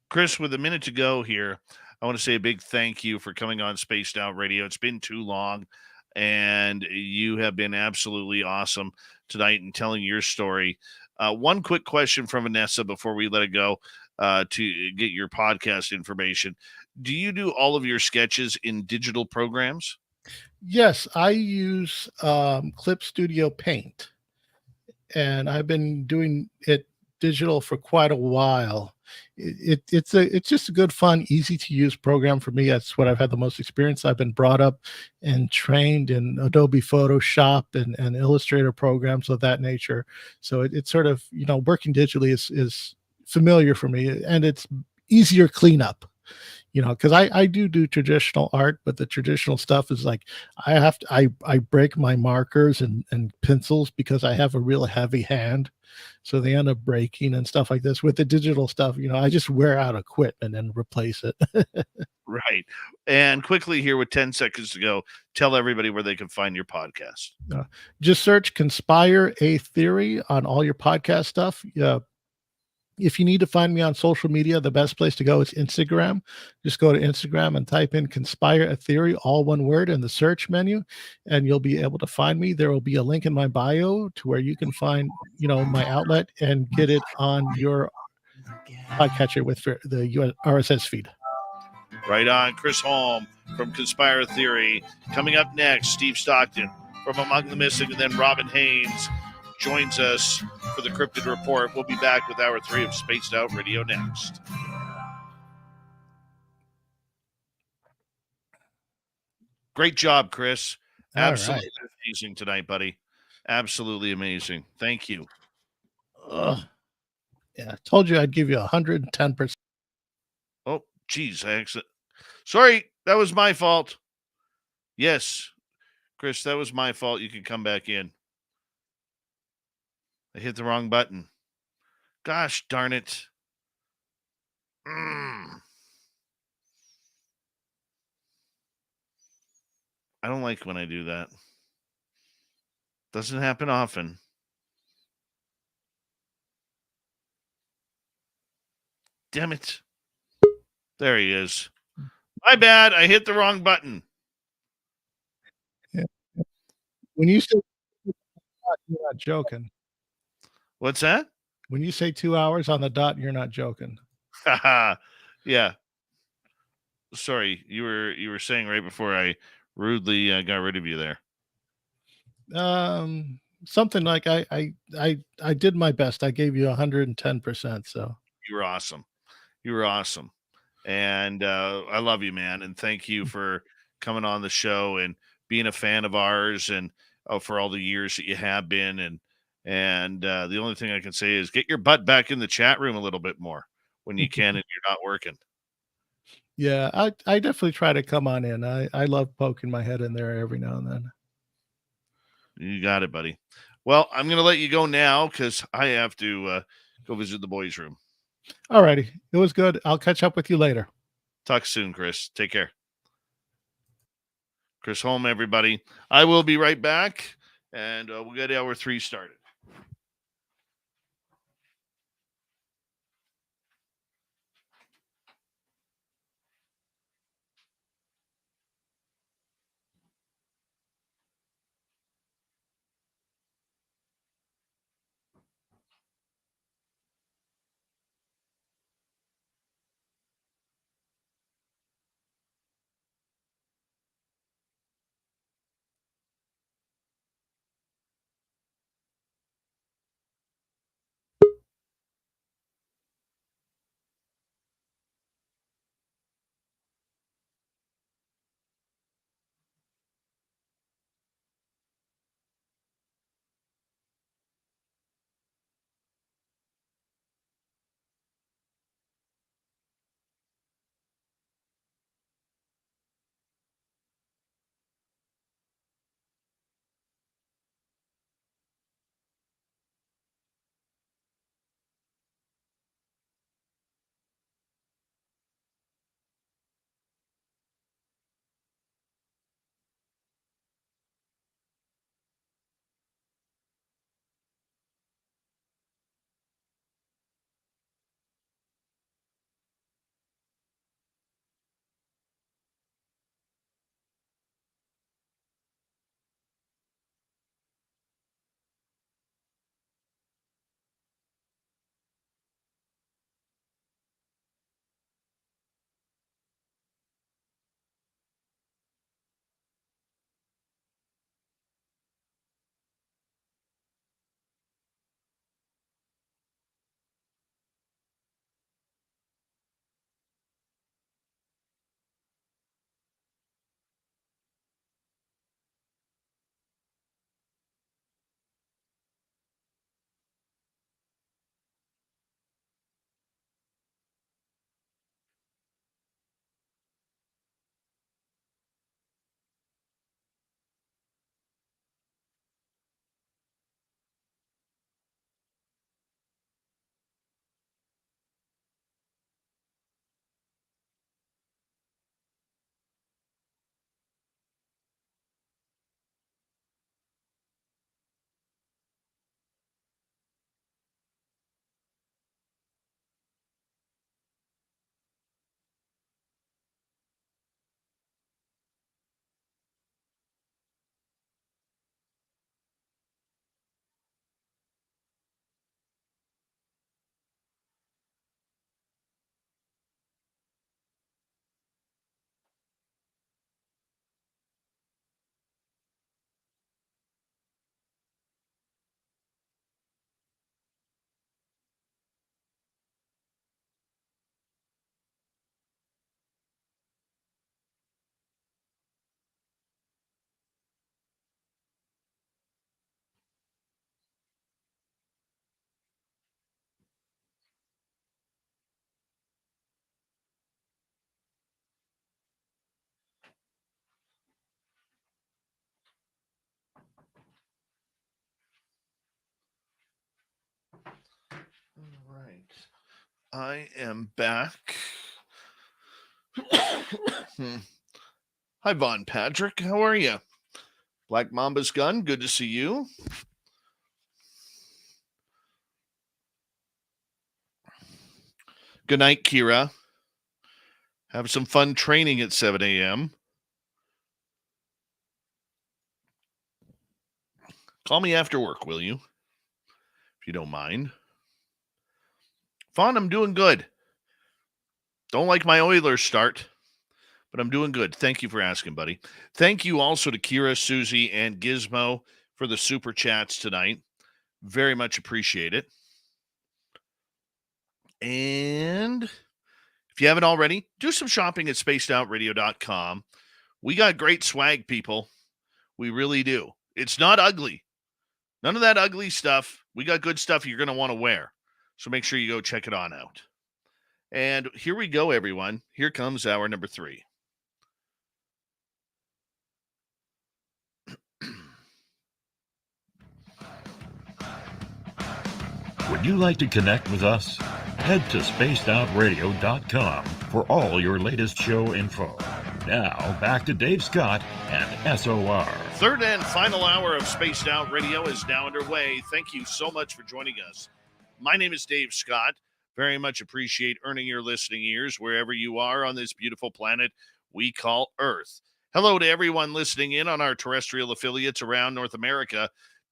Chris, with a minute to go here, I want to say a big thank you for coming on Spaced Out Radio. It's been too long, and you have been absolutely awesome tonight in telling your story. One quick question from Vanessa before we let it go to get your podcast information. Do you do all of your sketches in digital programs? Yes, I use Clip Studio Paint, and I've been doing it digital for quite a while. It's just a good, fun, easy to use program for me. That's what I've had the most experience. I've been brought up and trained in Adobe Photoshop and Illustrator programs of that nature. So it's sort of, working digitally is familiar for me, and it's easier cleanup. because I do traditional art, but the traditional stuff is like I break my markers and pencils because I have a real heavy hand, so they end up breaking and stuff like this. With the digital stuff, I just wear out equipment and replace it. Right. And quickly here with 10 seconds to go, tell everybody where they can find your podcast. Just search Conspire a Theory on all your podcast stuff. If you need to find me on social media, the best place to go is Instagram. Just go to Instagram and type in Conspire a Theory, all one word, in the search menu, and you'll be able to find me. There will be a link in my bio to where you can find, my outlet and get it on your podcatcher with the RSS feed. Right on. Chris Holm from Conspire Theory. Coming up next, Steve Stockton from Among the Missing, and then Robin Haynes joins us for the Cryptid Report. We'll be back with Hour 3 of Spaced Out Radio next. Great job, Chris. Absolutely amazing tonight, buddy. Absolutely amazing. Thank you. Yeah, I told you I'd give you 110%. Oh, geez. Sorry, that was my fault. Yes, Chris, that was my fault. You can come back in. I hit the wrong button. Gosh darn it. I don't like when I do that. Doesn't happen often. Damn it. There he is. My bad. I hit the wrong button. Yeah. When you say you're not joking. What's that? When you say 2 hours on the dot, you're not joking. Yeah. Sorry, you were saying right before I rudely got rid of you there. Something like I did my best. I gave you 110%. So you were awesome. You were awesome, and I love you, man. And thank you for coming on the show and being a fan of ours, and for all the years that you have been. And the only thing I can say is get your butt back in the chat room a little bit more when you can, and you're not working. Yeah, I definitely try to come on in. I love poking my head in there every now and then. You got it, buddy. Well, I'm going to let you go now because I have to go visit the boys' room. All righty. It was good. I'll catch up with you later. Talk soon, Chris. Take care. Chris Holm, everybody. I will be right back, and we'll get Hour 3 started. I am back. Hi, Von Patrick. How are you? Black Mamba's Gun, good to see you. Good night, Kira. Have some fun training at 7 a.m. Call me after work, will you? If you don't mind. Fawn, I'm doing good. Don't like my Oilers start, but I'm doing good. Thank you for asking, buddy. Thank you also to Kira, Susie, and Gizmo for the super chats tonight. Very much appreciate it. And if you haven't already, do some shopping at spacedoutradio.com. We got great swag, people. We really do. It's not ugly. None of that ugly stuff. We got good stuff you're going to want to wear. So make sure you go check it on out. And here we go, everyone. Here comes hour number 3. Would you like to connect with us? Head to spacedoutradio.com for all your latest show info. Now, back to Dave Scott and SOR. Third and final hour of Spaced Out Radio is now underway. Thank you so much for joining us. My name is Dave Scott. Very much appreciate earning your listening ears wherever you are on this beautiful planet we call Earth. Hello to everyone listening in on our terrestrial affiliates around North America,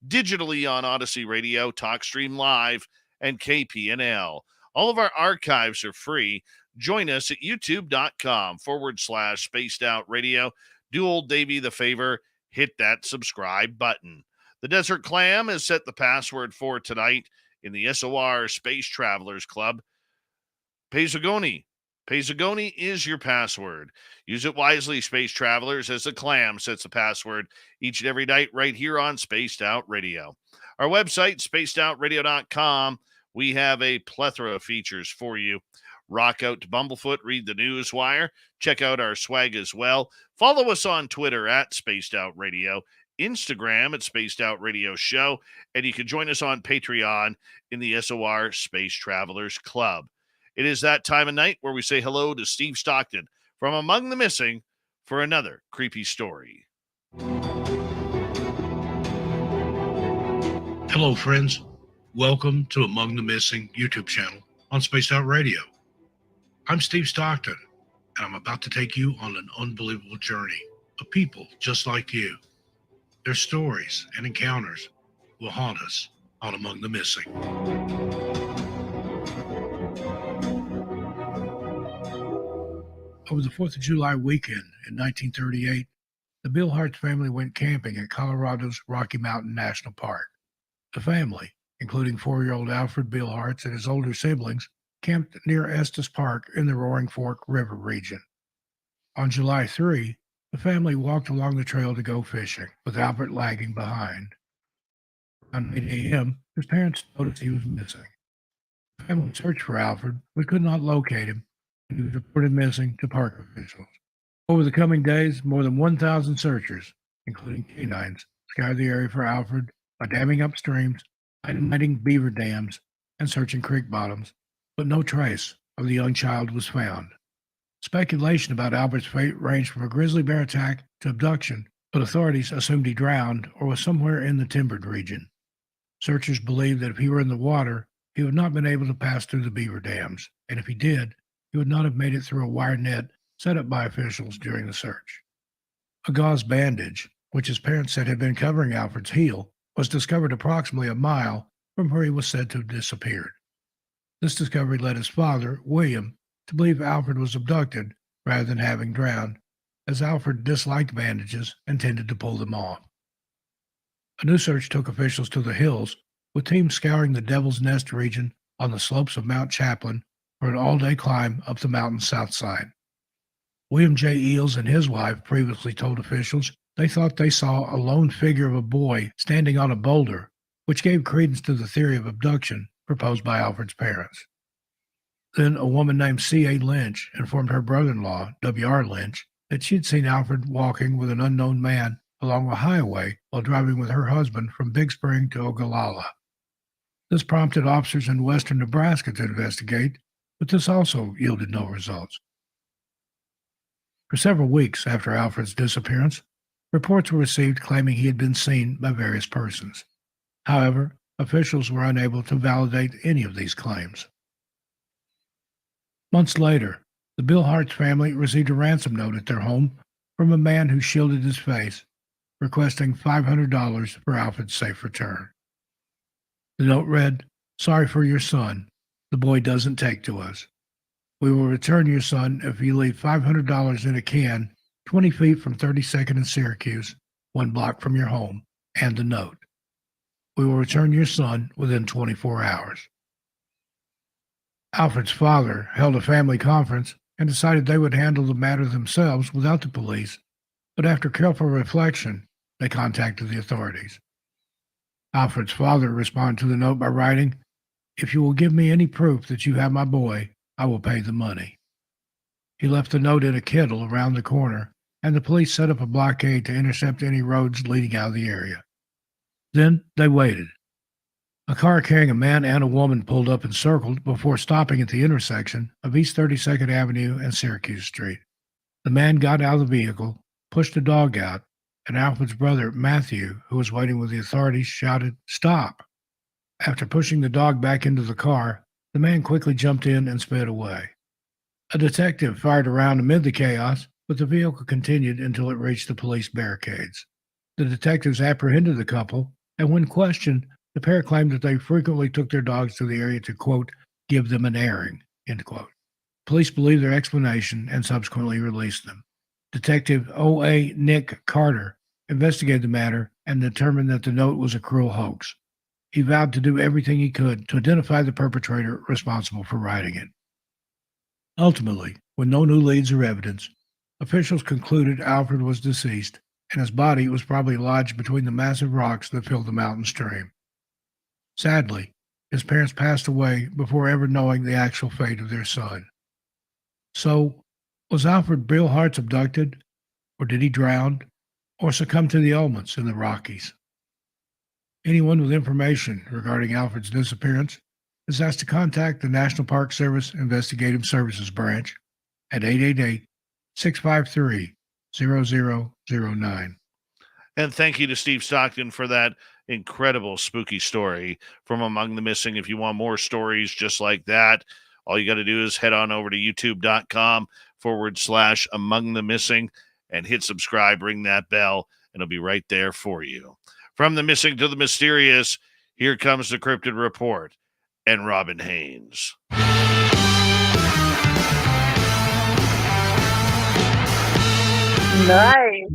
digitally on Odyssey Radio, TalkStream Live, and KPNL. All of our archives are free. Join us at youtube.com/Spaced Out Radio. Do old Davey the favor, hit that subscribe button. The Desert Clam has set the password for tonight in the SOR Space Travelers Club. Pezagoni. Pezagoni is your password. Use it wisely, Space Travelers, as the Clam sets the password each and every night right here on Spaced Out Radio. Our website, spacedoutradio.com. We have a plethora of features for you. Rock out to Bumblefoot, read the news wire, check out our swag as well. Follow us on Twitter at Spaced Out Radio, Instagram at Spaced Out Radio Show, and you can join us on Patreon in the SOR Space Travelers Club. It is that time of night where we say hello to Steve Stockton from Among the Missing for another creepy story. Hello, friends. Welcome to Among the Missing YouTube channel on Spaced Out Radio. I'm Steve Stockton, and I'm about to take you on an unbelievable journey of people just like you. Their stories and encounters will haunt us on Among the Missing. Over the 4th of July weekend in 1938, the Billhartz family went camping at Colorado's Rocky Mountain National Park. The family, including 4-year-old Alfred Billhartz and his older siblings, camped near Estes Park in the Roaring Fork River region. On July 3, the family walked along the trail to go fishing, with Albert lagging behind. Around 8 a.m., his parents noticed he was missing. The family searched for Alfred, but could not locate him, and he was reported missing to park officials. Over the coming days, more than 1,000 searchers, including canines, scoured the area for Alfred by damming up streams, dynamiting beaver dams, and searching creek bottoms, but no trace of the young child was found. Speculation about Albert's fate ranged from a grizzly bear attack to abduction, but authorities assumed he drowned or was somewhere in the timbered region. Searchers believed that if he were in the water, he would not have been able to pass through the beaver dams, and if he did, he would not have made it through a wire net set up by officials during the search. A gauze bandage, which his parents said had been covering Alfred's heel, was discovered approximately a mile from where he was said to have disappeared. This discovery led his father, William, to believe Alfred was abducted rather than having drowned, as Alfred disliked bandages and tended to pull them off. A new search took officials to the hills, with teams scouring the Devil's Nest region on the slopes of Mount Chaplin for an all-day climb up the mountain's south side. William J. Eels and his wife previously told officials they thought they saw a lone figure of a boy standing on a boulder, which gave credence to the theory of abduction proposed by Alfred's parents. Then a woman named C.A. Lynch informed her brother-in-law, W.R. Lynch, that she had seen Alfred walking with an unknown man along a highway while driving with her husband from Big Spring to Ogallala. This prompted officers in western Nebraska to investigate, but this also yielded no results. For several weeks after Alfred's disappearance, reports were received claiming he had been seen by various persons. However, officials were unable to validate any of these claims. Months later, the Bill Hart's family received a ransom note at their home from a man who shielded his face, requesting $500 for Alfred's safe return. The note read, "Sorry for your son. The boy doesn't take to us. We will return your son if you leave $500 in a can 20 feet from 32nd and Syracuse, 1 block from your home, and the note. We will return your son within 24 hours." Alfred's father held a family conference and decided they would handle the matter themselves without the police, but after careful reflection, they contacted the authorities. Alfred's father responded to the note by writing, "If you will give me any proof that you have my boy, I will pay the money." He left the note in a kettle around the corner, and the police set up a blockade to intercept any roads leading out of the area. Then they waited. A car carrying a man and a woman pulled up and circled before stopping at the intersection of East 32nd Avenue and Syracuse Street. The man got out of the vehicle, pushed a dog out, and Alfred's brother, Matthew, who was waiting with the authorities, shouted, "Stop!" After pushing the dog back into the car, the man quickly jumped in and sped away. A detective fired around amid the chaos, but the vehicle continued until it reached the police barricades. The detectives apprehended the couple, and when questioned, the pair claimed that they frequently took their dogs to the area to, quote, "give them an airing," end quote. Police believed their explanation and subsequently released them. Detective O.A. Nick Carter investigated the matter and determined that the note was a cruel hoax. He vowed to do everything he could to identify the perpetrator responsible for writing it. Ultimately, with no new leads or evidence, officials concluded Alfred was deceased, and his body was probably lodged between the massive rocks that filled the mountain stream. Sadly, his parents passed away before ever knowing the actual fate of their son. So, was Alfred Bill Hartz abducted, or did he drown, or succumb to the elements in the Rockies? Anyone with information regarding Alfred's disappearance is asked to contact the National Park Service Investigative Services Branch at 888-653-0009. And thank you to Steve Stockton for that incredible spooky story from Among the Missing. If you want more stories just like that, all you got to do is head on over to youtube.com/Among the Missing and hit subscribe, ring that bell, and it'll be right there for you. From the missing to the mysterious, here comes the Cryptid Report and Robin Haynes. Nice.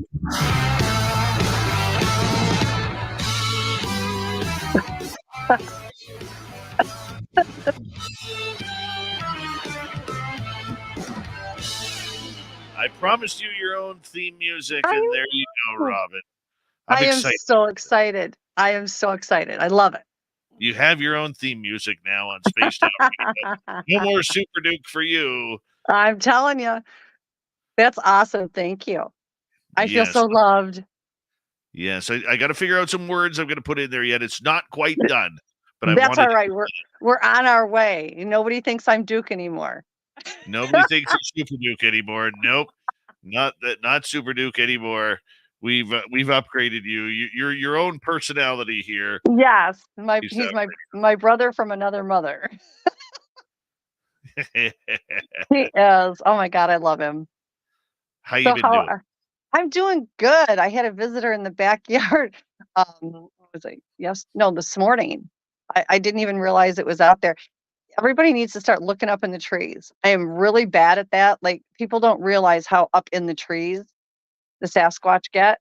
I promised you your own theme music, I and there you go, Robin. I'm I am excited. so excited. I am so excited. I love it. You have your own theme music now on Spaced Out Radio. No more Super Duke for you. I'm telling you. That's awesome. Thank you. I feel Yes. so loved. Yes, I got to figure out some words I'm going to put in there yet. It's not quite done, but I That's wanted all right. We're on our way. Nobody thinks I'm Duke anymore. Nobody thinks it's Super Duke anymore. Nope, not Super Duke anymore. We've upgraded you. You're your own personality here. Yes, He's he's my brother from another mother. He is. Oh my God, I love him. How you been doing? I'm doing good. I had a visitor in the backyard. What was it? This morning. I didn't even realize it was out there. Everybody needs to start looking up in the trees. I am really bad at that. Like, people don't realize how up in the trees the Sasquatch get,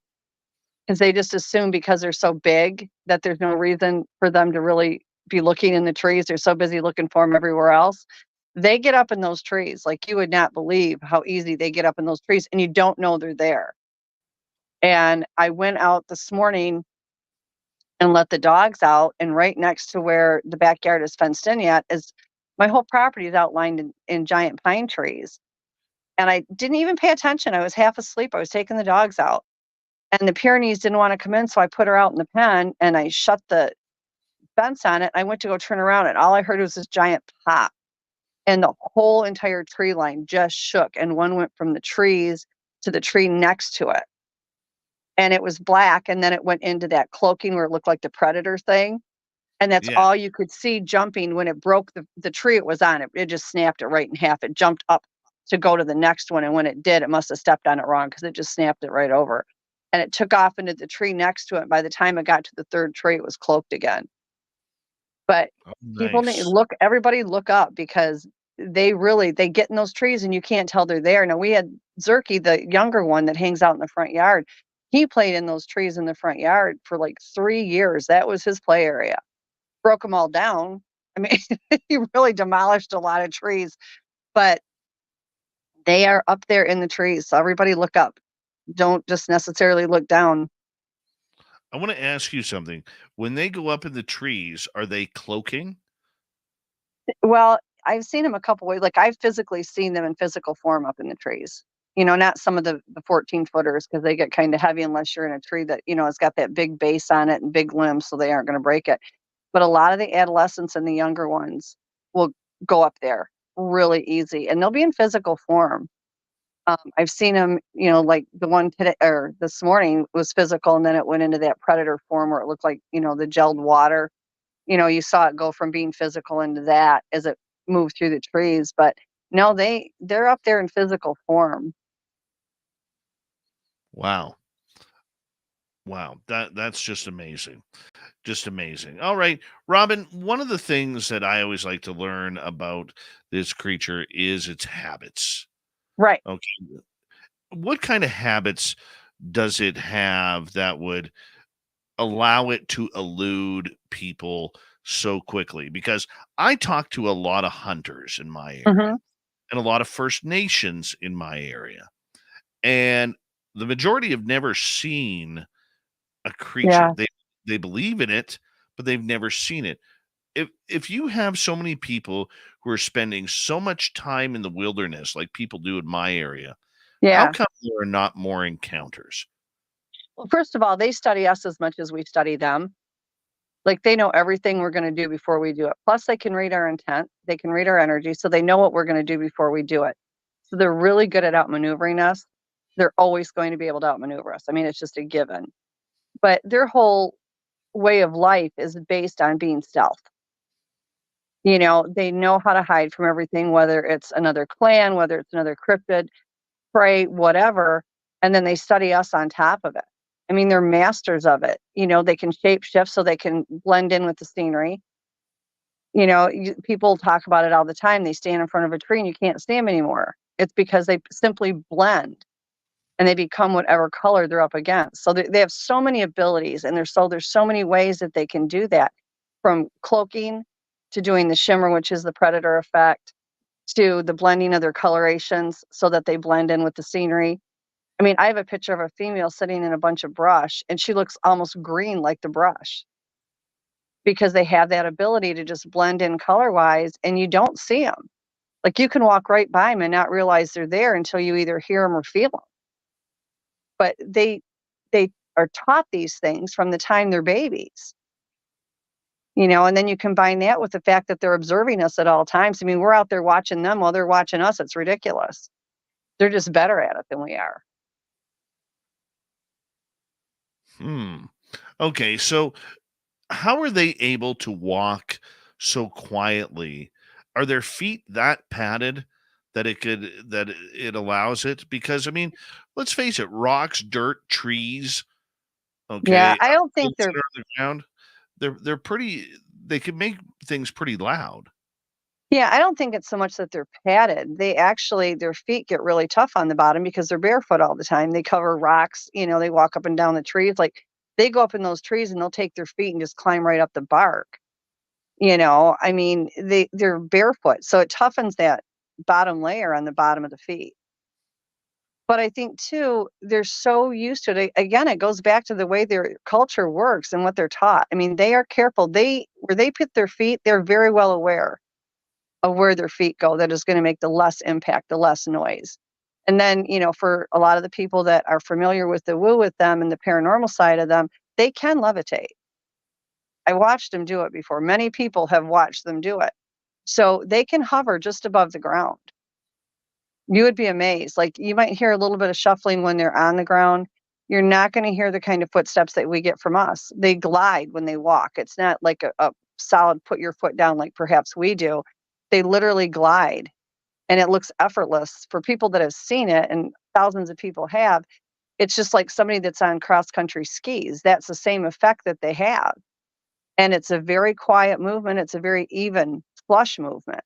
because they just assume because they're so big that there's no reason for them to really be looking in the trees. They're so busy looking for them everywhere else. They get up in those trees. Like, you would not believe how easy they get up in those trees, and you don't know they're there. And I went out this morning and let the dogs out, and right next to where the backyard is fenced in yet is my whole property is outlined in giant pine trees. And I didn't even pay attention. I was half asleep. I was taking the dogs out, and the Pyrenees didn't want to come in. So I put her out in the pen and I shut the fence on it. I went to go turn around, and all I heard was this giant pop. and the whole entire tree line just shook, and one went from the trees to the tree next to it. And it was black, and then it went into that cloaking where it looked like the predator thing. And that's Yeah. all you could see jumping when it broke the tree it was on. It just snapped it right in half. It jumped up to go to the next one, and when it did, it must have stepped on it wrong because it just snapped it right over. And it took off into the tree next to it. By the time it got to the third tree, it was cloaked again. But Oh, people need nice. everybody look up, because they get in those trees and you can't tell they're there. Now, we had Zerky, the younger one that hangs out in the front yard. He played in those trees in the front yard for like 3 years. That was his play area. Broke them all down. I mean, he really demolished a lot of trees, but they are up there in the trees. So everybody look up. Don't just necessarily look down. I want to ask you something. When they go up in the trees, are they cloaking? Well, I've seen them a couple ways. Like, I've physically seen them in physical form up in the trees. Not some of the 14 footers, because they get kind of heavy unless you're in a tree that, it's got that big base on it and big limbs, so they aren't going to break it. But a lot of the adolescents and the younger ones will go up there really easy, and they'll be in physical form. I've seen them, like the one today or this morning was physical, and then it went into that predator form where it looked like, the gelled water. You saw it go from being physical into that as it moved through the trees. But no, they're up there in physical form. Wow. Wow. That's just amazing. Just amazing. All right, Robin, one of the things that I always like to learn about this creature is its habits. Right. Okay. What kind of habits does it have that would allow it to elude people so quickly? Because I talk to a lot of hunters in my area Mhm. and a lot of First Nations in my area. And the majority have never seen a creature. Yeah. They believe in it, but they've never seen it. If you have so many people who are spending so much time in the wilderness like people do in my area, how Yeah. come there are not more encounters? Well, first of all, they study us as much as we study them. Like, they know everything we're going to do before we do it. Plus, they can read our intent. They can read our energy, so they know what we're going to do before we do it. So they're really good at outmaneuvering us. They're always going to be able to outmaneuver us. I mean, it's just a given. But their whole way of life is based on being stealth. They know how to hide from everything, whether it's another clan, whether it's another cryptid, prey, whatever. And then they study us on top of it. I mean, they're masters of it. They can shape shift so they can blend in with the scenery. People talk about it all the time. They stand in front of a tree and you can't see them anymore. It's because they simply blend and they become whatever color they're up against. So they have so many abilities, and there's so many ways that they can do that, from cloaking to doing the shimmer, which is the predator effect, to the blending of their colorations so that they blend in with the scenery. I mean, I have a picture of a female sitting in a bunch of brush, and she looks almost green like the brush, because they have that ability to just blend in color-wise, and you don't see them. Like, you can walk right by them and not realize they're there until you either hear them or feel them. But they are taught these things from the time they're babies. And then you combine that with the fact that they're observing us at all times. I mean, we're out there watching them while they're watching us. It's ridiculous. They're just better at it than we are. Okay, so how are they able to walk so quietly? Are their feet that padded that it allows it? Because I mean, let's face it, rocks, dirt, trees, Yeah, okay, I don't think they're center of the ground, they're pretty, they can make things pretty loud. yeah, I don't think it's so much that they're padded. Their feet get really tough on the bottom because they're barefoot all the time. They cover rocks, they walk up and down the trees. Like, they go up in those trees and they'll take their feet and just climb right up the bark. I mean, they're barefoot, so it toughens that bottom layer on the bottom of the feet. But I think too, they're so used to it. Again, it goes back to the way their culture works and what they're taught. I mean, they are careful. Where they put their feet, they're very well aware of where their feet go. That is going to make the less impact, the less noise. And then, for a lot of the people that are familiar with the woo with them and the paranormal side of them, they can levitate. I watched them do it before. Many people have watched them do it. So they can hover just above the ground. You would be amazed. Like, you might hear a little bit of shuffling when they're on the ground. You're not going to hear the kind of footsteps that we get from us. They glide when they walk. It's not like a solid put your foot down like perhaps we do. They literally glide, and it looks effortless for people that have seen it, and thousands of people have. It's just like somebody that's on cross country skis. That's the same effect that they have. And it's a very quiet movement. It's a very even flush movement.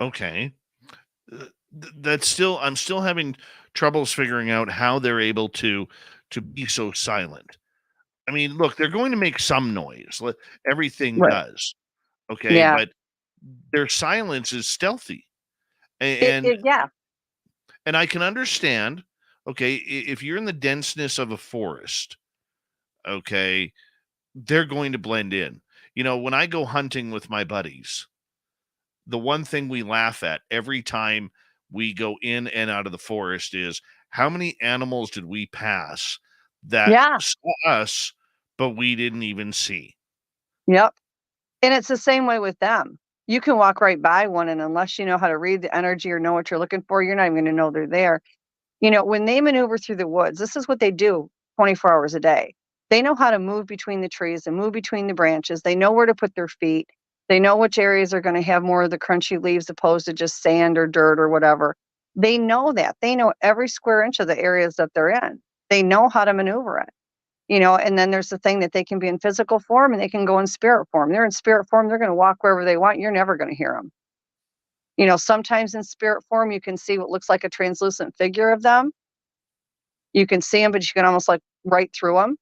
Okay. That's still, I'm still having troubles figuring out how they're able to be so silent. I mean, look, they're going to make some noise. Everything Right. does. Okay, Yeah. but their silence is stealthy. And Yeah. and I can understand, okay, if you're in the denseness of a forest, okay, they're going to blend in. You know, when I go hunting with my buddies, the one thing we laugh at every time we go in and out of the forest is how many animals did we pass that Yeah. saw us, but we didn't even see. Yep. And it's the same way with them. You can walk right by one, and unless you know how to read the energy or know what you're looking for, you're not even going to know they're there. You know, when they maneuver through the woods, this is what they do 24 hours a day. They know how to move between the trees and move between the branches. They know where to put their feet. They know which areas are going to have more of the crunchy leaves opposed to just sand or dirt or whatever. They know that. They know every square inch of the areas that they're in. They know how to maneuver it. You know, and then there's the thing that they can be in physical form and they can go in spirit form. They're in spirit form. They're going to walk wherever they want. You're never going to hear them. You know, sometimes in spirit form, you can see what looks like a translucent figure of them. You can see them, but you can almost like right through them.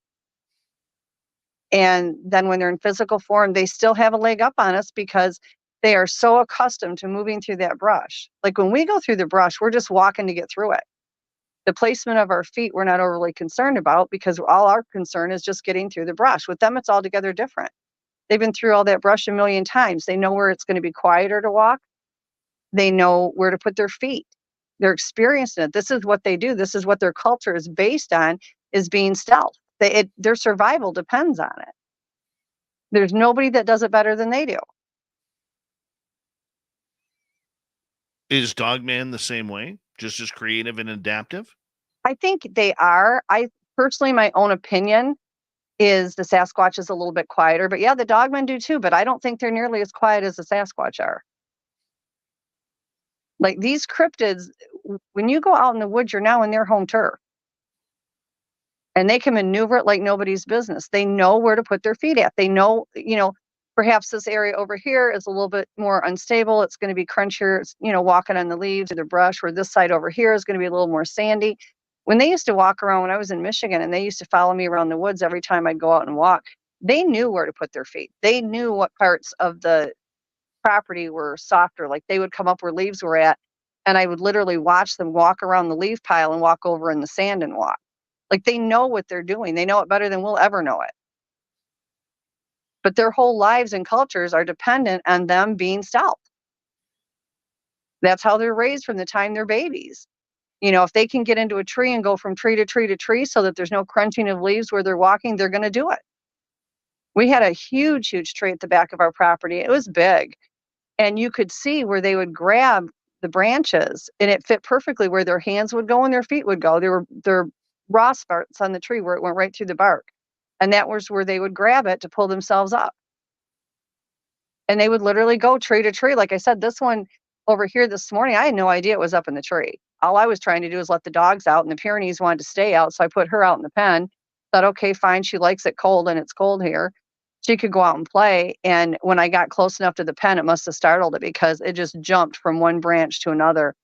And then when they're in physical form, they still have a leg up on us because they are so accustomed to moving through that brush. Like when we go through the brush, we're just walking to get through it. The placement of our feet, we're not overly concerned about because all our concern is just getting through the brush. With them, it's altogether different. They've been through all that brush a million times. They know where it's going to be quieter to walk. They know where to put their feet. They're experienced in it. This is what they do. This is what their culture is based on, is being stealth. Their survival depends on it. There's nobody that does it better than they do. Is Dogman the same way? Just as creative and adaptive? I think they are. I personally, my own opinion is the Sasquatch is a little bit quieter, but yeah, the Dogmen do too, but I don't think they're nearly as quiet as the Sasquatch are. Like these cryptids, when you go out in the woods, you're now in their home turf. And they can maneuver it like nobody's business. They know where to put their feet at. They know, you know, perhaps this area over here is a little bit more unstable. It's going to be crunchier, you know, walking on the leaves or the brush, where this side over here is going to be a little more sandy. When they used to walk around when I was in Michigan and they used to follow me around the woods every time I'd go out and walk, they knew where to put their feet. They knew what parts of the property were softer. Like they would come up where leaves were at, and I would literally watch them walk around the leaf pile and walk over in the sand and walk. Like they know what they're doing. They know it better than we'll ever know it. But their whole lives and cultures are dependent on them being stealth. That's how they're raised from the time they're babies. You know, if they can get into a tree and go from tree to tree to tree so that there's no crunching of leaves where they're walking, they're going to do it. We had a huge, huge tree at the back of our property. It was big. And you could see where they would grab the branches, and it fit perfectly where their hands would go and their feet would go. There were raw spots on the tree where it went right through the bark. And that was where they would grab it to pull themselves up. And they would literally go tree to tree. Like I said, this one over here this morning, I had no idea it was up in the tree. All I was trying to do is let the dogs out, and the Pyrenees wanted to stay out. So I put her out in the pen. Thought, okay, fine. She likes it cold, and it's cold here. She could go out and play. And when I got close enough to the pen, it must have startled it because it just jumped from one branch to another,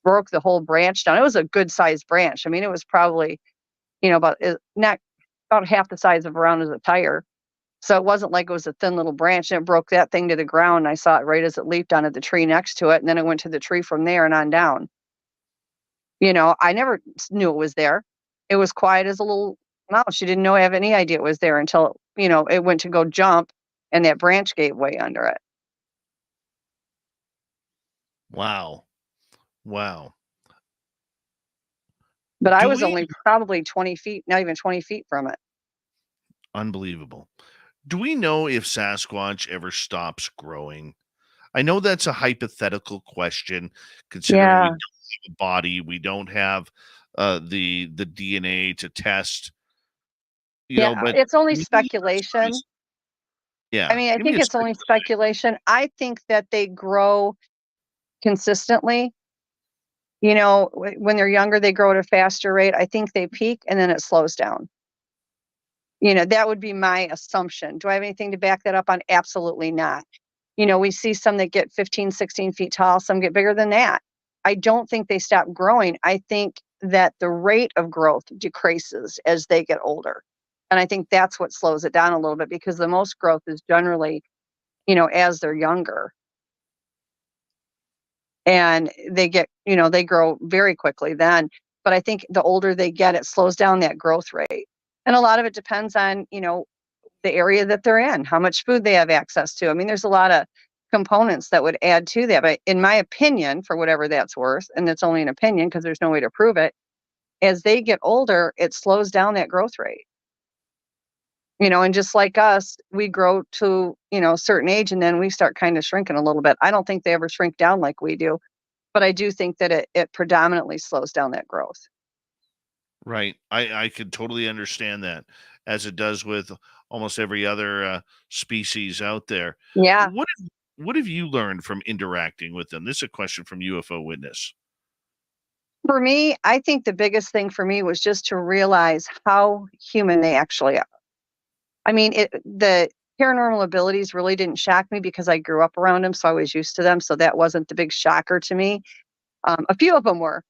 broke the whole branch down. It was a good sized branch. I mean, it was probably, you know, about half the size of around as a tire. So it wasn't like it was a thin little branch, and it broke that thing to the ground. I saw it right as it leaped onto the tree next to it. And then it went to the tree from there and on down. You know, I never knew it was there. It was quiet as a little mouse. She didn't know I have any idea it was there until, you know, it went to go jump and that branch gave way under it. Wow. Wow. But I Do was we only probably 20 feet, not even 20 feet from it. Unbelievable. Do we know if Sasquatch ever stops growing? I know that's a hypothetical question, considering we Yeah. don't have a body, we don't have the DNA to test, Yeah. but It's only can you give me speculation. I yeah, mean, I give me think a it's only speculation. I think that they grow consistently. When they're younger, they grow at a faster rate. I think they peak and then it slows down. That would be my assumption. Do I have anything to back that up on? Absolutely not. We see some that get 15, 16 feet tall, some get bigger than that. I don't think they stop growing. I think that the rate of growth decreases as they get older. And I think that's what slows it down a little bit, because the most growth is generally, as they're younger. And they grow very quickly then. But I think the older they get, it slows down that growth rate. And a lot of it depends on, the area that they're in, how much food they have access to. I mean, there's a lot of components that would add to that. But in my opinion, for whatever that's worth, and it's only an opinion because there's no way to prove it, as they get older, it slows down that growth rate. And just like us, we grow to, a certain age and then we start kind of shrinking a little bit. I don't think they ever shrink down like we do, but I do think that it predominantly slows down that growth. right. I could totally understand that, as it does with almost every other species out there. Yeah. What have you learned from interacting with them? This is a question from UFO Witness. For me, I think the biggest thing for me was just to realize how human they actually are. I mean, the paranormal abilities really didn't shock me because I grew up around them, so I was used to them. So that wasn't the big shocker to me. A few of them were,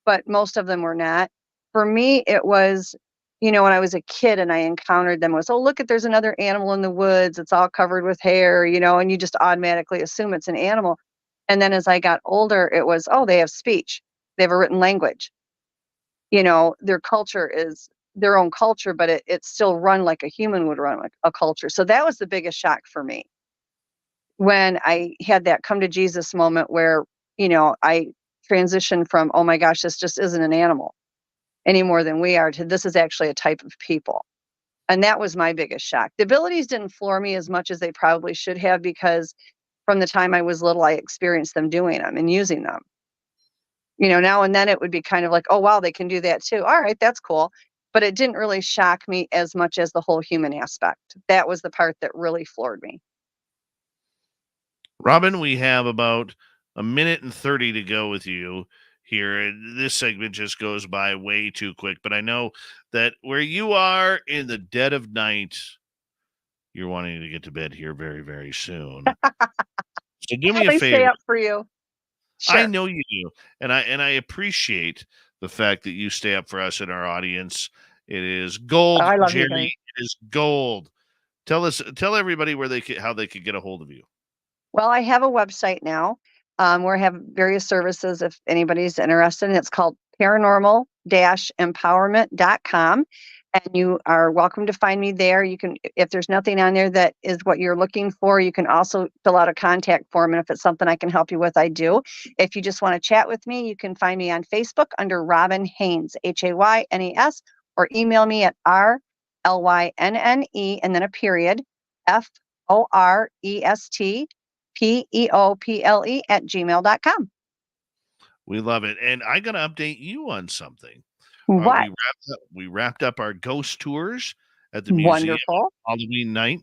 but most of them were not. For me, it was, when I was a kid and I encountered them, it was, oh, look there's another animal in the woods. It's all covered with hair, and you just automatically assume it's an animal. And then as I got older, it was, oh, they have speech. They have a written language. Their culture is their own culture, but it's still run like a human would run like a culture. So that was the biggest shock for me when I had that come to Jesus moment where, I transitioned from, oh my gosh, this just isn't an animal any more than we are, to this is actually a type of people. And that was my biggest shock. The abilities didn't floor me as much as they probably should have, because from the time I was little, I experienced them doing them and using them. Now and then it would be kind of like, oh, wow, they can do that too. All right, that's cool. But it didn't really shock me as much as the whole human aspect. That was the part that really floored me. Robin, we have about a minute and 30 to go with you here. And this segment just goes by way too quick, but I know that where you are in the dead of night, you're wanting to get to bed here very, very soon. So do me a They stay favor. up for you. I Sure. know you do, and I appreciate the fact that you stay up for us and our audience. It is gold, Oh, I love you guys. Jerry. It is gold. Tell everybody how they could get a hold of you. Well, I have a website now, where I have various services if anybody's interested. And it's called paranormal-empowerment.com. And you are welcome to find me there. You can, if there's nothing on there that is what you're looking for, you can also fill out a contact form. And if it's something I can help you with, I do. If you just want to chat with me, you can find me on Facebook under Robin Haynes, Haynes, or email me at RLYNNE and then a period, FORESTPEOPLE@gmail.com. We love it, and I got to update you on something. What? We wrapped up our ghost tours at the museum Wonderful. Halloween night,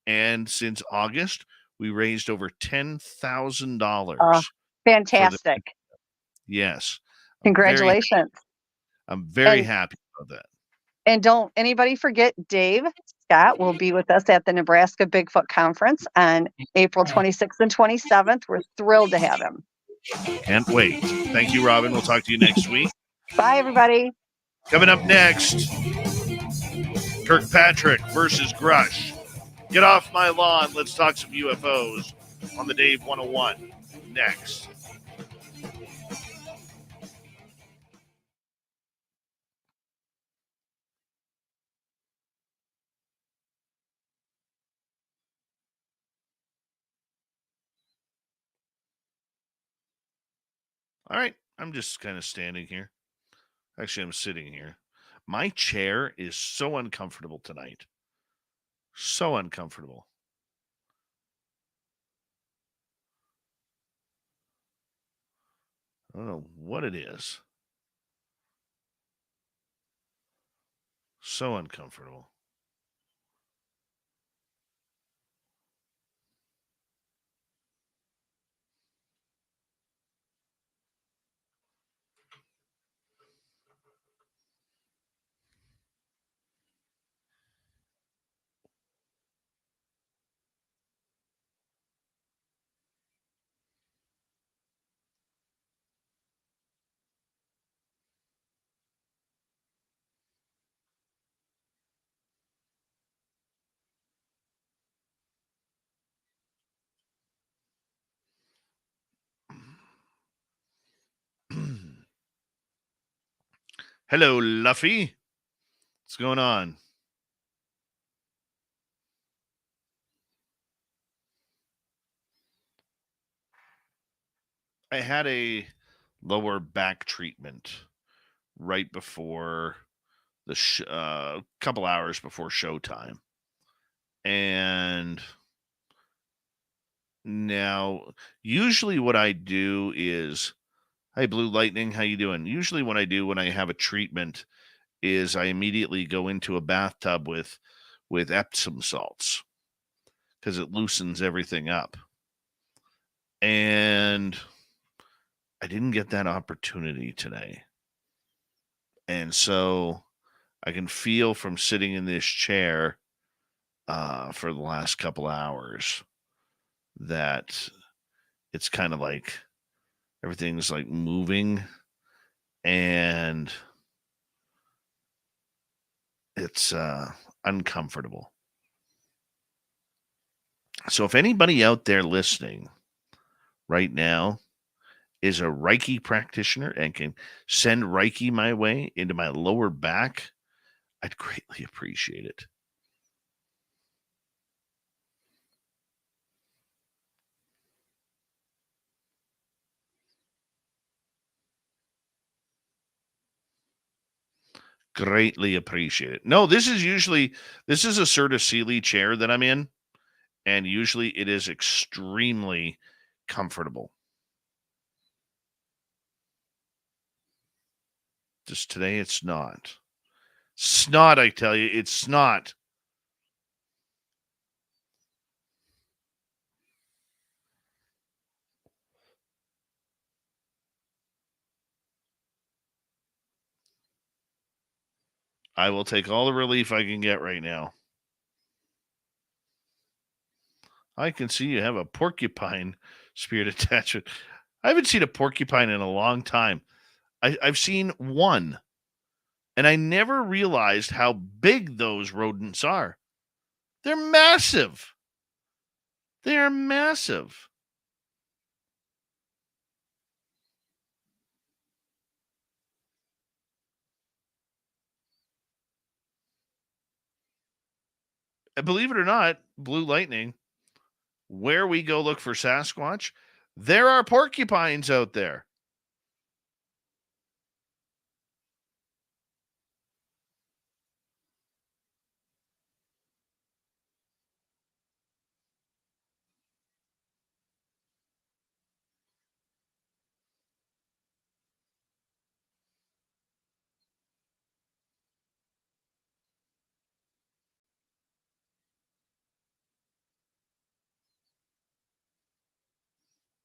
and since August, we raised over $10,000 for the Fantastic. yes. I'm very Congratulations. I'm very And happy about that. and don't anybody forget Dave Scott will be with us at the Nebraska Bigfoot Conference on April 26th and 27th. We're thrilled to have him. Can't wait. Thank you, Robin. We'll talk to you next week. Bye, everybody. Coming up next, Kirkpatrick versus Grush. Get off my lawn. Let's talk some UFOs on the Dave 101 next. All right. I'm just kind of standing here. Actually, I'm sitting here. My chair is so uncomfortable tonight. So uncomfortable. I don't know what it is. So uncomfortable. Hello, Luffy. What's going on? I had a lower back treatment right before the couple hours before showtime, and now usually what I do is, "Hey, Blue Lightning, how you doing?" Usually what I do when I have a treatment is I immediately go into a bathtub with Epsom salts because it loosens everything up. And I didn't get that opportunity today. And so I can feel from sitting in this chair for the last couple hours that it's kind of like everything's like moving, and it's uncomfortable. So if anybody out there listening right now is a Reiki practitioner and can send Reiki my way into my lower back, I'd greatly appreciate it. Greatly appreciate it. No, this is a Serta Sealy chair that I'm in, and usually it is extremely comfortable. Just today it's not. Snot, I tell you, it's snot. I will take all the relief I can get right now. I can see you have a porcupine spirit attachment. I haven't seen a porcupine in a long time. I've seen one, and I never realized how big those rodents are. They're massive. They are massive. And believe it or not, Blue Lightning, where we go look for Sasquatch, there are porcupines out there.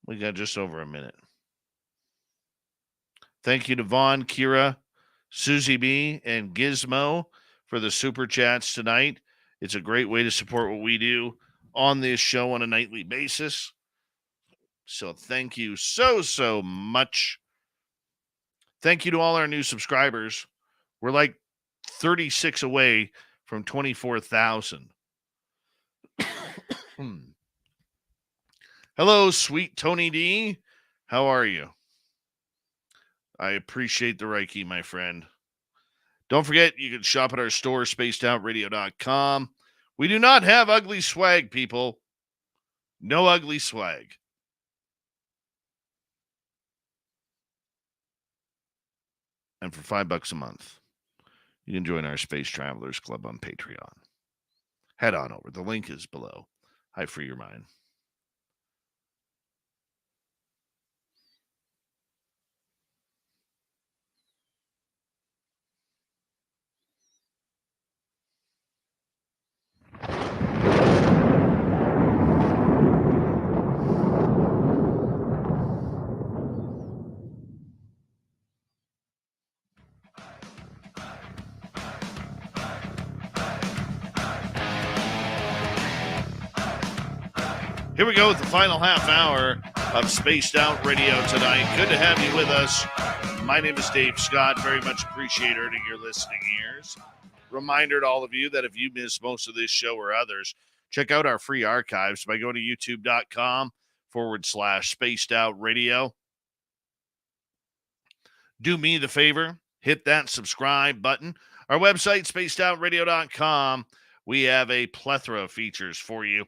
We got just over a minute. Thank you to Vaughn, Kira, Susie B, and Gizmo for the super chats tonight. It's a great way to support what we do on this show on a nightly basis. So thank you so much. Thank you to all our new subscribers. We're like 36 away from 24,000. Hello, sweet Tony D. How are you? I appreciate the Reiki, my friend. Don't forget, you can shop at our store, spacedoutradio.com. We do not have ugly swag, people. No ugly swag. And for $5 a month, you can join our Space Travelers Club on Patreon. head on over. The link is below. Hi, Free Your Mind. Here we go with the final half hour of Spaced Out Radio tonight. Good to have you with us. My name is Dave Scott. Very much appreciate earning your listening ears. Reminder to all of you that if you missed most of this show or others, check out our free archives by going to youtube.com/Spaced Out Radio. Do me the favor, hit that subscribe button. Our website, spacedoutradio.com. We have a plethora of features for you.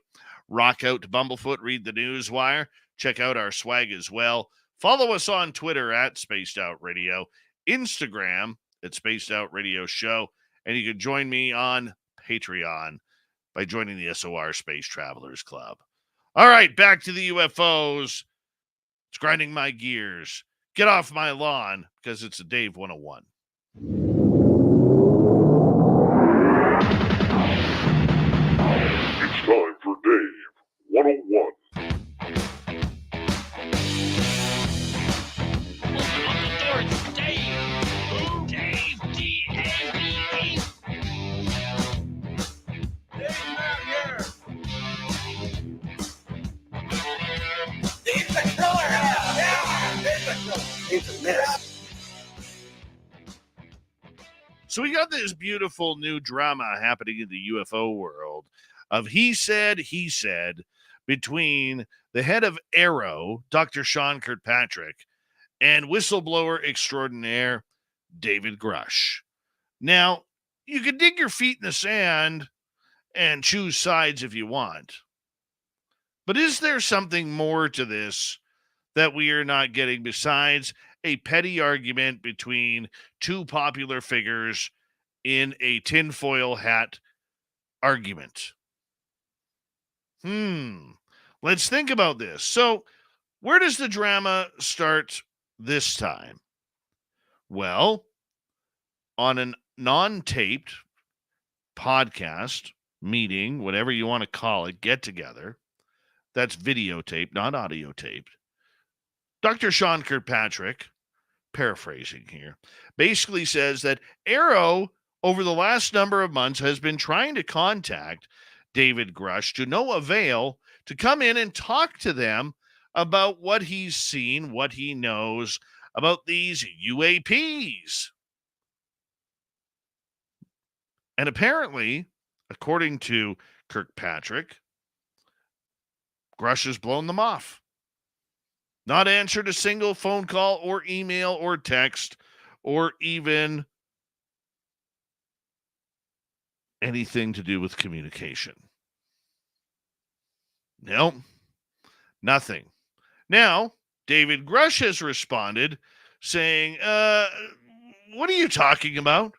Rock out to Bumblefoot, read the news wire, check out our swag as well. Follow us on Twitter at Spaced Out Radio, Instagram at Spaced Out Radio Show, and you can join me on Patreon by joining the SOR Space Travelers Club. All right, back to the UFOs. It's grinding my gears. Get off my lawn because it's a Dave 101. It's time for Dave 101. So we got this beautiful new drama happening in the UFO world of he said, between the head of AARO, Dr. Sean Kirkpatrick, and whistleblower extraordinaire David Grush. Now, you can dig your feet in the sand and choose sides if you want. But is there something more to this that we are not getting besides a petty argument between two popular figures in a tinfoil hat argument? Let's think about this. So, where does the drama start this time? Well, on a non-taped podcast, meeting, whatever you want to call it, get together, that's videotaped, not audio taped. Dr. Sean Kirkpatrick, paraphrasing here, basically says that AARO, over the last number of months, has been trying to contact David Grush to no avail to come in and talk to them about what he's seen, what he knows about these UAPs. And apparently, according to Kirkpatrick, Grush has blown them off. Not answered a single phone call or email or text or even anything to do with communication. No, nothing. Now, David Grush has responded saying, what are you talking about?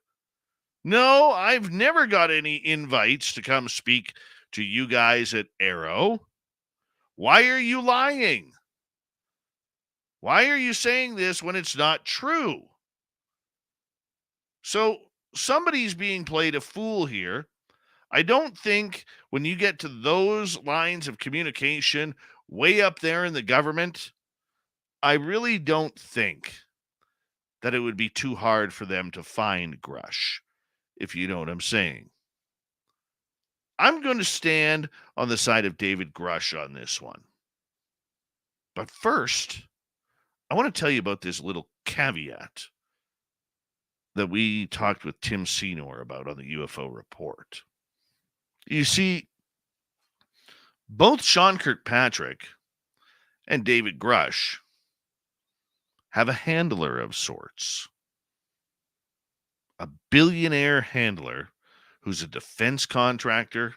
No, I've never got any invites to come speak to you guys at AARO. Why are you lying? Why are you saying this when it's not true? So somebody's being played a fool here. I don't think when you get to those lines of communication way up there in the government, I really don't think that it would be too hard for them to find Grush, if you know what I'm saying. I'm going to stand on the side of David Grush on this one. But first, I want to tell you about this little caveat that we talked with Tim Senor about on the UFO Report. You see, both Sean Kirkpatrick and David Grush have a handler of sorts. A billionaire handler who's a defense contractor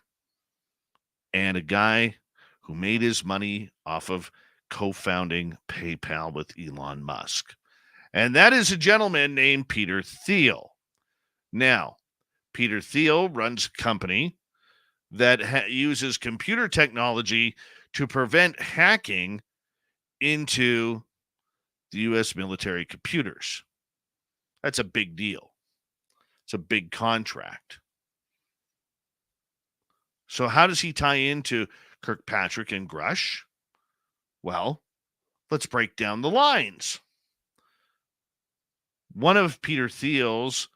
and a guy who made his money off of co-founding PayPal with Elon Musk. And that is a gentleman named Peter Thiel. Now, Peter Thiel runs a company that uses computer technology to prevent hacking into the U.S. military computers. That's a big deal. It's a big contract. So how does he tie into Kirkpatrick and Grush? Well, let's break down the lines. One of Peter Thiel's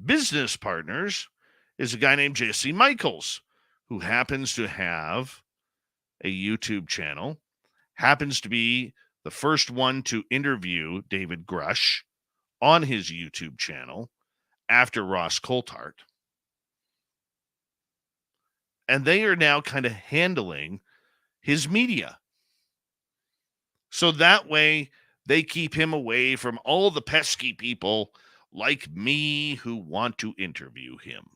business partners is a guy named Jesse Michaels, who happens to have a YouTube channel, happens to be the first one to interview David Grush on his YouTube channel after Ross Coulthart. And they are now kind of handling his media. So that way they keep him away from all the pesky people like me who want to interview him.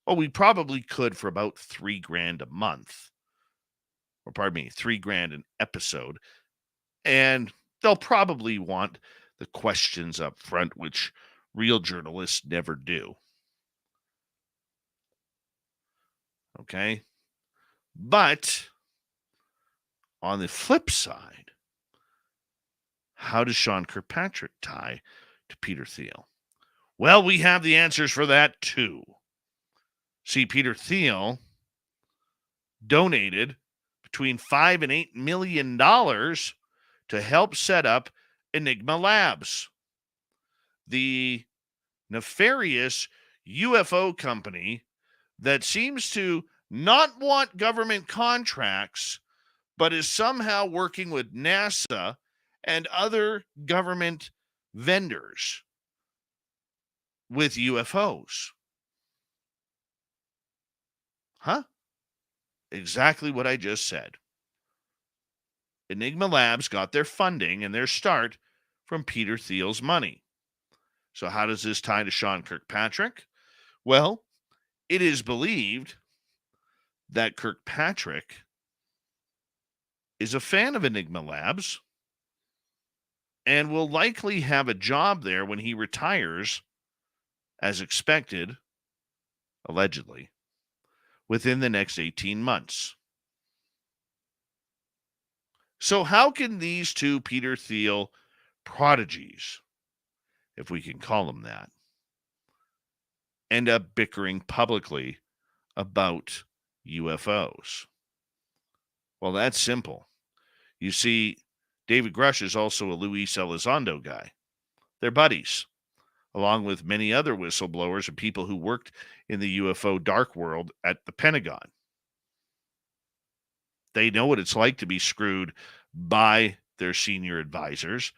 Oh, we probably could for about $3,000 a month. Or pardon me, $3,000 an episode. And they'll probably want the questions up front, which real journalists never do. Okay? But on the flip side, how does Sean Kirkpatrick tie to Peter Thiel? Well, we have the answers for that too. See, Peter Thiel donated between $5 and $8 million to help set up Enigma Labs, the nefarious UFO company that seems to not want government contracts, but is somehow working with NASA and other government vendors with UFOs. Huh? Exactly what I just said. Enigma Labs got their funding and their start from Peter Thiel's money. So how does this tie to Sean Kirkpatrick? Well, it is believed that Kirkpatrick is a fan of Enigma Labs and will likely have a job there when he retires, as expected, allegedly, within the next 18 months. So how can these two Peter Thiel prodigies, if we can call them that, end up bickering publicly about UFOs? Well, that's simple. You see, David Grush is also a Luis Elizondo guy. They're buddies, along with many other whistleblowers and people who worked in the UFO dark world at the Pentagon. They know what it's like to be screwed by their senior advisors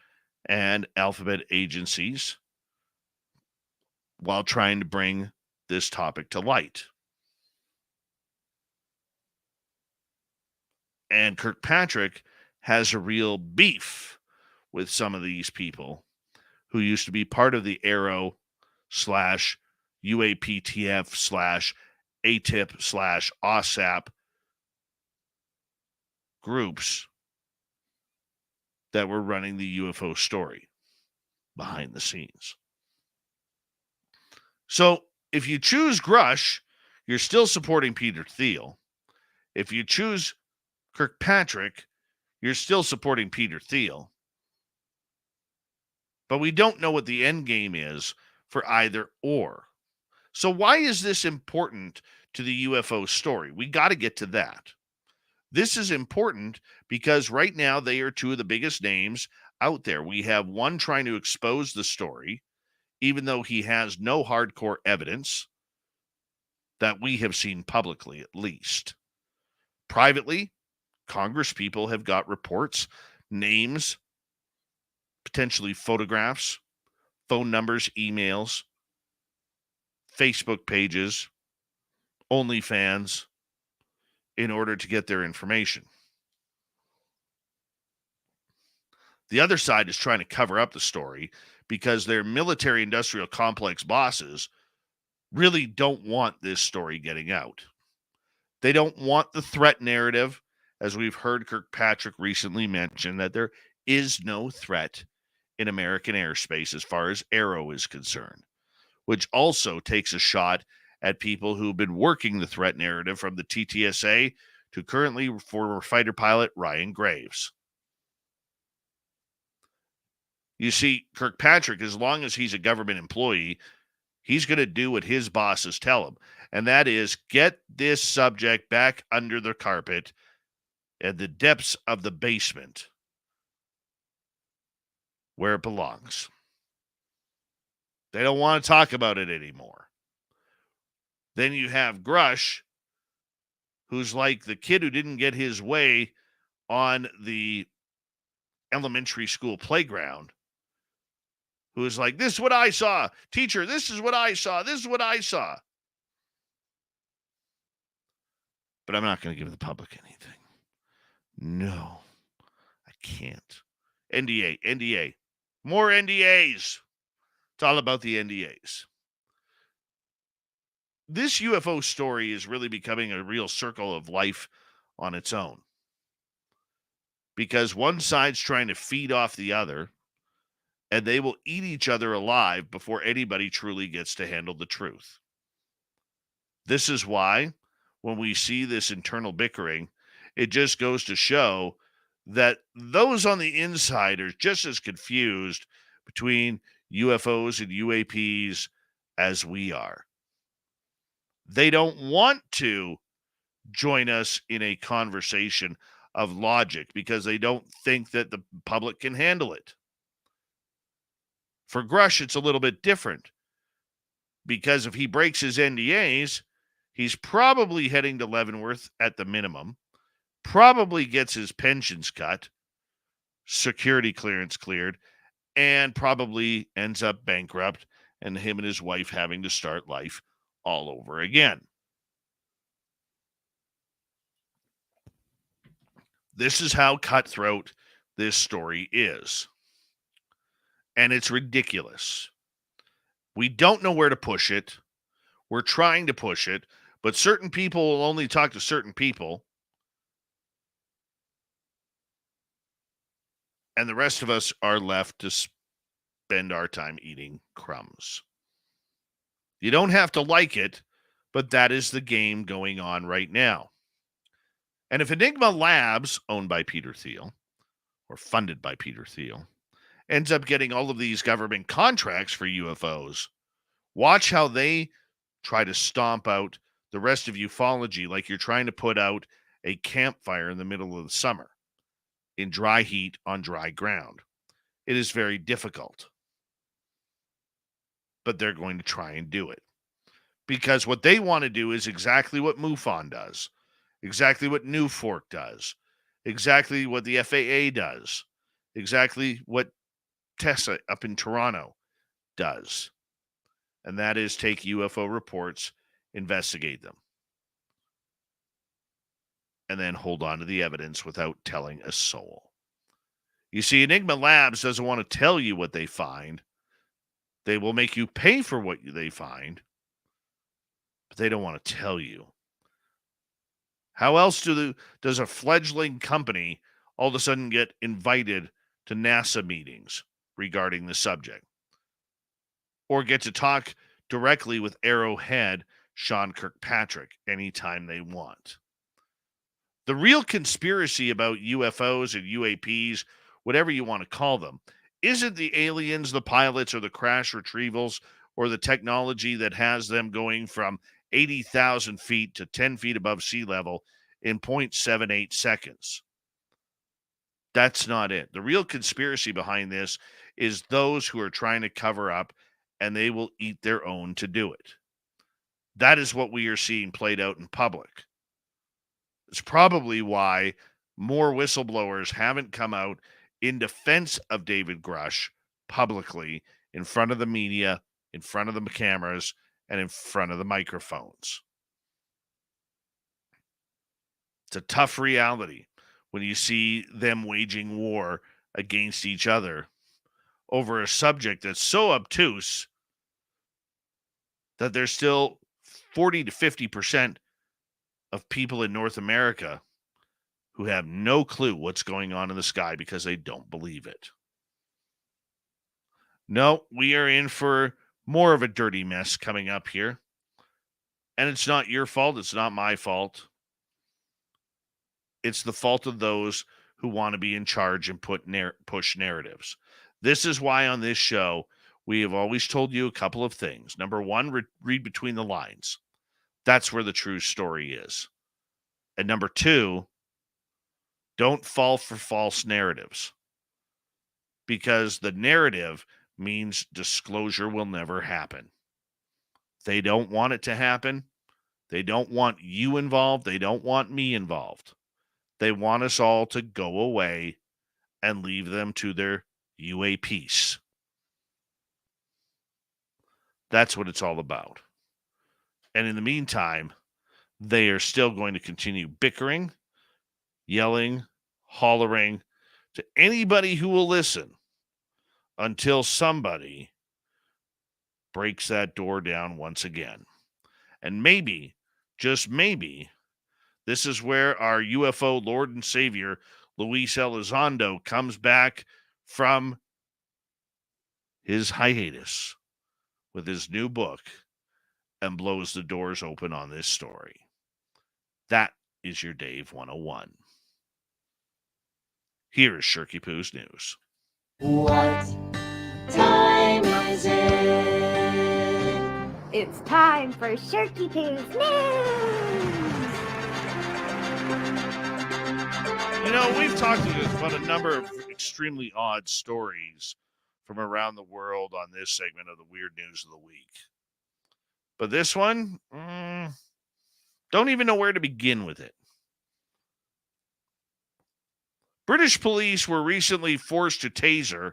and alphabet agencies while trying to bring this topic to light. And Kirkpatrick has a real beef with some of these people who used to be part of the Arrow / UAPTF / ATIP / OSAP groups that were running the UFO story behind the scenes. So if you choose Grush, you're still supporting Peter Thiel. If you choose Kirkpatrick, you're still supporting Peter Thiel. But we don't know what the end game is for either or. So why is this important to the UFO story? We got to get to that. This is important because right now they are two of the biggest names out there. We have one trying to expose the story, even though he has no hardcore evidence that we have seen publicly, at least. Privately, Congress people have got reports, names, potentially photographs, phone numbers, emails, Facebook pages, OnlyFans, in order to get their information. The other side is trying to cover up the story because their military-industrial complex bosses really don't want this story getting out. They don't want the threat narrative, as we've heard Kirkpatrick recently mention, that there is no threat in American airspace as far as Arrow is concerned, which also takes a shot at people who've been working the threat narrative, from the TTSA to currently former fighter pilot Ryan Graves. You see, Kirkpatrick, as long as he's a government employee, he's going to do what his bosses tell him, and that is get this subject back under the carpet at the depths of the basement where it belongs. They don't want to talk about it anymore. Then you have Grush, who's like the kid who didn't get his way on the elementary school playground, who is like, this is what I saw. Teacher, this is what I saw. This is what I saw. But I'm not going to give the public anything. No, I can't. NDA. More NDAs. It's all about the NDAs. This UFO story is really becoming a real circle of life on its own, because one side's trying to feed off the other, and they will eat each other alive before anybody truly gets to handle the truth. This is why, when we see this internal bickering, it just goes to show that those on the inside are just as confused between UFOs and UAPs as we are. They don't want to join us in a conversation of logic because they don't think that the public can handle it. For Grush, it's a little bit different, because if he breaks his NDAs, he's probably heading to Leavenworth at the minimum, probably gets his pensions cut, security clearance cleared, and probably ends up bankrupt, and him and his wife having to start life all over again. This is how cutthroat this story is. And it's ridiculous. We don't know where to push it. We're trying to push it, but certain people will only talk to certain people. And the rest of us are left to spend our time eating crumbs. You don't have to like it, but that is the game going on right now. And if Enigma Labs, owned by Peter Thiel, or funded by Peter Thiel, ends up getting all of these government contracts for UFOs, watch how they try to stomp out the rest of ufology like you're trying to put out a campfire in the middle of the summer in dry heat on dry ground. It is very difficult. But they're going to try and do it. Because what they want to do is exactly what MUFON does, exactly what New Fork does, exactly what the FAA does, exactly what Tessa up in Toronto does. And that is take UFO reports, investigate them, and then hold on to the evidence without telling a soul. You see, Enigma Labs doesn't want to tell you what they find. They will make you pay for what they find, but they don't want to tell you. How else does a fledgling company all of a sudden get invited to NASA meetings regarding the subject, or get to talk directly with Arrowhead Sean Kirkpatrick anytime they want? The real conspiracy about UFOs and UAPs, whatever you want to call them, isn't the aliens, the pilots, or the crash retrievals, or the technology that has them going from 80,000 feet to 10 feet above sea level in 0.78 seconds. That's not it. The real conspiracy behind this is those who are trying to cover up, and they will eat their own to do it. That is what we are seeing played out in public. It's probably why more whistleblowers haven't come out in defense of David Grush publicly, in front of the media, in front of the cameras, and in front of the microphones. It's a tough reality when you see them waging war against each other over a subject that's so obtuse that there's still 40 to 50% of people in North America who have no clue what's going on in the sky because they don't believe it. No, we are in for more of a dirty mess coming up here. And it's not your fault. It's not my fault. It's the fault of those who want to be in charge and push narratives. This is why on this show, we have always told you a couple of things. Number one, read between the lines. That's where the true story is. And number two, don't fall for false narratives, because the narrative means disclosure will never happen. They don't want it to happen. They don't want you involved. They don't want me involved. They want us all to go away and leave them to their UA peace. That's what it's all about. And in the meantime, they are still going to continue bickering, yelling, hollering to anybody who will listen until somebody breaks that door down once again. And maybe, just maybe, this is where our UFO Lord and Savior, Luis Elizondo, comes back from his hiatus with his new book and blows the doors open on this story. That is your Dave 101. Here is Shirky Poo's news. What time is it? It's time for Shirky Poo's news! You know, we've talked about a number of extremely odd stories from around the world on this segment of the Weird News of the Week. But this one, don't even know where to begin with it. British police were recently forced to taser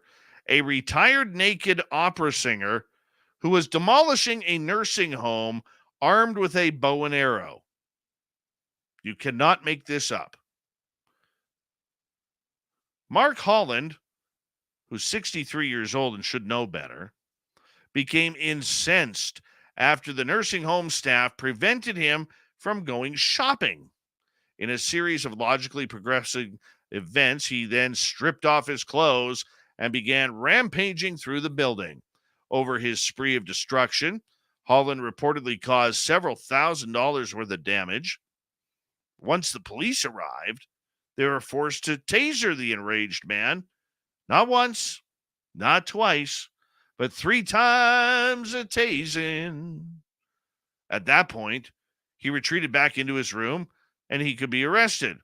a retired naked opera singer who was demolishing a nursing home armed with a bow and arrow. You cannot make this up. Mark Holland, who's 63 years old and should know better, became incensed after the nursing home staff prevented him from going shopping. In a series of logically progressing events, he then stripped off his clothes and began rampaging through the building. Over his spree of destruction, Holland reportedly caused several $1,000s worth of damage. Once the police arrived, they were forced to taser the enraged man, not once, not twice, but 3 times a tasing. At that point, he retreated back into his room and he could be arrested.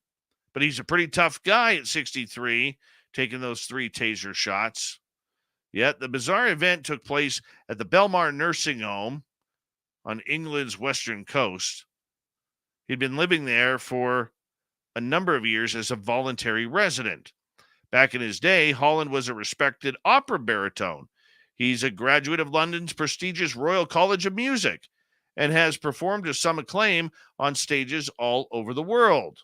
But he's a pretty tough guy at 63, taking those 3 taser shots. Yet the bizarre event took place at the Belmar Nursing Home on England's western coast. He'd been living there for a number of years as a voluntary resident. Back in his day, Holland was a respected opera baritone. He's a graduate of London's prestigious Royal College of Music and has performed to some acclaim on stages all over the world.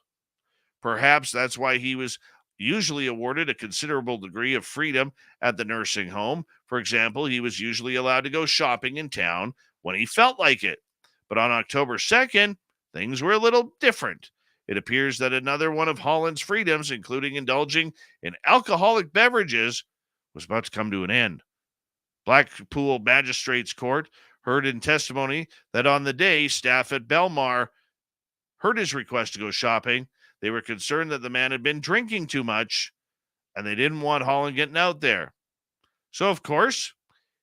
Perhaps that's why he was usually awarded a considerable degree of freedom at the nursing home. For example, he was usually allowed to go shopping in town when he felt like it. But on October 2nd, things were a little different. It appears that another one of Holland's freedoms, including indulging in alcoholic beverages, was about to come to an end. Blackpool Magistrates Court heard in testimony that on the day staff at Belmar heard his request to go shopping, they were concerned that the man had been drinking too much, and they didn't want Holland getting out there. So, of course,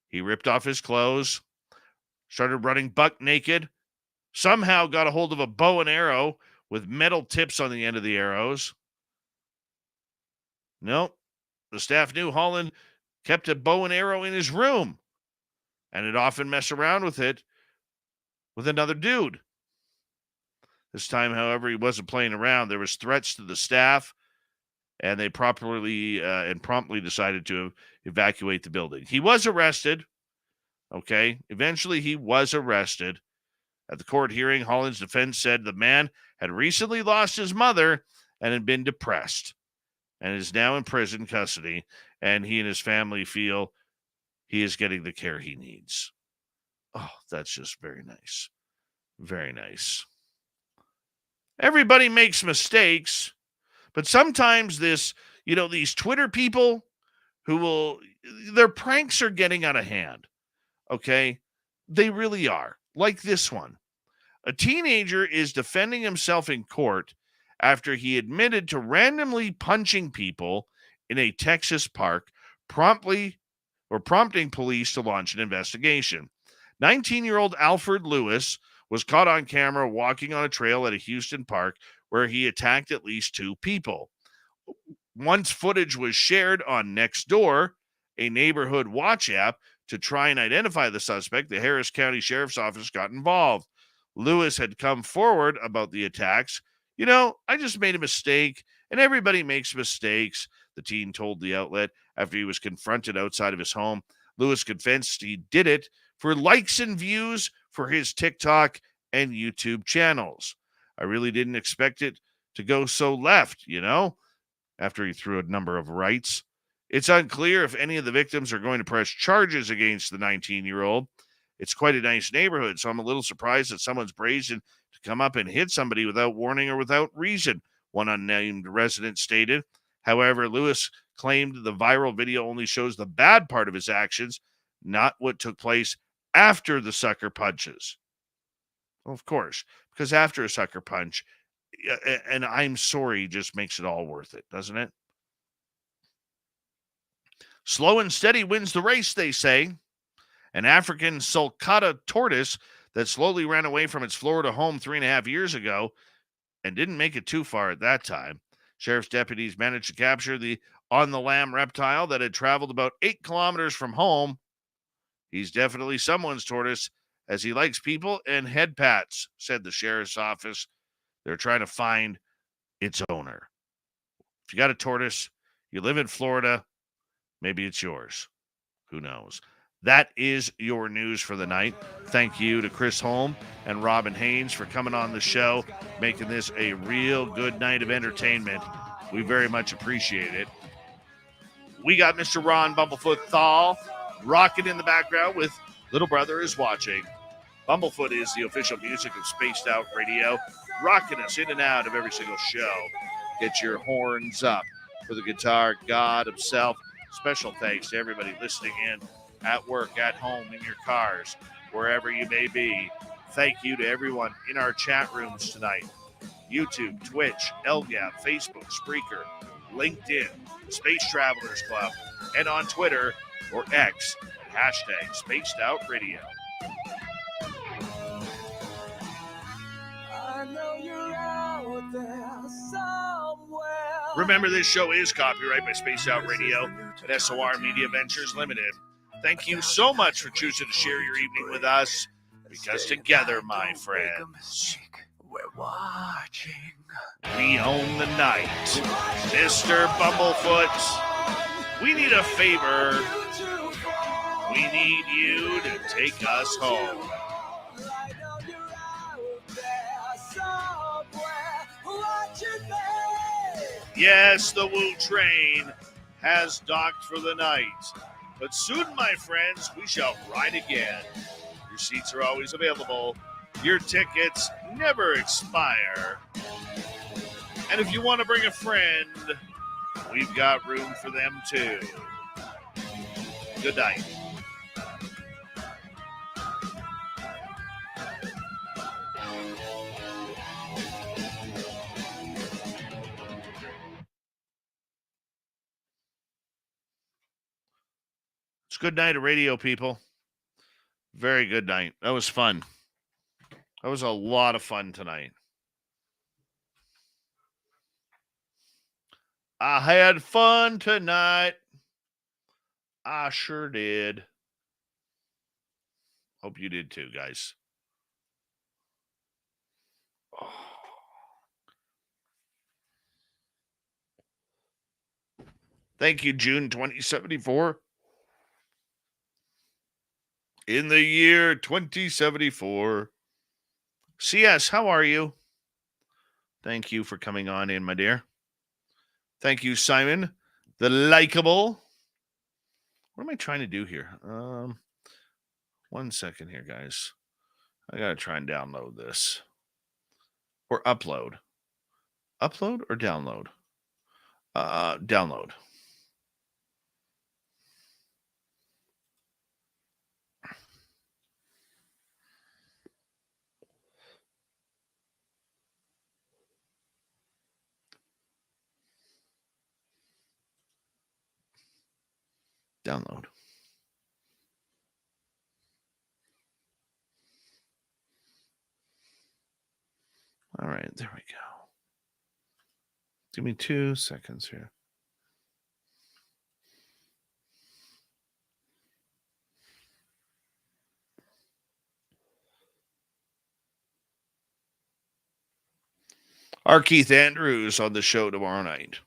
he ripped off his clothes, started running buck naked, somehow got a hold of a bow and arrow with metal tips on the end of the arrows. Nope. The staff knew Holland kept a bow and arrow in his room and had often messed around with it with another dude. This time, however, he wasn't playing around. There was threats to the staff, and they promptly decided to evacuate the building. He was arrested. Okay. Eventually, he was arrested. At the court hearing, Holland's defense said the man had recently lost his mother and had been depressed and is now in prison custody, and he and his family feel he is getting the care he needs. Oh, that's just very nice. Very nice. Everybody makes mistakes, but sometimes these Twitter people their pranks are getting out of hand. Okay. They really are, like this one. A teenager is defending himself in court after he admitted to randomly punching people in a Texas park, prompting police to launch an investigation. 19-year-old Alfred Lewis was caught on camera walking on a trail at a Houston park where he attacked at least 2 people. Once footage was shared on Nextdoor, a neighborhood watch app, to try and identify the suspect, the Harris County Sheriff's Office got involved. Lewis had come forward about the attacks. I just made a mistake, and everybody makes mistakes, the teen told the outlet after he was confronted outside of his home. Lewis confessed he did it for likes and views for his TikTok and YouTube channels. I really didn't expect it to go so left, after he threw a number of rights. It's unclear if any of the victims are going to press charges against the 19-year-old. It's quite a nice neighborhood, so I'm a little surprised that someone's brazen to come up and hit somebody without warning or without reason, one unnamed resident stated. However, Lewis claimed the viral video only shows the bad part of his actions, not what took place after the sucker punches. Well, of course, because after a sucker punch, and I'm sorry, just makes it all worth it, doesn't it? Slow and steady wins the race, they say. An African sulcata tortoise that slowly ran away from its Florida home 3.5 years ago and didn't make it too far at that time. Sheriff's deputies managed to capture the on-the-lam reptile that had traveled about 8 kilometers from home. He's definitely someone's tortoise, as he likes people and head pats, said the sheriff's office. They're trying to find its owner. If you got a tortoise, you live in Florida, maybe it's yours. Who knows? That is your news for the night. Thank you to Chris Holm and Robin Haynes for coming on the show, making this a real good night of entertainment. We very much appreciate it. We got Mr. Ron Bumblefoot Thal rocking in the background with Little Brother is Watching. Bumblefoot is the official music of Spaced Out Radio, rocking us in and out of every single show. Get your horns up for the guitar god himself. Special thanks to everybody listening in at work, at home, in your cars, wherever you may be. Thank you to everyone in our chat rooms tonight. YouTube, Twitch, LGAP, Facebook, Spreaker, LinkedIn, Space Travelers Club, and on Twitter or X at #Spaced Out Radio. I know you're out there somewhere. Remember, this show is copyright by Spaced Out Radio and SOR Media Ventures Limited. Thank you so much for choosing to share your evening with us, because together, my friends, We're watching. we own the night. Mr. Bumblefoot, we need a favor. We need you to take us home. I know you're out there somewhere watching me. Yes, the Woo train has docked for the night. But soon, my friends, we shall ride again. Your seats are always available. Your tickets never expire. And if you want to bring a friend, we've got room for them too. Good night. It's a good night of radio, people. Very good night. That was fun. That was a lot of fun tonight. I had fun tonight. I sure did. Hope you did too, guys. Oh. Thank you, June 2074. In the year 2074. CS, how are you? Thank you for coming on in, my dear. Thank you, Simon. The likable. What am I trying to do here? 1 second here, guys. I got to try and download this. Or upload. Upload or download? Download. Download. All right, there we go. Give me 2 seconds here. Our Keith Andrews on the show tomorrow night.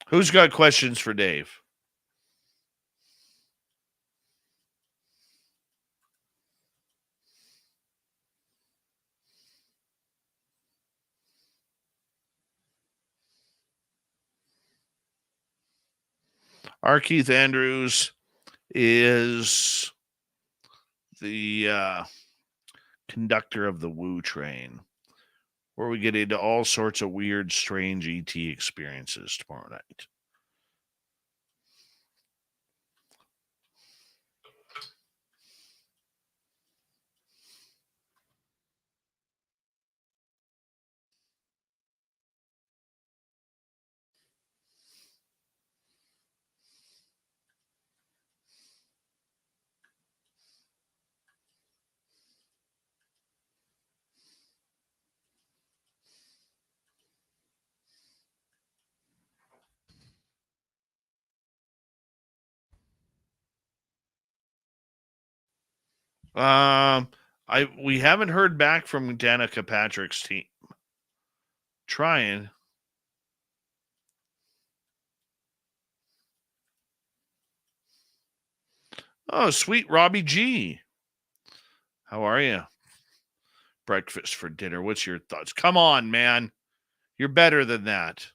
Who's got questions for Dave? Our Keith Andrews is the conductor of the Woo Train, where we get into all sorts of weird, strange ET experiences tomorrow night. We haven't heard back from Danica Patrick's team. Trying. Oh, sweet Robbie G. How are you? Breakfast for dinner. What's your thoughts? Come on, man. You're better than that.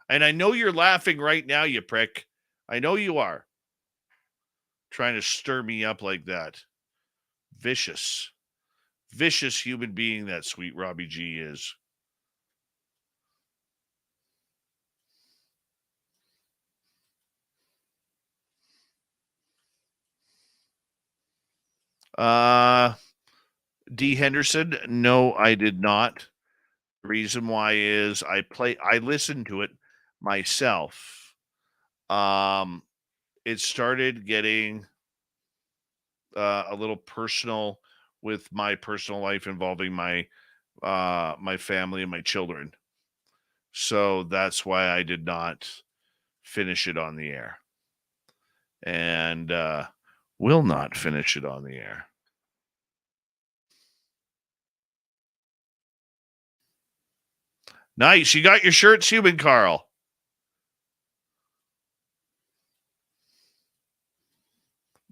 And I know you're laughing right now, you prick. I know you are. Trying to stir me up like that. Vicious. Vicious human being that sweet Robbie G is. D. Henderson, no, I did not. The reason why is I listened to it myself. It started getting a little personal with my personal life involving my my family and my children. So that's why I did not finish it on the air. And will not finish it on the air. Nice. You got your shirts, Human Carl.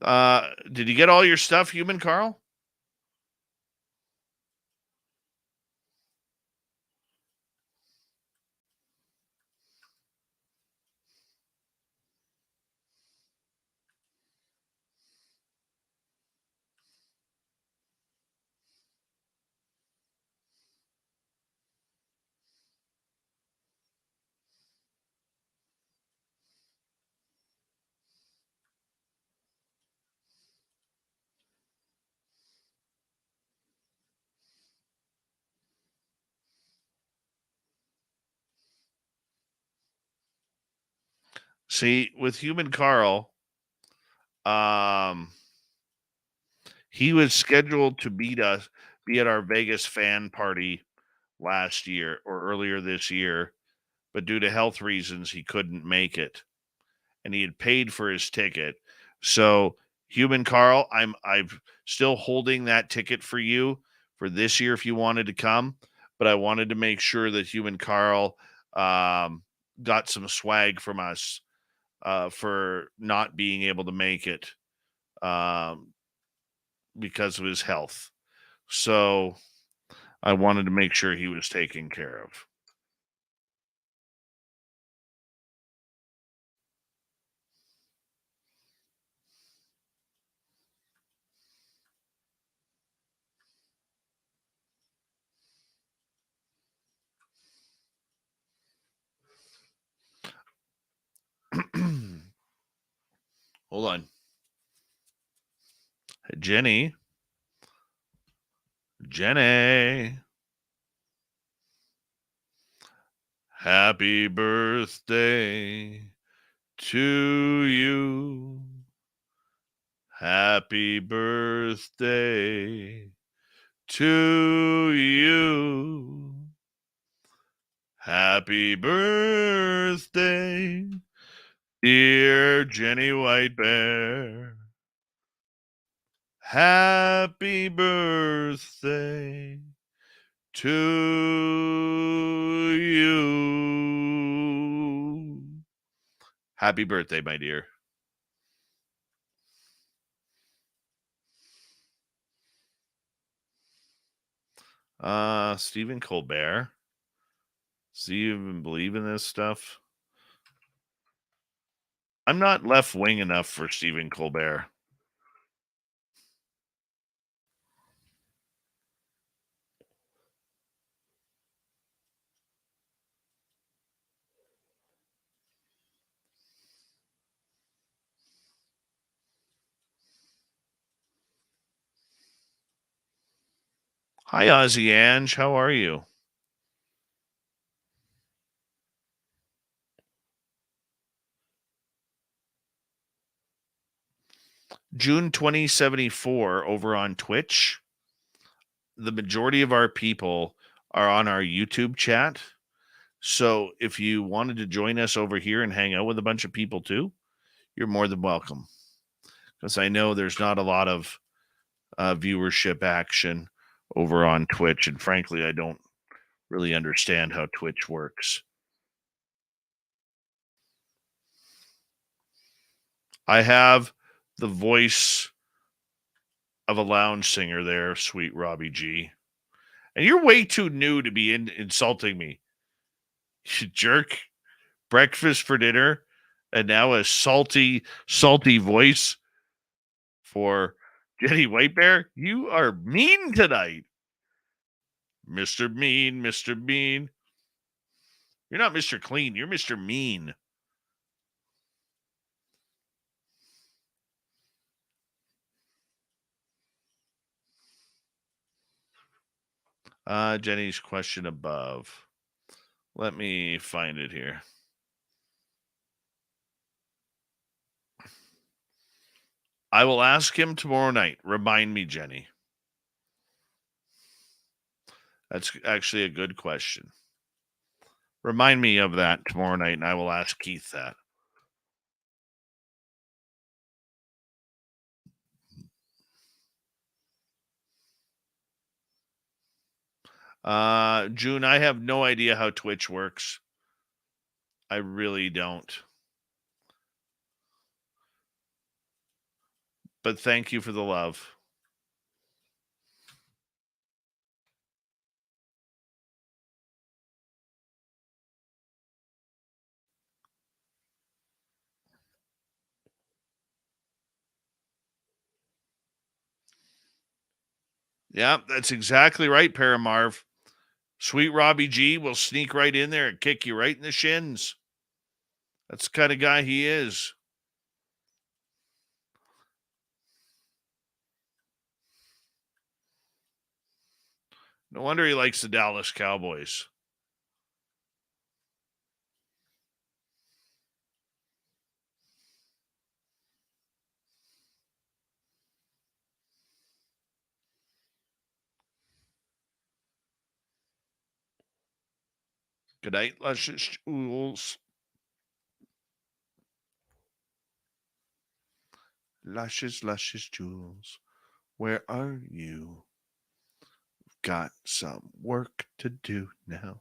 Did you get all your stuff, Human Carl? See, with Human Carl, he was scheduled to be at our Vegas fan party last year or earlier this year, but due to health reasons, he couldn't make it, and he had paid for his ticket. So, Human Carl, I'm still holding that ticket for you for this year if you wanted to come, but I wanted to make sure that Human Carl got some swag from us for not being able to make it because of his health. So I wanted to make sure he was taken care of. Hold on. Jenny. Happy birthday to you. Happy birthday to you. Happy birthday, dear Jenny White Bear. Happy birthday to you. Happy birthday, my dear. Stephen Colbert. Do you even believe in this stuff? I'm not left wing enough for Stephen Colbert. Hi, Ozzy Ange. How are you? June 2074 over on Twitch. The majority of our people are on our YouTube chat. So if you wanted to join us over here and hang out with a bunch of people too, you're more than welcome. Because I know there's not a lot of viewership action over on Twitch. And frankly, I don't really understand how Twitch works. I have the voice of a lounge singer there, sweet Robbie G. And you're way too new to be insulting me. You jerk. Breakfast for dinner, and now a salty voice for Jenny White Bear. You are mean tonight. Mr. Mean, Mr. Mean. You're not Mr. Clean. You're Mr. Mean. Jenny's question above. Let me find it here. I will ask him tomorrow night. Remind me, Jenny. That's actually a good question. Remind me of that tomorrow night, and I will ask Keith that. June, I have no idea how Twitch works. I really don't. But thank you for the love. Yeah, that's exactly right, Paramarv. Sweet Robbie G will sneak right in there and kick you right in the shins. That's the kind of guy he is. No wonder he likes the Dallas Cowboys. Good night, luscious jewels. Luscious, luscious jewels. Where are you? Got some work to do now.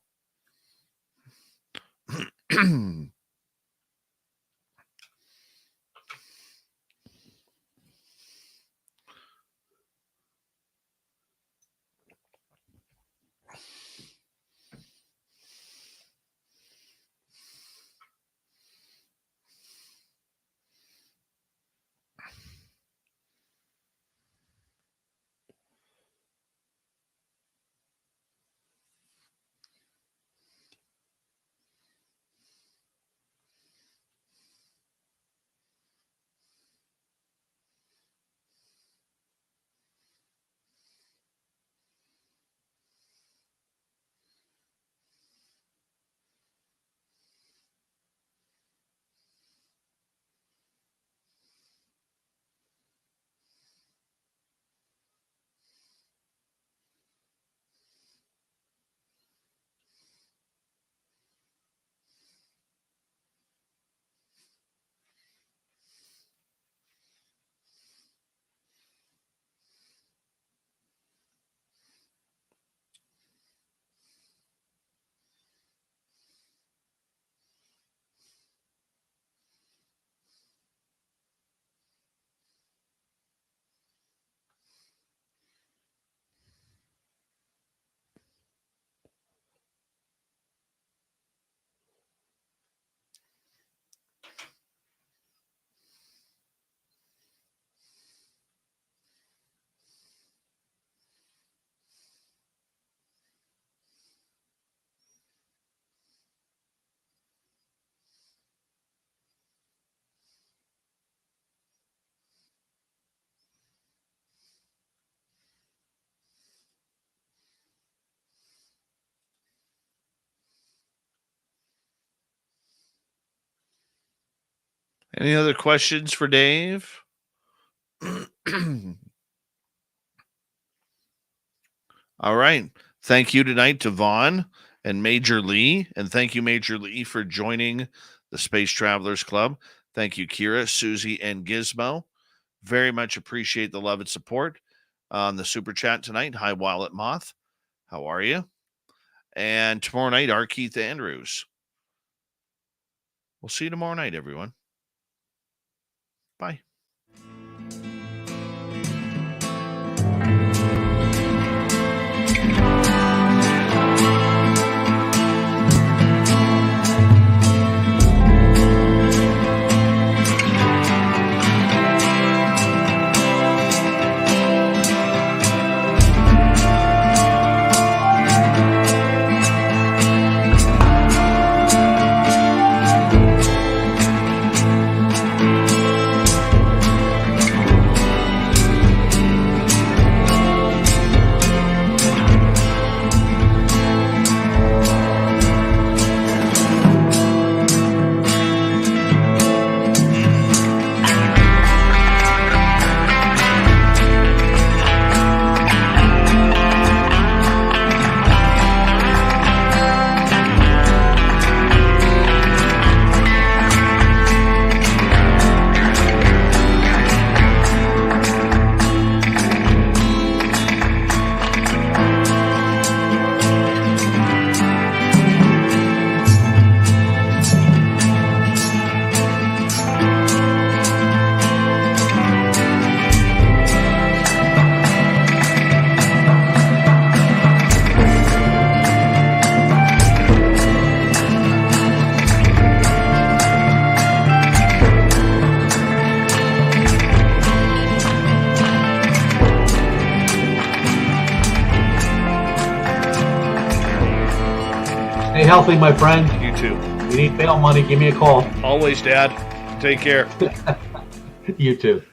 Any other questions for Dave? All right. Thank you tonight to Vaughn and Major Lee. And thank you, Major Lee, for joining the Space Travelers Club. Thank you, Kira, Susie, and Gizmo. Very much appreciate the love and support on the Super Chat tonight. Hi, Wallet Moth. How are you? And tomorrow night, our Keith Andrews. We'll see you tomorrow night, everyone. Bye. Stay healthy, my friend. You too. You need bail money, give me a call. Always, Dad. Take care. You too.